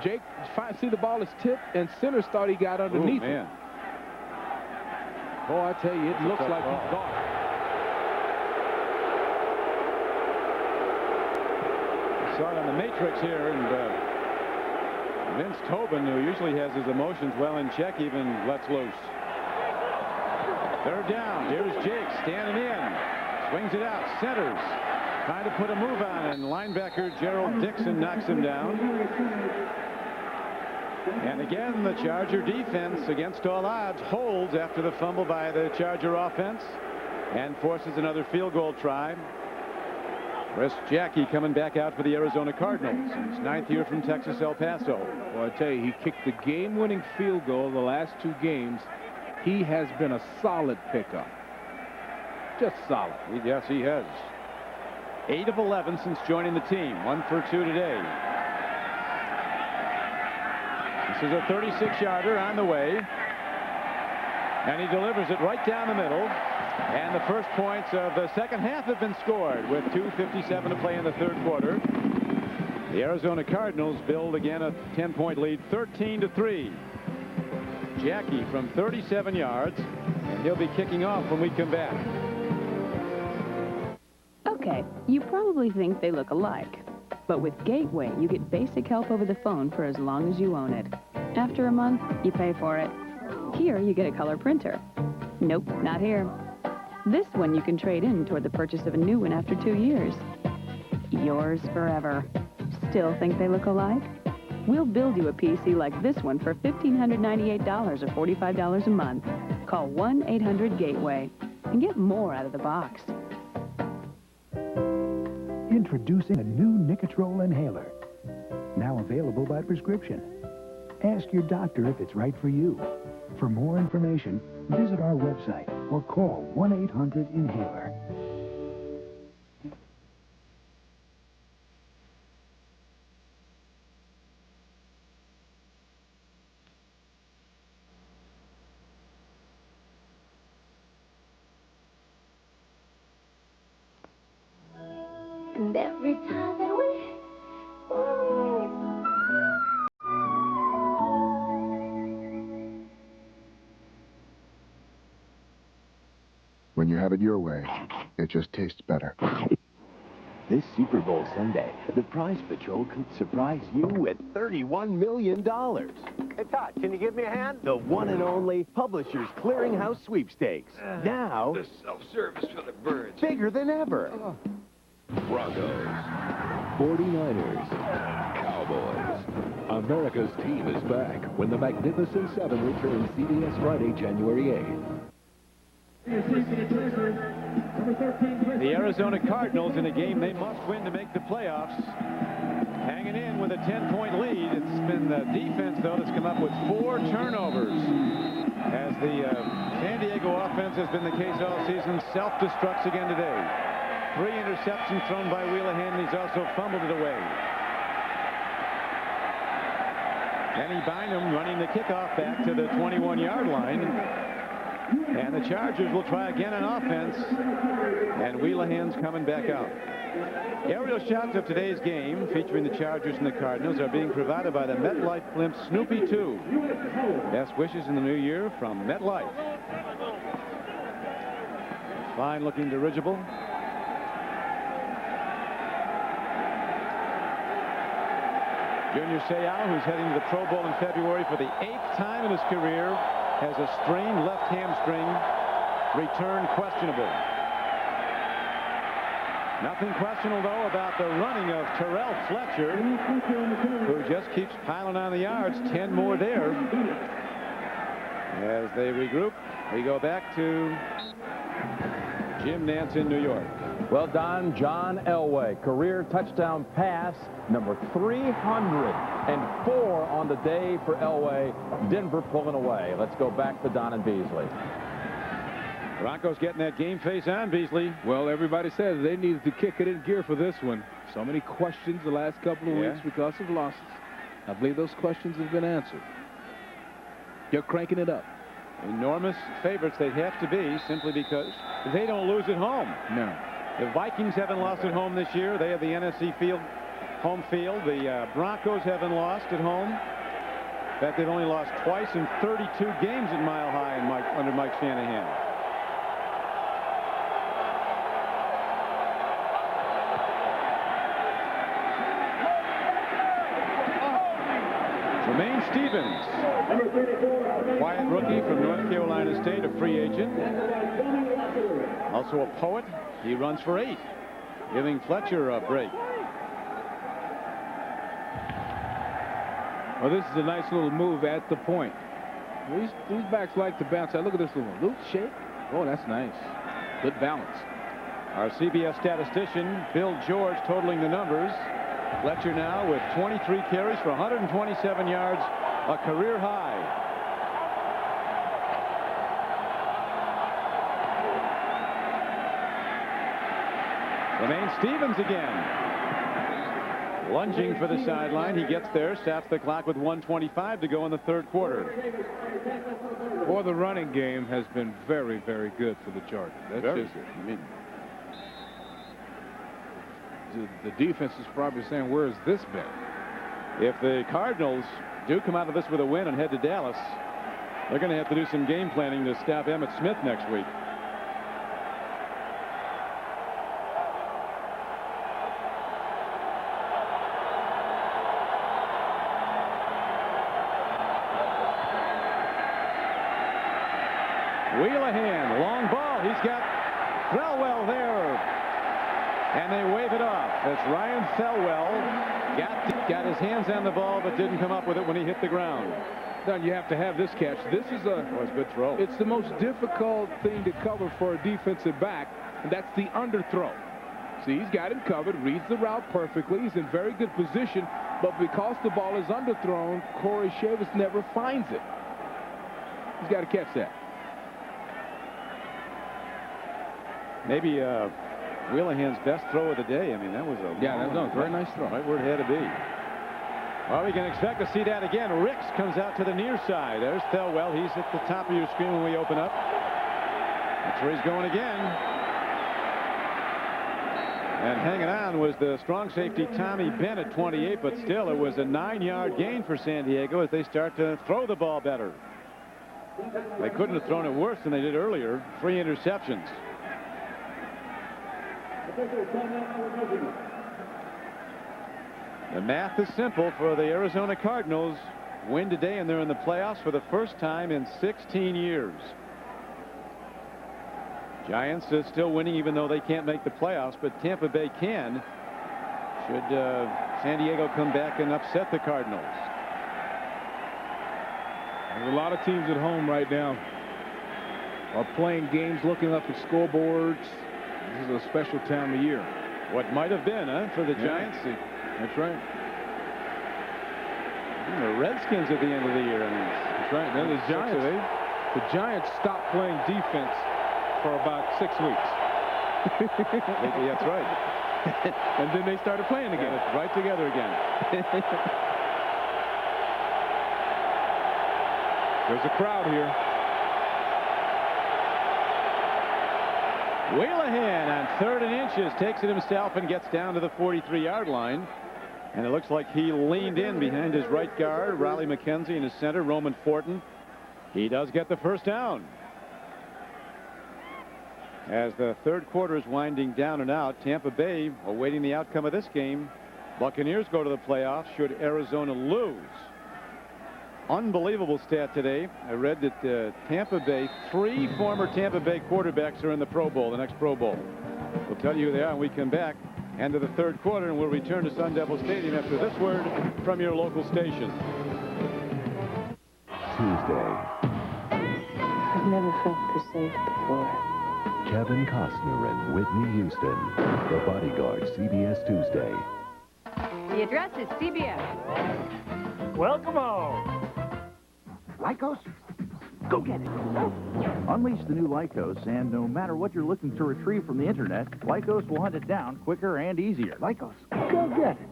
Jake, see the ball is tipped, and Centers thought he got underneath it. Boy, I tell you, it looks like he's gone. Saw it on the matrix here, and Vince Tobin, who usually has his emotions well in check, even lets loose. Third down. Here's Jake standing in. Swings it out. Centers. Trying to put a move on, and linebacker Gerald Dixon knocks him down. And again, the Charger defense, against all odds, holds after the fumble by the Charger offense and forces another field goal try. Chris Jackie coming back out for the Arizona Cardinals. He's 9th year from Texas El Paso. Well, I tell you, he kicked the game-winning field goal the last 2 games. He has been a solid pickup. Just solid. Yes, he has. 8 of 11 since joining the team. 1 for 2 today. This is a 36-yarder on the way. And he delivers it right down the middle. And the first points of the second half have been scored with 2:57 to play in the third quarter. The Arizona Cardinals build again a 10-point lead, 13-3. Jackie from 37 yards, and he'll be kicking off when we come back. Okay, you probably think they look alike. But with Gateway, you get basic help over the phone for as long as you own it. After a month, you pay for it. Here, you get a color printer. Nope, not here. This one you can trade in toward the purchase of a new one after 2 years. Yours forever. Still think they look alike? We'll build you a PC like this one for $1,598 or $45 a month. Call 1-800-GATEWAY and get more out of the box. Introducing a new Nicotrol inhaler. Now available by prescription. Ask your doctor if it's right for you. For more information, visit our website or call 1-800-INHALER. And every time that we When you have it your way, it just tastes better. This Super Bowl Sunday, the Prize Patrol could surprise you with $31 million. Hey, Todd, can you give me a hand? The one and only Publishers Clearinghouse Sweepstakes. Now, The self-service for the birds. bigger than ever. Broncos. 49ers. Cowboys. America's team is back when the Magnificent Seven returns CBS Friday, January 8th. The Arizona Cardinals in a game they must win to make the playoffs. Hanging in with a 10-point lead. It's been the defense, though, that's come up with 4 turnovers. As the San Diego offense has been the case all season, self-destructs again today. 3 interceptions thrown by Wheelahan. He's also fumbled it away. Danny Bynum running the kickoff back to the 21-yard line. And the Chargers will try again on offense. And Wheelahan's coming back out. Aerial shots of today's game, featuring the Chargers and the Cardinals, are being provided by the MetLife blimp Snoopy 2. Best wishes in the new year from MetLife. Fine-looking dirigible. Junior Seau, who's heading to the Pro Bowl in February for the 8th time in his career, has a strained left hamstring. Return questionable. Nothing questionable, though, about the running of Terrell Fletcher, who just keeps piling on the yards. 10 more there. As they regroup, we go back to Jim Nance in New York. Well done, John Elway. Career touchdown pass, number 304 on the day for Elway. Denver pulling away. Let's go back to Don and Beasley. Broncos getting that game face on, Beasley. Well, everybody says they needed to kick it in gear for this one. So many questions the last couple of weeks because of losses. I believe those questions have been answered. You're cranking it up. Enormous favorites they'd have to be simply because they don't lose at home. No. The Vikings haven't lost at home this year. They have the NFC field, home field. The Broncos haven't lost at home. In fact, they've only lost twice in 32 games at Mile High and under Mike Shanahan. Stevens, quiet rookie from North Carolina State, a free agent. Also a poet. He runs for 8, giving Fletcher a break. Well, this is a nice little move at the point. These backs like to bounce out. Look at this little loop shake. Oh, that's nice. Good balance. Our CBS statistician, Bill George, totaling the numbers. Fletcher now with 23 carries for 127 yards, a career high. Romaine Stevens again. Lunging for the sideline. He gets there, stops the clock with 1:25 to go in the third quarter. Well, the running game has been very, very good for the Chargers. That's very just good. I mean, the defense is probably saying, where has this been? If the Cardinals do come out of this with a win and head to Dallas, they're going to have to do some game planning to stop Emmitt Smith next week. Wheelahan, long ball. He's got Thelwell there. And they wave it off as Ryan Thelwell got his hands on the ball but didn't come up with it when he hit the ground. Don, you have to have this catch. This is a good throw. It's the most difficult thing to cover for a defensive back, and that's the underthrow. See, he's got him covered, reads the route perfectly. He's in very good position, but because the ball is underthrown, Corey Chavis never finds it. He's got to catch that. Maybe Wheelahan's best throw of the day. I mean, that was a very nice throw. Right where it had to be. Well, we can expect to see that again. Ricks comes out to the near side. There's Thelwell. He's at the top of your screen when we open up. That's where he's going again. And hanging on was the strong safety Tommy Bennett, 28, but still it was a 9-yard gain for San Diego as they start to throw the ball better. They couldn't have thrown it worse than they did earlier. 3 interceptions. The math is simple for the Arizona Cardinals. Win today and they're in the playoffs for the first time in 16 years. Giants is still winning even though they can't make the playoffs, but Tampa Bay can. Should San Diego come back and upset the Cardinals. There's a lot of teams at home right now are playing games looking up at scoreboards. This is a special time of year. What might have been, for the Giants. That's right. And the Redskins at the end of the year. That's right. Then the Giants stopped playing defense for about 6 weeks. That's right. And then they started playing again. It's right together again. There's a crowd here. Wheelahan on 3rd and inches takes it himself and gets down to the 43-yard line. And it looks like he leaned in behind his right guard, Riley McKenzie, in his center, Roman Fortin. He does get the first down. As the third quarter is winding down and out, Tampa Bay awaiting the outcome of this game. Buccaneers go to the playoffs should Arizona lose. Unbelievable stat today. I read that Tampa Bay, 3 former Tampa Bay quarterbacks are in the Pro Bowl, the next Pro Bowl. We'll tell you who they are when we come back. End of the third quarter, and we'll return to Sun Devil Stadium after this word from your local station. Tuesday, never felt this safe before. Kevin Costner and Whitney Houston. The Bodyguard, CBS Tuesday. The address is CBS. Welcome home. Lycos, go get it. Unleash the new Lycos, and no matter what you're looking to retrieve from the internet, Lycos will hunt it down quicker and easier. Lycos, go get it.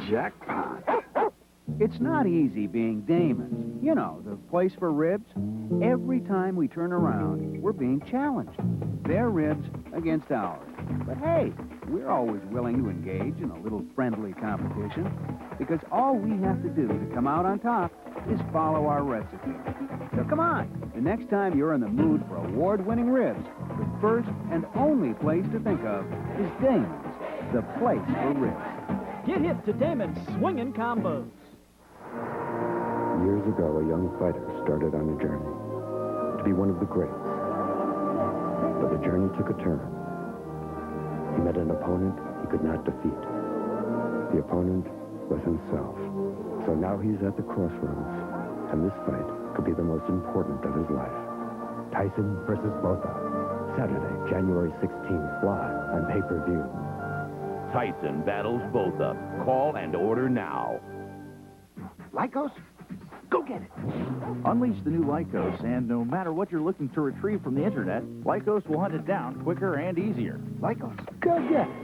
Jackpot. It's not easy being Damon's. You know, the place for ribs. Every time we turn around, we're being challenged. Their ribs against ours. But hey, we're always willing to engage in a little friendly competition because all we have to do to come out on top is follow our recipe. So come on, the next time you're in the mood for award-winning ribs, the first and only place to think of is Damon's, the place for ribs. Get hip to Damon's swinging combos. Years ago, a young fighter started on a journey to be one of the greats. But the journey took a turn. He met an opponent he could not defeat. The opponent was himself. So now he's at the crossroads, and this fight could be the most important of his life. Tyson versus Botha. Saturday, January 16th, live on pay-per-view. Tyson battles Botha. Call and order now. Lycos, go get it. Unleash the new Lycos, and no matter what you're looking to retrieve from the internet, Lycos will hunt it down quicker and easier. Lycos, go get it.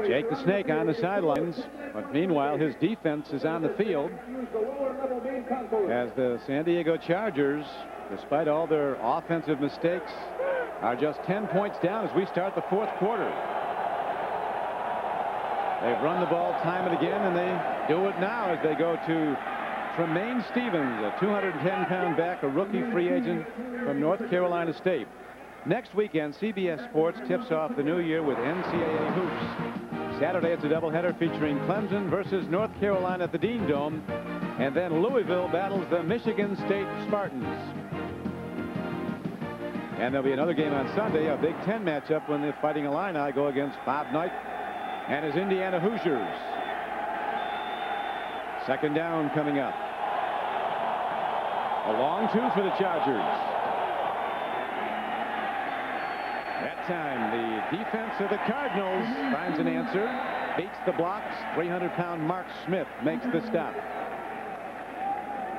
Jake the Snake on the sidelines, but meanwhile his defense is on the field as the San Diego Chargers, despite all their offensive mistakes, are just 10 points down as we start the fourth quarter. They've run the ball time and again, and they do it now as they go to Tremaine Stevens, a 210-pound back, a rookie free agent from North Carolina State. Next weekend, CBS Sports tips off the new year with NCAA hoops. Saturday, it's a doubleheader featuring Clemson versus North Carolina at the Dean Dome, and then Louisville battles the Michigan State Spartans. And there'll be another game on Sunday, a Big Ten matchup when the Fighting Illini go against Bob Knight and his Indiana Hoosiers. Second down coming up. A long two for the Chargers. That time, the defense of the Cardinals finds an answer, beats the blocks. 300-pound Mark Smith makes the stop.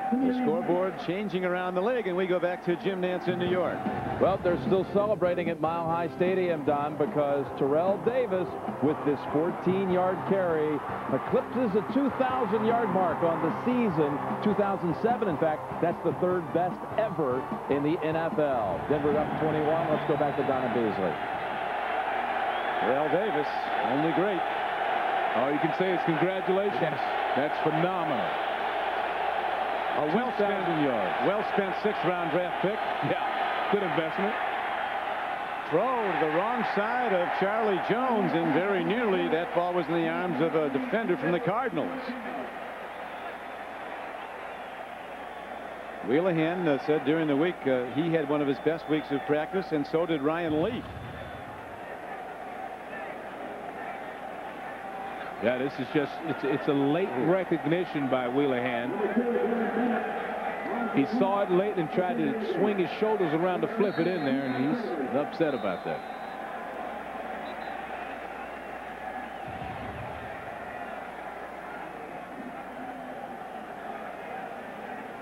The scoreboard changing around the league, and we go back to Jim Nance in New York. Well, they're still celebrating at Mile High Stadium, Don, because Terrell Davis, with this 14-yard carry, eclipses a 2,000-yard mark on the season. 2007, in fact, that's the third best ever in the NFL. Denver up 21. Let's go back to Donna Beasley. Terrell Davis, only great. All you can say is congratulations. Yes. That's phenomenal. A well-spent sixth-round draft pick. Yeah, good investment. Throw to the wrong side of Charlie Jones, and very nearly that ball was in the arms of a defender from the Cardinals. Wheelahan said during the week he had one of his best weeks of practice, and so did Ryan Leaf. Yeah, this is just, it's a late recognition by Wheelahan. He saw it late and tried to swing his shoulders around to flip it in there, and he's upset about that.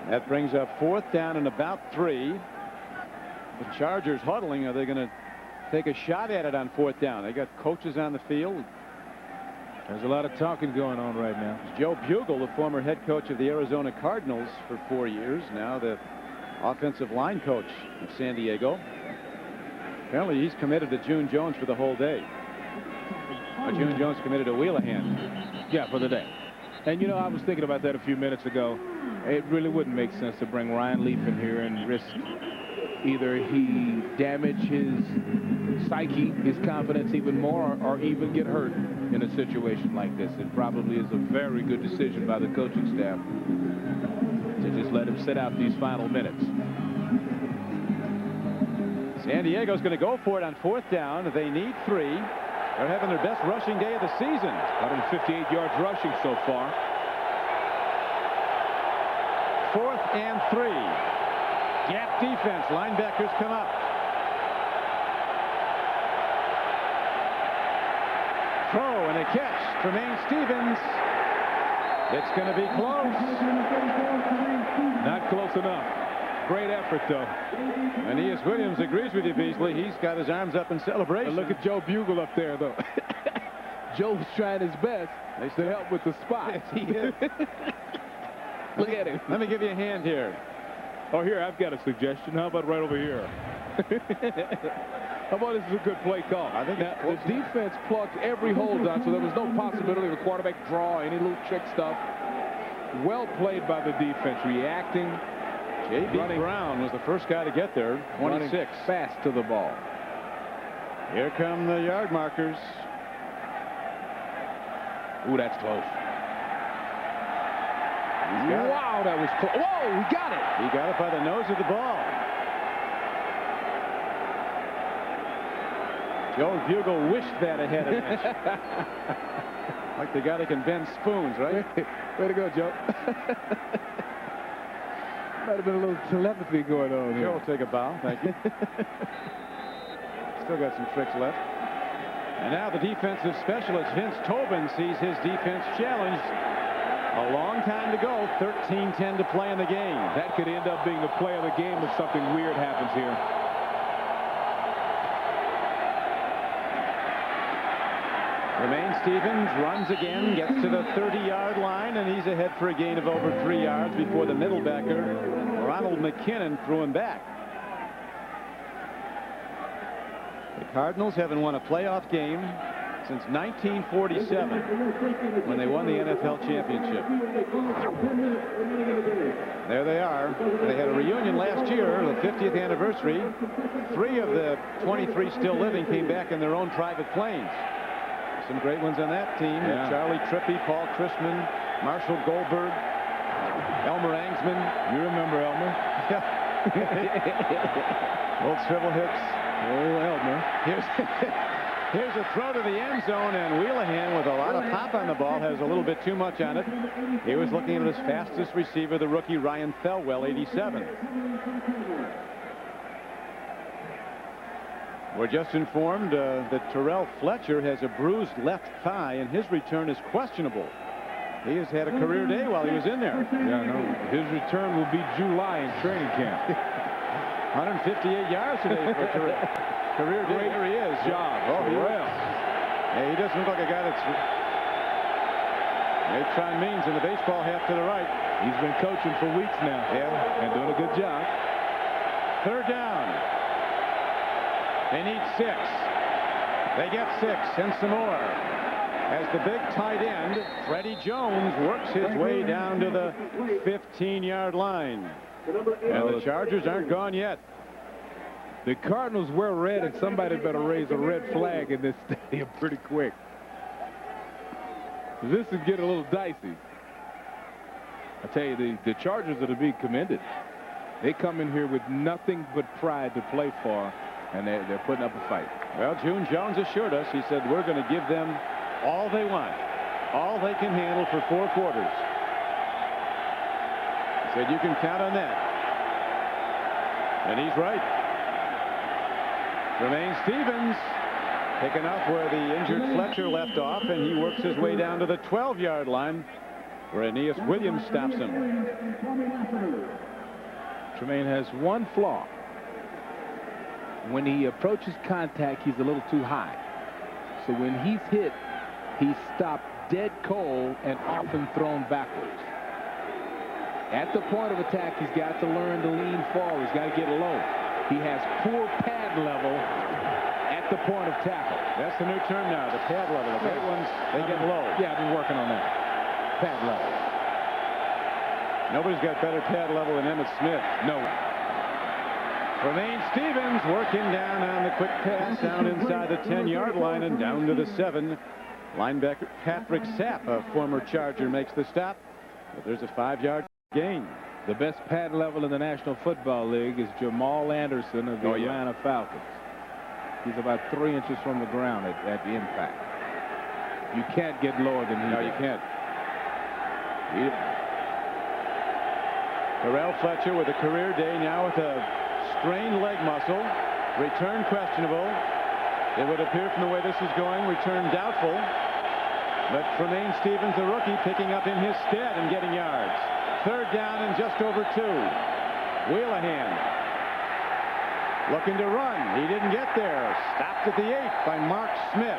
That brings up fourth down and about 3. The Chargers huddling. Are they going to take a shot at it on fourth down? They got coaches on the field. There's a lot of talking going on right now. Joe Bugle, the former head coach of the Arizona Cardinals for 4 years, now the offensive line coach of San Diego. Apparently he's committed to June Jones for the whole day. Or June Jones committed to Wheelahan. Yeah, for the day. And you know, I was thinking about that a few minutes ago. It really wouldn't make sense to bring Ryan Leaf in here and risk either he damage his psyche, his confidence even more, or even get hurt in a situation like this. It probably is a very good decision by the coaching staff to just let him sit out these final minutes. San Diego's going to go for it on 4th down. They need 3. They're having their best rushing day of the season. 158 yards rushing so far. 4th and 3. Gap defense. Linebackers come up. Throw and a catch. Tremaine Stevens. It's going to be close. Not close enough. Great effort, though. Aeneas Williams agrees with you, Beasley. He's got his arms up in celebration. But look at Joe Bugle up there, though. Joe was trying his best to help with the spot. Yes, he is. Look at him. Let me give you a hand here. Oh, here, I've got a suggestion. How about right over here? How about this is a good play call? I think now, the defense plucked every hold on, so there was no possibility of a quarterback draw, any little trick stuff. Well played by the defense, reacting. J.B. Brown was the first guy to get there, 26. Fast to the ball. Here come the yard markers. Ooh, that's close. Wow, that was close. Whoa, he got it. He got it by the nose of the ball. Joe Bugle wished that ahead of it. Like the guy that can bend spoons, right? Way to go, Joe. Might have been a little telepathy going on here. Joe will take a bow. Thank you. Still got some tricks left. And now the defensive specialist, Vince Tobin, sees his defense challenged. A long time to go. 13-10 to play in the game. That could end up being the play of the game if something weird happens here. Tremaine Stevens runs again, gets to the 30-yard line, and he's ahead for a gain of over 3 yards before the middle backer, Ronald McKinnon, threw him back. The Cardinals haven't won a playoff game since 1947, when they won the NFL championship. There they are. They had a reunion last year, the 50th anniversary. 3 of the 23 still living came back in their own private planes. Some great ones on that team. Yeah. Charlie Trippi, Paul Christman, Marshall Goldberg, Elmer Angsman. You remember Elmer? Old swivel hips. Oh, Elmer. Here's a throw to the end zone, and Wheelahan, with a lot of pop on the ball, has a little bit too much on it. He was looking at his fastest receiver, the rookie Ryan Thelwell, 87. We're just informed that Terrell Fletcher has a bruised left thigh, and his return is questionable. He has had a career day while he was in there. Yeah, no. His return will be July in training camp. 158 yards today for Terrell. Career day. Here he is. Job. Oh, yeah, he doesn't look like a guy that's Natron Means in the baseball half to the right. He's been coaching for weeks now. Yeah. And doing a good job. 3rd down. They need 6. They get 6 and some more. As the big tight end, Freddie Jones, works his way down to the 15-yard line. And the Chargers aren't gone yet. The Cardinals wear red, and somebody better raise a red flag in this stadium pretty quick. This is getting a little dicey. I tell you, the Chargers are to be commended. They come in here with nothing but pride to play for, and they're putting up a fight. Well, June Jones assured us, he said, we're going to give them all they want, all they can handle for 4 quarters. He said, you can count on that. And he's right. Tremaine Stevens picking up where the injured Fletcher left off, and he works his way down to the 12-yard line where Aeneas Williams stops him. Tremaine has one flaw. When he approaches contact, he's a little too high. So when he's hit, he's stopped dead cold and often thrown backwards. At the point of attack, he's got to learn to lean forward. He's got to get low. He has poor pad level at the point of tackle. That's the new term now, the pad level. The great ones, they get low. Yeah, I've been working on that. Pad level. Nobody's got better pad level than Emmitt Smith. No. Tremaine Stevens working down on the quick pass down inside the 10-yard line and down to the 7. Linebacker Patrick Sapp, a former Charger, makes the stop. But there's a 5-yard gain. The best pad level in the National Football League is Jamal Anderson of the Atlanta Falcons. He's about 3 inches from the ground at the impact. You can't get lower than he. No, you can't. Terrell Fletcher with a career day now with a strained leg muscle. Return questionable. It would appear from the way this is going, return doubtful. But Tremaine Stevens, the rookie, picking up in his stead and getting yards. Third down and just over 2. Wheelahan looking to run. He didn't get there. Stopped at the 8 by Mark Smith.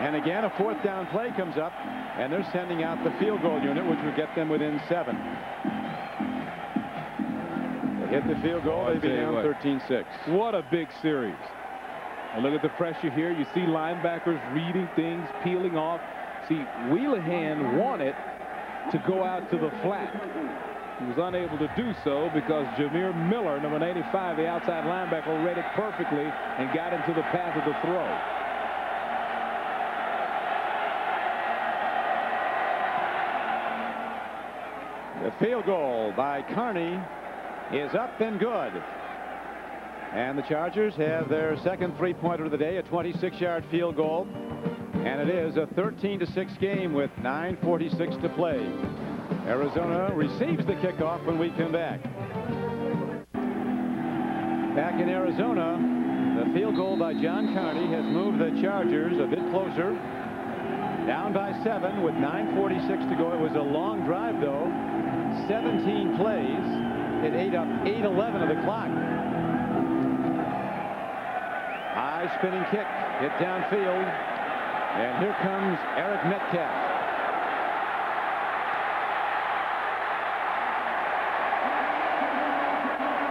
And again, a 4th down play comes up, and they're sending out the field goal unit, which would get them within 7. They hit the field goal, they'd be down 13-6. What a big series. And look at the pressure here. You see linebackers reading things, peeling off. See, Wheelahan wanted to go out to the flat. He was unable to do so because Jameer Miller, number 85, the outside linebacker, read it perfectly and got into the path of the throw. The field goal by Carney is up and good. And the Chargers have their second three-pointer of the day, a 26-yard field goal. And it is a 13-6 game with 9:46 to play. Arizona receives the kickoff when we come back. Back in Arizona, the field goal by John Carney has moved the Chargers a bit closer. Down by 7 with 9:46 to go. It was a long drive, though. 17 plays. It ate up 8:11 of the clock. High spinning kick, hit downfield. And here comes Eric Metcalf.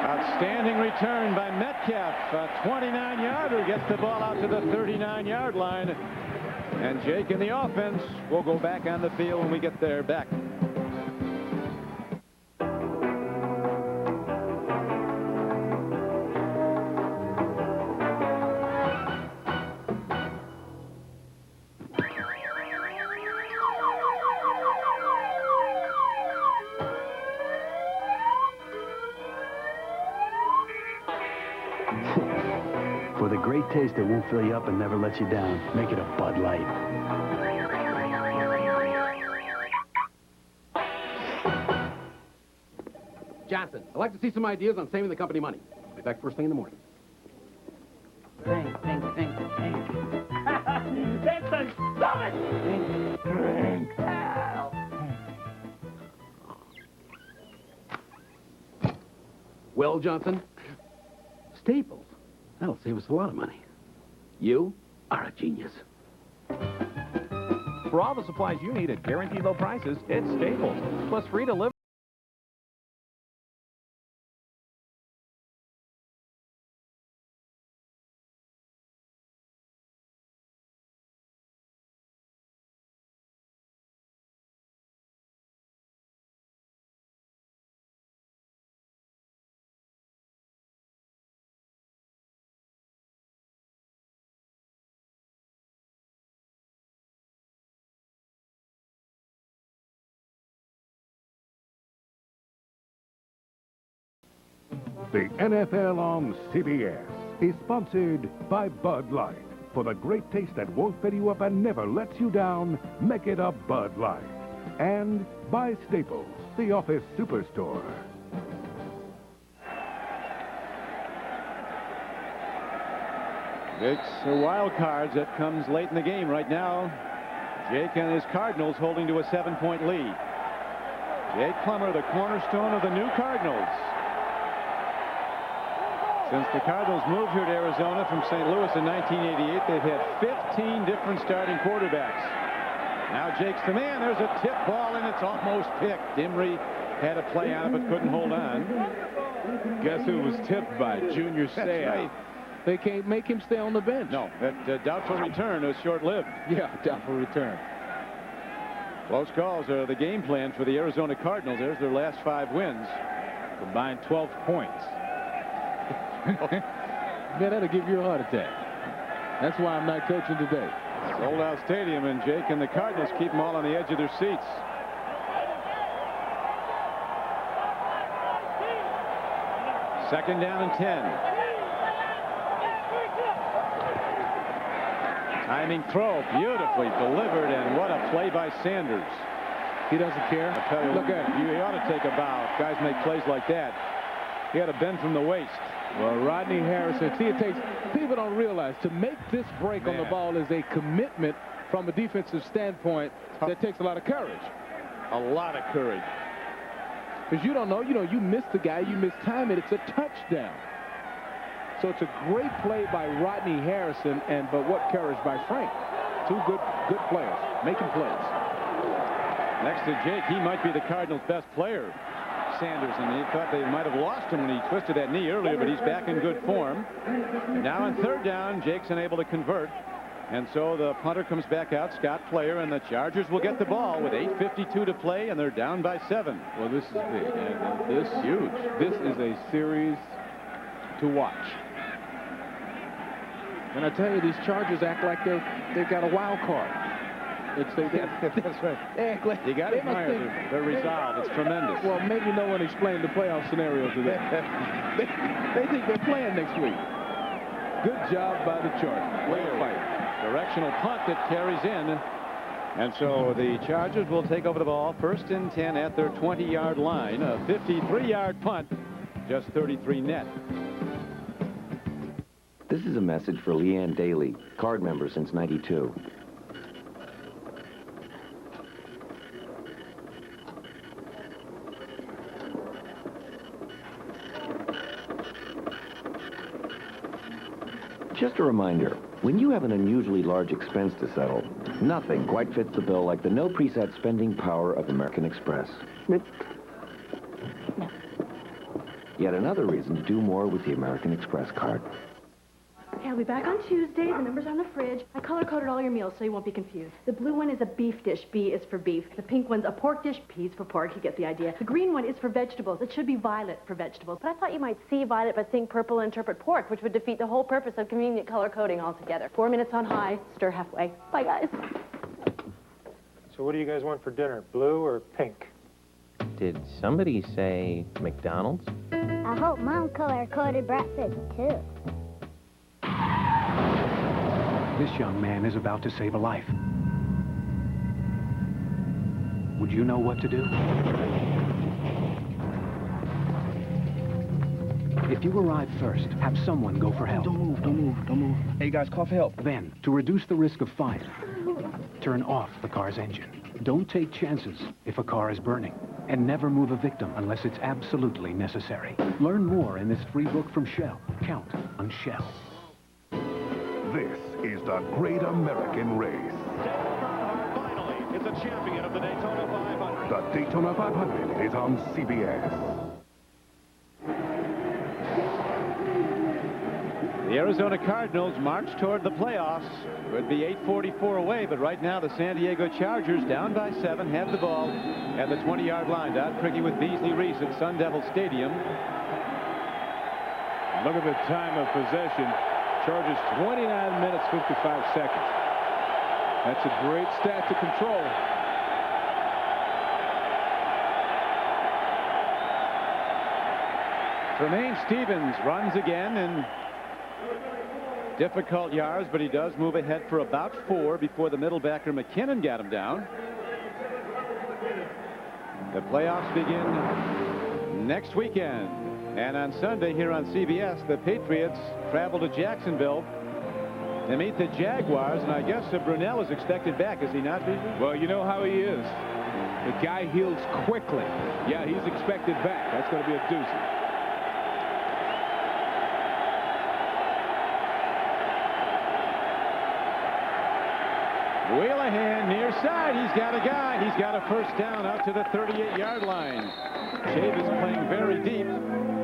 Outstanding return by Metcalf. A 29-yarder gets the ball out to the 39-yard line. And Jake and the offense will go back on the field when we get there back. For the great taste that won't fill you up and never let you down, make it a Bud Light. Johnson, I'd like to see some ideas on saving the company money. I'll be back first thing in the morning. Think. That's the summit! Well, Johnson, Staples. That'll save us a lot of money. You are a genius. For all the supplies you need at guaranteed low prices, it's Staples. Plus free delivery. The NFL on CBS is sponsored by Bud Light. For the great taste that won't fill you up and never lets you down, make it a Bud Light. And by Staples, the office superstore. It's a wild card that comes late in the game right now. Jake and his Cardinals holding to a 7-point lead. Jake Plummer, the cornerstone of the new Cardinals. Since the Cardinals moved here to Arizona from St. Louis in 1988, they've had 15 different starting quarterbacks. Now Jake's the man. There's a tip ball, and it's almost picked. Dimry had a play on it, but couldn't hold on. Guess who was tipped by? Junior Seau. Right. They can't make him stay on the bench. No, that doubtful return was short-lived. Yeah, doubtful return. Close calls are the game plan for the Arizona Cardinals. There's their last 5 wins. Combined 12 points. Man, that'll give you a heart attack. That's why I'm not coaching today. Sold-out stadium, and Jake and the Cardinals keep them all on the edge of their seats. Second down and 10. Timing throw, beautifully delivered, and what a play by Sanders. He doesn't care. I tell you, Look at him. You ought to take a bow. Guys make plays like that. He had a bend from the waist. Well, Rodney Harrison, see, it takes, people don't realize, to make this break on the ball is a commitment from a defensive standpoint that takes a lot of courage. A lot of courage. Because you don't know, you miss the guy, you miss time, and it's a touchdown. So it's a great play by Rodney Harrison, but what courage by Frank. Two good players, making plays. Next to Jake, he might be the Cardinals' best player, Sanders, and he thought they might have lost him when he twisted that knee earlier, but he's back in good form. And now on third down, Jake's unable to convert. And so the punter comes back out, Scott Player, and the Chargers will get the ball with 8:52 to play, and they're down by 7. Well, this is big. And this huge. This is a series to watch. And I tell you, these Chargers act like they've got a wild card. That's right. You got to admire their resolve. It's tremendous. Well, maybe no one explained the playoff scenario to them. they think they're playing next week. Good job by the Chargers. Way to fight. Directional punt that carries in. And so the Chargers will take over the ball first and 10 at their 20-yard line. A 53-yard punt, just 33 net. This is a message for Leanne Daly, card member since '92. Just a reminder, when you have an unusually large expense to settle, nothing quite fits the bill like the no preset spending power of American Express. Yet another reason to do more with the American Express card. Okay, I'll be back on Tuesday. The number's on the fridge. I color-coded all your meals so you won't be confused. The blue one is a beef dish. B is for beef. The pink one's a pork dish. P is for pork. You get the idea. The green one is for vegetables. It should be violet for vegetables. But I thought you might see violet but think purple and interpret pork, which would defeat the whole purpose of convenient color coding altogether. 4 minutes on high. Stir halfway. Bye, guys. So what do you guys want for dinner, blue or pink? Did somebody say McDonald's? I hope Mom color-coded breakfast, too. This young man is about to save a life. Would you know what to do? If you arrive first, have someone go for help. Don't move. Hey, guys, call for help. Then, to reduce the risk of fire, turn off the car's engine. Don't take chances if a car is burning. And never move a victim unless it's absolutely necessary. Learn more in this free book from Shell. Count on Shell. This is the Great American Race. Finally, it's a champion of the Daytona 500. The Daytona 500 is on CBS. The Arizona Cardinals march toward the playoffs. Would be 8:44 away, but right now the San Diego Chargers, down by 7, have the ball at the 20-yard line. Dodd Cricky with Beasley Reese at Sun Devil Stadium. Look at the time of possession. Chargers 29 minutes, 55 seconds. That's a great stat to control. Tremaine Stevens runs again in difficult yards, but he does move ahead for about 4 before the middle backer McKinnon got him down. The playoffs begin next weekend. And on Sunday here on CBS, the Patriots travel to Jacksonville to meet the Jaguars. And I guess Brunell is expected back, is he not, Beasley? Well, you know how he is. The guy heals quickly. Yeah, he's expected back. That's going to be a doozy. Wheelahan near side. He's got a guy. He's got a first down out to the 38-yard line. Shave is playing very deep,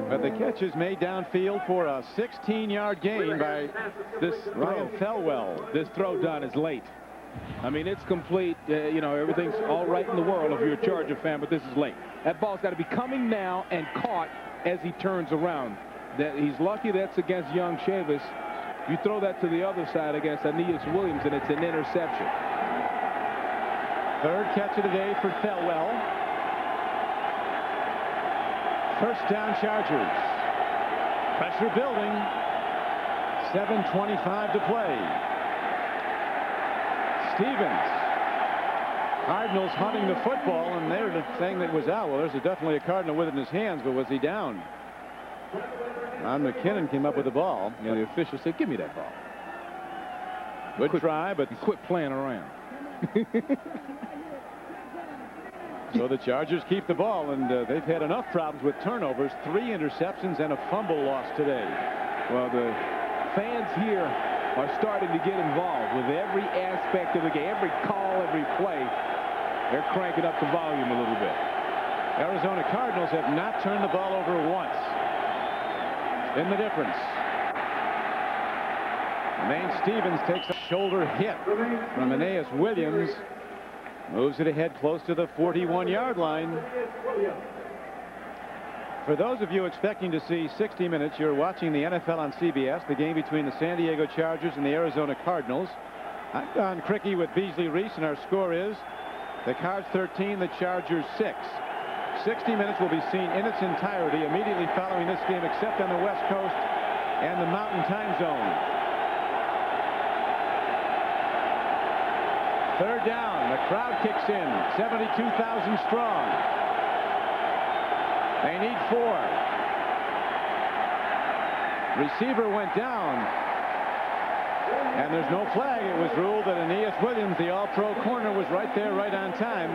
but the catch is made downfield for a 16-yard gain by this Ryan Thelwell. This throw down is late. I mean, it's complete. You know, everything's all right in the world if you're a Charger fan, but this is late. That ball's got to be coming now and caught as he turns around. That he's lucky that's against Young Chavis. You throw that to the other side against Aeneas Williams, and it's an interception. Third catch of the day for Thelwell. First down, Chargers. Pressure building. 7:25 to play. Stevens. Cardinals hunting the football, and they're saying that it was out. Well, there's definitely a Cardinal with it in his hands, but was he down? Ron McKinnon came up with the ball. And the official said, give me that ball. Good try, but quit playing around. So the Chargers keep the ball, and they've had enough problems with turnovers. 3 interceptions and a fumble loss today. Well, the fans here are starting to get involved with every aspect of the game. Every call, every play, they're cranking up the volume a little bit. Arizona Cardinals have not turned the ball over once. In the difference. Maine Stevens takes a shoulder hit from Aeneas Williams. Moves it ahead close to the 41-yard line. For those of you expecting to see 60 minutes, you're watching the NFL on CBS, the game between the San Diego Chargers and the Arizona Cardinals. I'm Don Criqui with Beasley Reese, and our score is the Cards 13, the Chargers 6. 60 minutes will be seen in its entirety immediately following this game, except on the West Coast and the Mountain Time Zone. Third down. The crowd kicks in. 72,000 strong. They need 4. Receiver went down. And there's no flag. It was ruled that Aeneas Williams, the all-pro corner, was right there, right on time.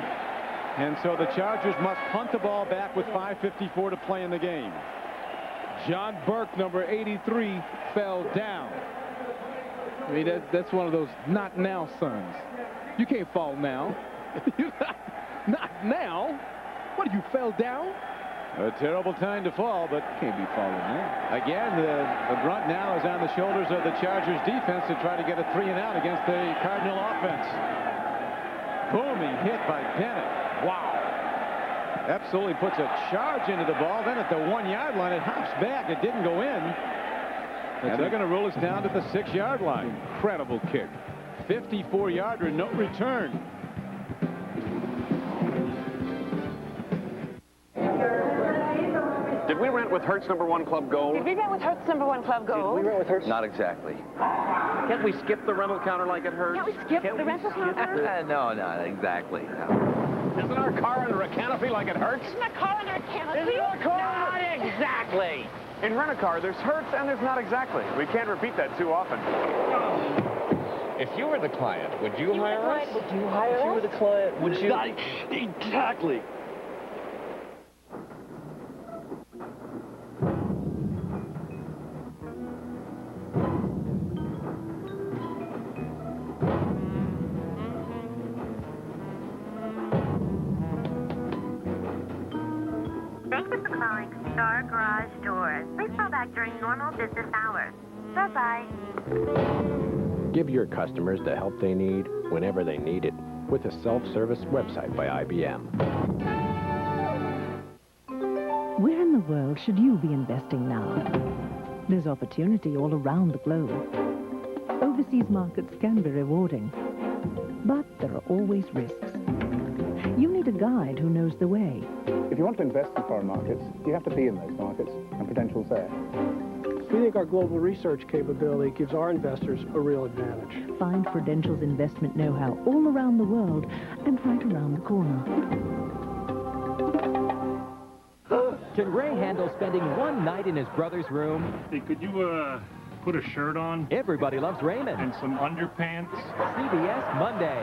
And so the Chargers must punt the ball back with 5:54 to play in the game. John Burke, number 83, fell down. I mean, that's one of those not now sons. You can't fall now. Not now. What, you fell down? A terrible time to fall, but can't be falling now. Again, the brunt now is on the shoulders of the Chargers defense to try to get a 3-and-out against the Cardinal offense. Booming hit by Bennett. Wow. Absolutely puts a charge into the ball. Then at the 1-yard line, it hops back. It didn't go in. And they're going to rule us down to the 6-yard line. Incredible kick. 54-yarder, no return. Did we rent with Hertz #1 Club Gold? Did we rent with Hertz #1 Club Gold? Did we rent with Hertz? Not exactly. Can't we skip the rental counter like it hurts? Can't we skip the rental counter? No, not exactly. No. Isn't our car under a canopy like it hurts? Isn't our car under a canopy? Isn't our car? Not exactly. In rent-a-car, there's Hertz and there's not exactly. We can't repeat that too often. If you were the client, would you hire us? Would you hire us? If you were the client, would you? Exactly. Thank you for calling Star Garage Doors. Please call back during normal business hours. Bye-bye. Give your customers the help they need whenever they need it with a self-service website by IBM. Where in the world should you be investing now? There's opportunity all around the globe. Overseas markets can be rewarding, but there are always risks. You need a guide who knows the way. If you want to invest in foreign markets, you have to be in those markets and potential's there. We think our global research capability gives our investors a real advantage. Find Prudential's investment know-how all around the world and right around the corner. Can Ray handle spending one night in his brother's room? Hey, could you, put a shirt on? Everybody loves Raymond. And some underpants? CBS Monday.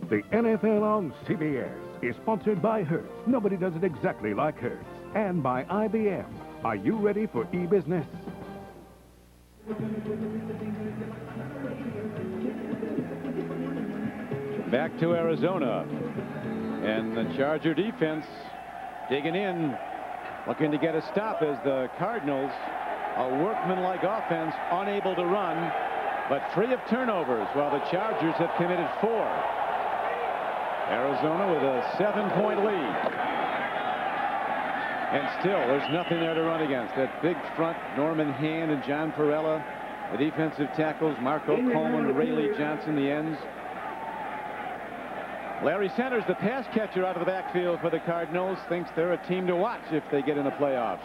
The NFL on CBS is sponsored by Hertz. Nobody does it exactly like Hertz. And by IBM. Are you ready for e-business? Back to Arizona. And the Charger defense digging in, looking to get a stop as the Cardinals, a workmanlike offense, unable to run, but free of turnovers, while the Chargers have committed 4. Arizona with a 7-point lead. And still, there's nothing there to run against. That big front, Norman Hand and John Perella. The defensive tackles, Marco Coleman, Rayleigh Johnson, the ends. Larry Centers, the pass catcher out of the backfield for the Cardinals, thinks they're a team to watch if they get in the playoffs.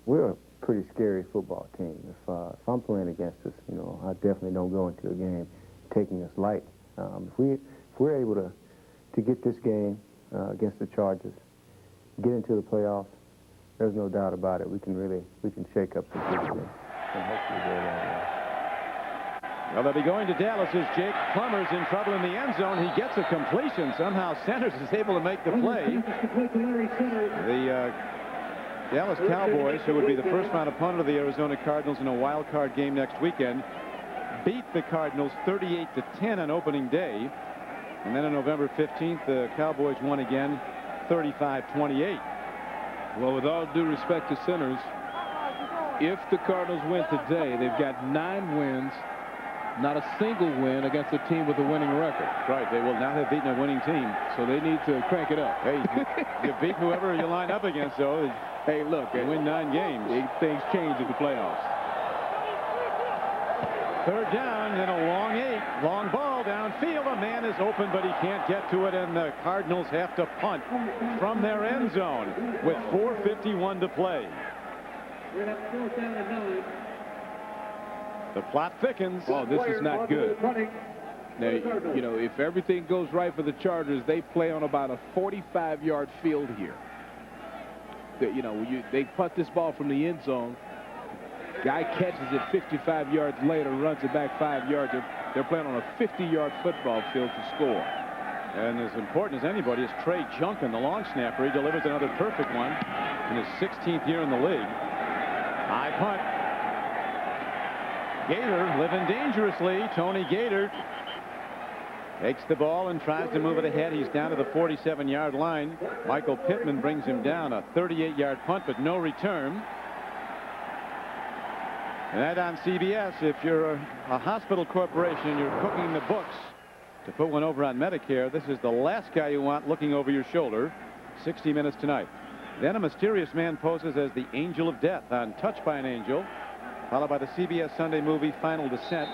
We're a pretty scary football team. If I'm playing against us, you know, I definitely don't go into a game taking us light. If we're able to get this game against the Chargers, get into the playoffs, there's no doubt about it. We can shake up the system and hopefully go along. Well, they'll be going to Dallas as Jake Plummer's in trouble in the end zone. He gets a completion. Somehow Centers is able to make the play. The Dallas Cowboys, who would be the first-round opponent of the Arizona Cardinals in a wild card game next weekend, beat the Cardinals 38-10 on opening day. And then on November 15th, the Cowboys won again 35-28. Well, with all due respect to Centers, if the Cardinals win today, they've got 9 wins. Not a single win against a team with a winning record. Right. They will not have beaten a winning team. So they need to crank it up. Hey, you beat whoever you line up against, though. Hey, look. You win 9 games. Things change in the playoffs. Third down and a long 8. Long ball downfield. A man is open, but he can't get to it, and the Cardinals have to punt from their end zone with 4:51 to play. The plot thickens. Oh, this is not good. Now, you know, if everything goes right for the Chargers, they play on about a 45-yard field here. They punt this ball from the end zone. Guy catches it 55 yards later, runs it back 5 yards. They're playing on a 50-yard football field to score. And as important as anybody is Trey Junkin, the long snapper. He delivers another perfect one in his 16th year in the league. High punt. Gator living dangerously. Tony Gator takes the ball and tries to move it ahead. He's down to the 47-yard line. Michael Pittman brings him down. A 38-yard punt, but no return. And that on CBS. If you're a hospital corporation, you're cooking the books to put one over on Medicare, this is the last guy you want looking over your shoulder. 60 Minutes tonight. Then a mysterious man poses as the Angel of Death on Touched by an Angel, followed by the CBS Sunday movie Final Descent,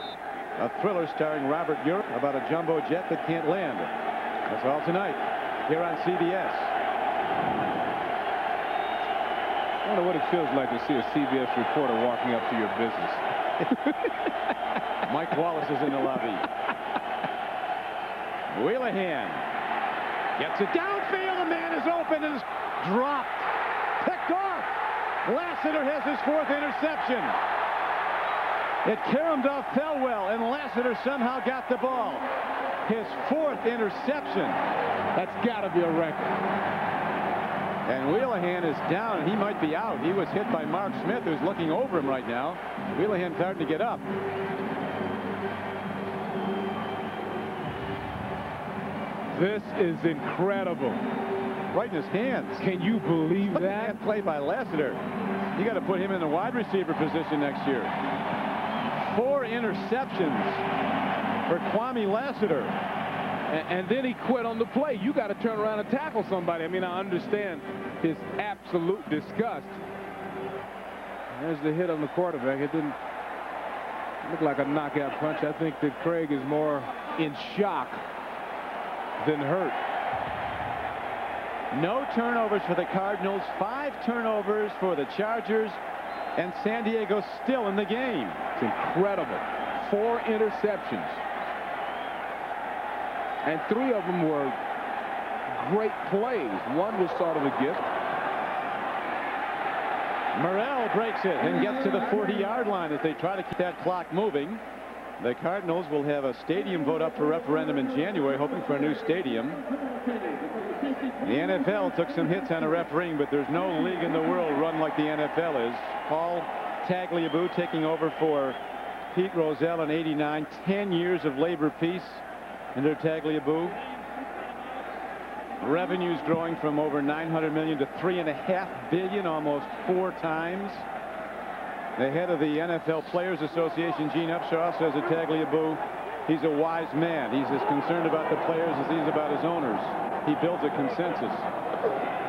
a thriller starring Robert Urich about a jumbo jet that can't land. That's all tonight here on CBS. I wonder what it feels like to see a CBS reporter walking up to your business. Mike Wallace is in the lobby. Wheelahan gets it downfield. The man is open and is dropped. Picked off. Lassiter has his 4th interception. It caromed off Pelwell, and Lassiter somehow got the ball. His 4th interception. That's got to be a record. And Wheelahan is down, and he might be out. He was hit by Mark Smith, who's looking over him right now. Wheelahan starting to get up. This is incredible. Right in his hands. Can you believe that? That play by Lassiter. You got to put him in the wide receiver position next year. 4 interceptions for Kwame Lassiter. And then he quit on the play. You got to turn around and tackle somebody. I mean, I understand his absolute disgust. There's the hit on the quarterback. It didn't look like a knockout punch. I think that Craig is more in shock than hurt. No turnovers for the Cardinals. 5 turnovers for the Chargers. And San Diego still in the game. It's incredible. 4 interceptions. And 3 of them were great plays. One was sort of a gift. Morrell breaks it and gets to the 40-yard line as they try to keep that clock moving. The Cardinals will have a stadium vote up for referendum in January, hoping for a new stadium. The NFL took some hits on a refereeing, but there's no league in the world run like the NFL is. Paul Tagliabue taking over for Pete Rozelle in '89. 10 years of labor peace under Tagliabue. Revenues growing from over $900 million to $3.5 billion, almost 4 times. The head of the NFL Players Association, Gene Upshaw, says that Tagliabue, he's a wise man. He's as concerned about the players as he is about his owners. He built a consensus.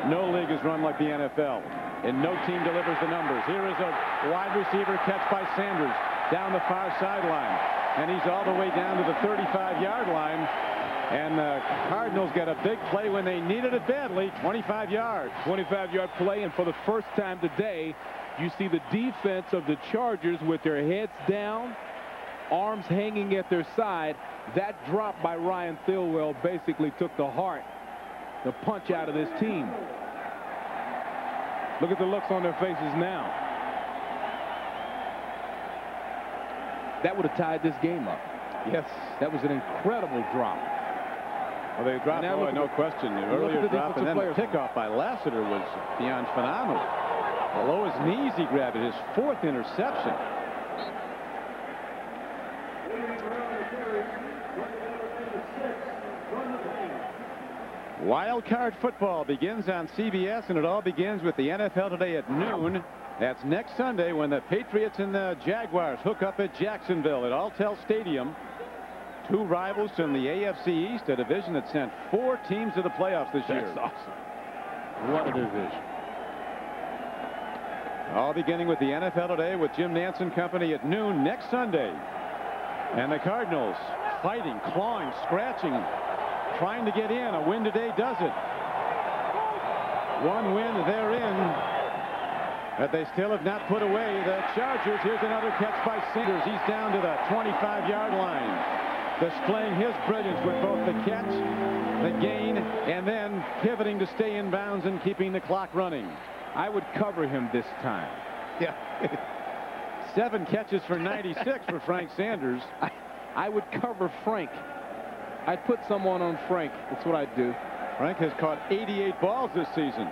No league is run like the NFL, and no team delivers the numbers. Here is a wide receiver catch by Sanders down the far sideline. and he's all the way down to the 35-yard line. And the Cardinals got a big play when they needed it badly. 25 yards. 25-yard play, and for the first time today, you see the defense of the Chargers with their heads down, arms hanging at their side. That drop by Ryan Thilwell basically took the heart, the punch out of this team. Look at the looks on their faces now. That would have tied this game up. Yes. That was an incredible drop. Well, they dropped, no question. The earlier drop, and then the pickoff by Lassiter was beyond phenomenal. Below his knees, he grabbed it. His 4th interception. Wild card football begins on CBS, and it all begins with the NFL Today at noon. That's next Sunday when the Patriots and the Jaguars hook up at Jacksonville at Alltel Stadium. 2 rivals from the AFC East, a division that sent 4 teams to the playoffs this year. That's awesome. What a division. All beginning with the NFL Today with Jim Nantz and company at noon next Sunday. And the Cardinals fighting, clawing, scratching, trying to get in. A win today does it. 1 win, they're in. But they still have not put away the Chargers. Here's another catch by Sanders. He's down to the 25-yard line. Displaying his brilliance with both the catch, the gain, and then pivoting to stay in bounds and keeping the clock running. I would cover him this time. Yeah. 7 catches for 96 for Frank Sanders. I would cover Frank. I'd put someone on Frank. That's what I'd do. Frank has caught 88 balls this season.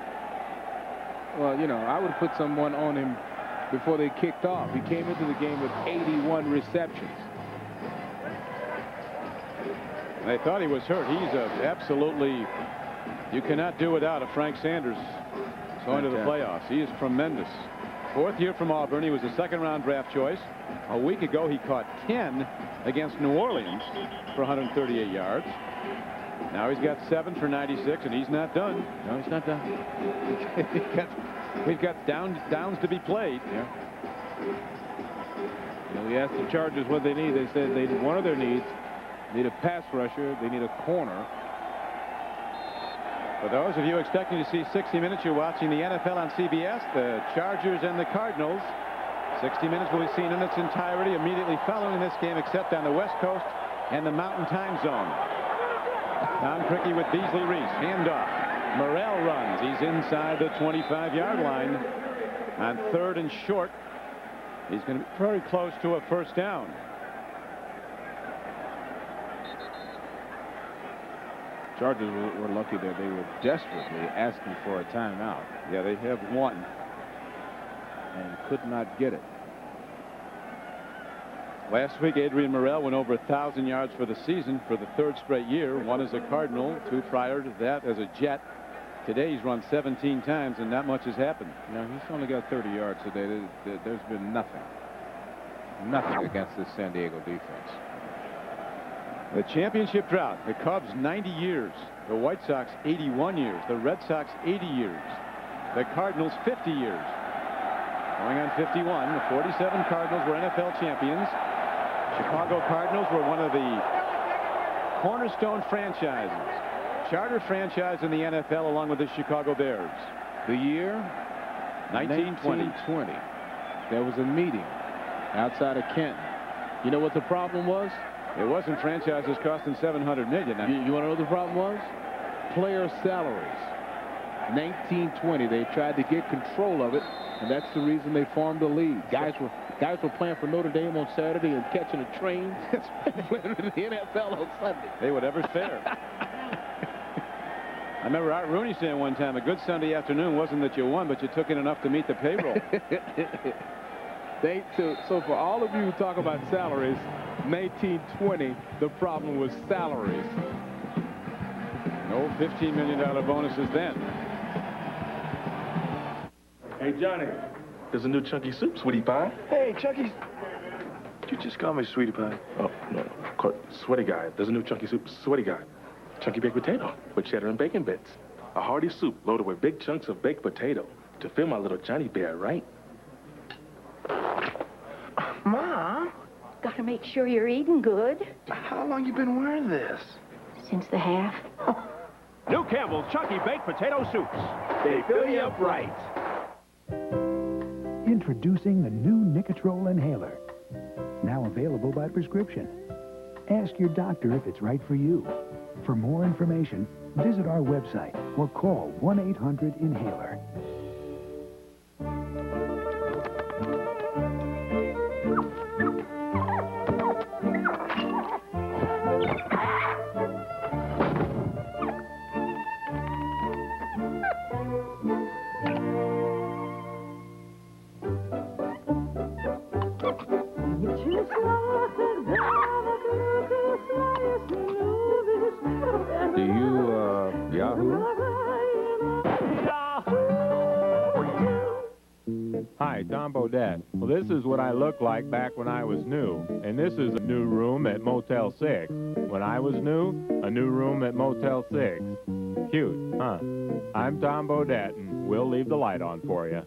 Well, you know, I would put someone on him before they kicked off. He came into the game with 81 receptions. They thought he was hurt. He's absolutely, you cannot do without a Frank Sanders going to the playoffs. He is tremendous. 4th year from Auburn. He was a 2nd-round draft choice. A week ago, he caught 10 against New Orleans for 138 yards. Now he's got 7 for 96, and he's not done. No, he's not done. We've got downs to be played. Yeah. You know, we asked the Chargers what they need. They said they one of their needs. Need a pass rusher. They need a corner. For those of you expecting to see 60 Minutes, you're watching the NFL on CBS, the Chargers and the Cardinals. 60 Minutes will be seen in its entirety immediately following this game, except on the West Coast and the Mountain Time Zone. Don Criqui with Beasley Reese. Handoff. Morrell runs. He's inside the 25-yard line on 3rd and short. He's going to be very close to a 1st down. Chargers were lucky that they were desperately asking for a timeout. Yeah, they have one. And could not get it. Last week, Adrian Morrell went over 1,000 yards for the season for the 3rd straight year. 1 as a Cardinal, 2 prior to that as a Jet. Today, he's run 17 times, and not much has happened. No, he's only got 30 yards today. There's been nothing. Nothing against this San Diego defense. The championship drought. The Cubs 90 years. The White Sox 81 years. The Red Sox 80 years. The Cardinals 50 years. Going on 51. The 47 Cardinals were NFL champions. Chicago Cardinals were one of the cornerstone franchises. Charter franchise in the NFL along with the Chicago Bears. The year 1920. There was a meeting outside of Canton. You know what the problem was? It wasn't franchises costing $700 million. You want to know what the problem was? Player salaries. 1920, they tried to get control of it, and that's the reason they formed a league. Guys were playing for Notre Dame on Saturday and catching a train playing in the NFL on Sunday. Hey, whatever's fair. I remember Art Rooney saying one time, a good Sunday afternoon wasn't that you won, but you took in enough to meet the payroll. So for all of you who talk about salaries, 1920, the problem was salaries. No $15 million bonuses then. Hey, Johnny, there's a new Chunky Soup, Sweetie Pie. Hey, Chunky. You just call me Sweetie Pie. Oh, no, Sweaty Guy. There's a new Chunky Soup, Sweaty Guy. Chunky baked potato with cheddar and bacon bits. A hearty soup loaded with big chunks of baked potato to fill my little Johnny bear, right? Mom, Gotta make sure you're eating good. How long you been wearing this? Since the half. New Campbell's Chunky Baked Potato Soups. They fill you up right. Introducing the new Nicotrol inhaler. Now available by prescription. Ask your doctor if it's right for you. For more information, visit our website or call 1-800-INHALER. Do you, Yahoo? Hi, Tom Bodette. Well, this is what I looked like back when I was new. And this is a new room at Motel 6. When I was new, a new room at Motel 6. Cute, huh? I'm Tom Bodette, and we'll leave the light on for you.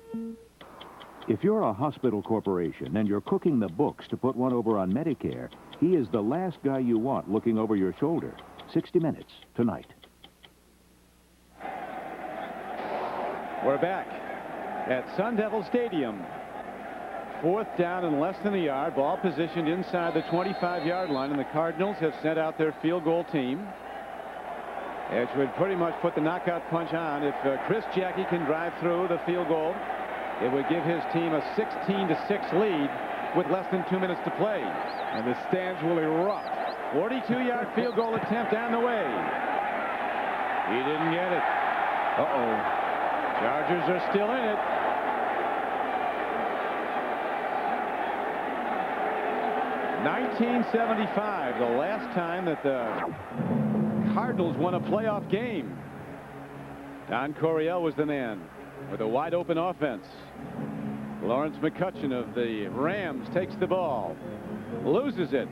If you're a hospital corporation and you're cooking the books to put one over on Medicare, he is the last guy you want looking over your shoulder. 60 Minutes, tonight. We're back at Sun Devil Stadium. 4th down and less than a yard. Ball positioned inside the 25-yard line, and the Cardinals have sent out their field goal team, which would pretty much put the knockout punch on. If Chris Jackie can drive through the field goal, it would give his team a 16-6 lead with less than 2 minutes to play. And the stands will erupt. 42-yard field goal attempt on the way. He didn't get it. Uh-oh. Chargers are still in it. (1975), the last time that the Cardinals won a playoff game. Don Coryell was the man with a wide open offense. Lawrence McCutcheon of the Rams takes the ball, loses it,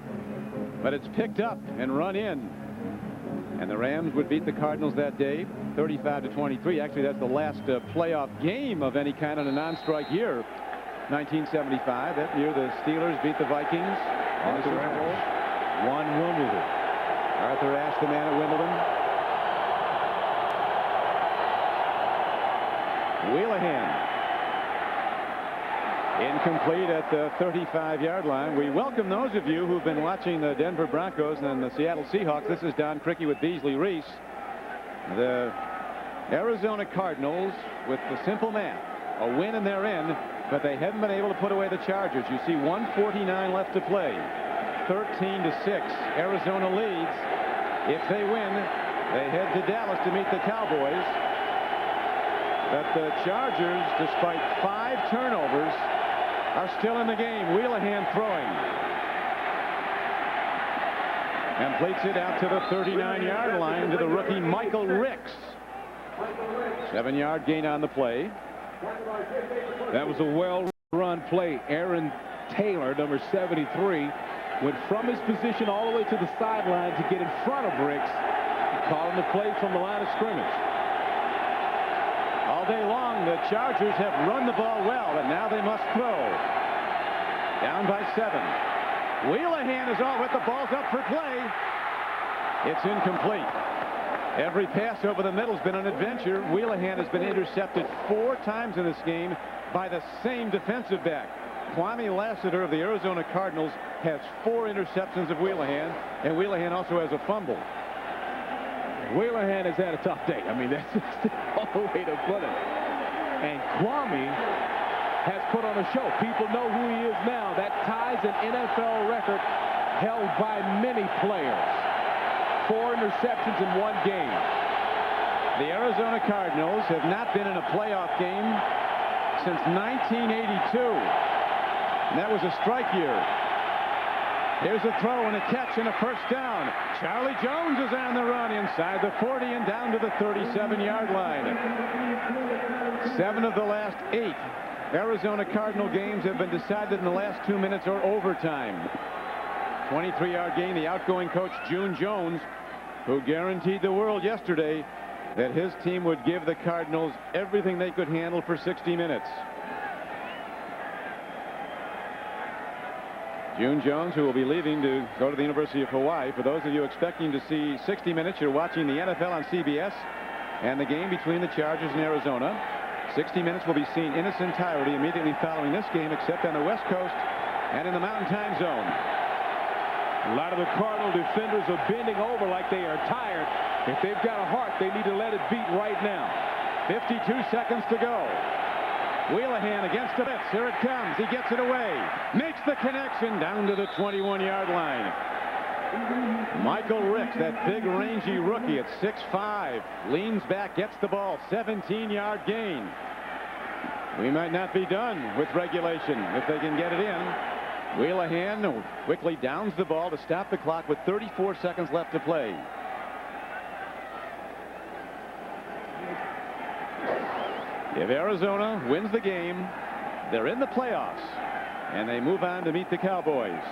but it's picked up and run in. And the Rams would beat the Cardinals that day, 35-23. Actually, that's the last playoff game of any kind in a non-strike year. 1975. That year, the Steelers beat the Vikings. Arthur Ashe won Wimbledon. Arthur Ashe, the man at Wimbledon. Wheelahan. Incomplete at the 35-yard line. We welcome those of you who've been watching the Denver Broncos and the Seattle Seahawks. This is Don Criqui with Beasley Reese. The Arizona Cardinals, with the simple math, a win and they're in, but they haven't been able to put away the Chargers. You see 1:49 left to play. 13-6. Arizona leads. If they win, they head to Dallas to meet the Cowboys. But the Chargers, despite 5 turnovers, are still in the game. Wheelahan throwing. Completes it out to the 39-yard line to the rookie Michael Ricks. 7-yard gain on the play. That was a well-run play. Aaron Taylor, number 73, went from his position all the way to the sideline to get in front of Ricks, calling the play from the line of scrimmage. All day long, the Chargers have run the ball well, but now they must throw. Down by 7. Wheelahan is all, but the ball's up for play. It's incomplete. Every pass over the middle has been an adventure. Wheelahan has been intercepted 4 times in this game by the same defensive back. Kwame Lassiter of the Arizona Cardinals has 4 interceptions of Wheelahan, and Wheelahan also has a fumble. Wheelahan has had a tough day. I mean, that's just the whole way to put it. And Kwame has put on a show. People know who he is now. That ties an NFL record held by many players. 4 interceptions in 1 game. The Arizona Cardinals have not been in a playoff game since 1982. And that was a strike year. Here's a throw and a catch and a first down. Charlie Jones is on the run inside the 40 and down to the 37-yard line. 7 of the last 8 Arizona Cardinal games have been decided in the last 2 minutes or overtime. 23-yard gain. The outgoing coach, June Jones, who guaranteed the world yesterday that his team would give the Cardinals everything they could handle for 60 minutes. June Jones, who will be leaving to go to the University of Hawaii. For those of you expecting to see 60 Minutes, you're watching the NFL on CBS and the game between the Chargers and Arizona. 60 Minutes will be seen in its entirety immediately following this game, except on the West Coast and in the Mountain Time Zone. A lot of the Cardinal defenders are bending over like they are tired. If they've got a heart, they need to let it beat right now. 52 seconds to go. Wheelahan against the blitz. Here it comes. He gets it away. Makes the connection down to the 21-yard line. Michael Ricks, that big rangy rookie at 6'5", leans back, gets the ball, 17-yard gain. We might not be done with regulation if they can get it in. Wheelahan quickly downs the ball to stop the clock with 34 seconds left to play. If Arizona wins the game, they're in the playoffs, and they move on to meet the Cowboys.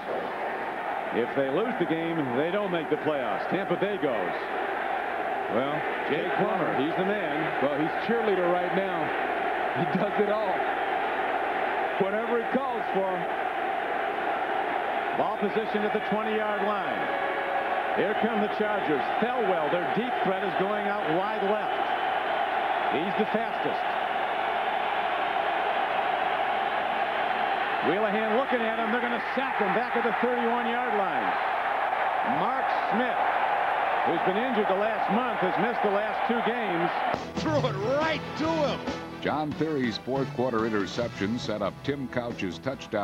If they lose the game, they don't make the playoffs. Tampa Bay goes. Well, Jay Plummer, he's the man. Well, he's cheerleader right now. He does it all. Whatever it calls for. Ball position at the 20-yard line. Here come the Chargers. Thelwell, their deep threat, is going out wide left. He's the fastest. Wheelahan looking at him. They're going to sack him back at the 31-yard line. Mark Smith, who's been injured the last month, has missed the last 2 games. Threw it right to him. John Theory's fourth quarter interception set up Tim Couch's touchdown.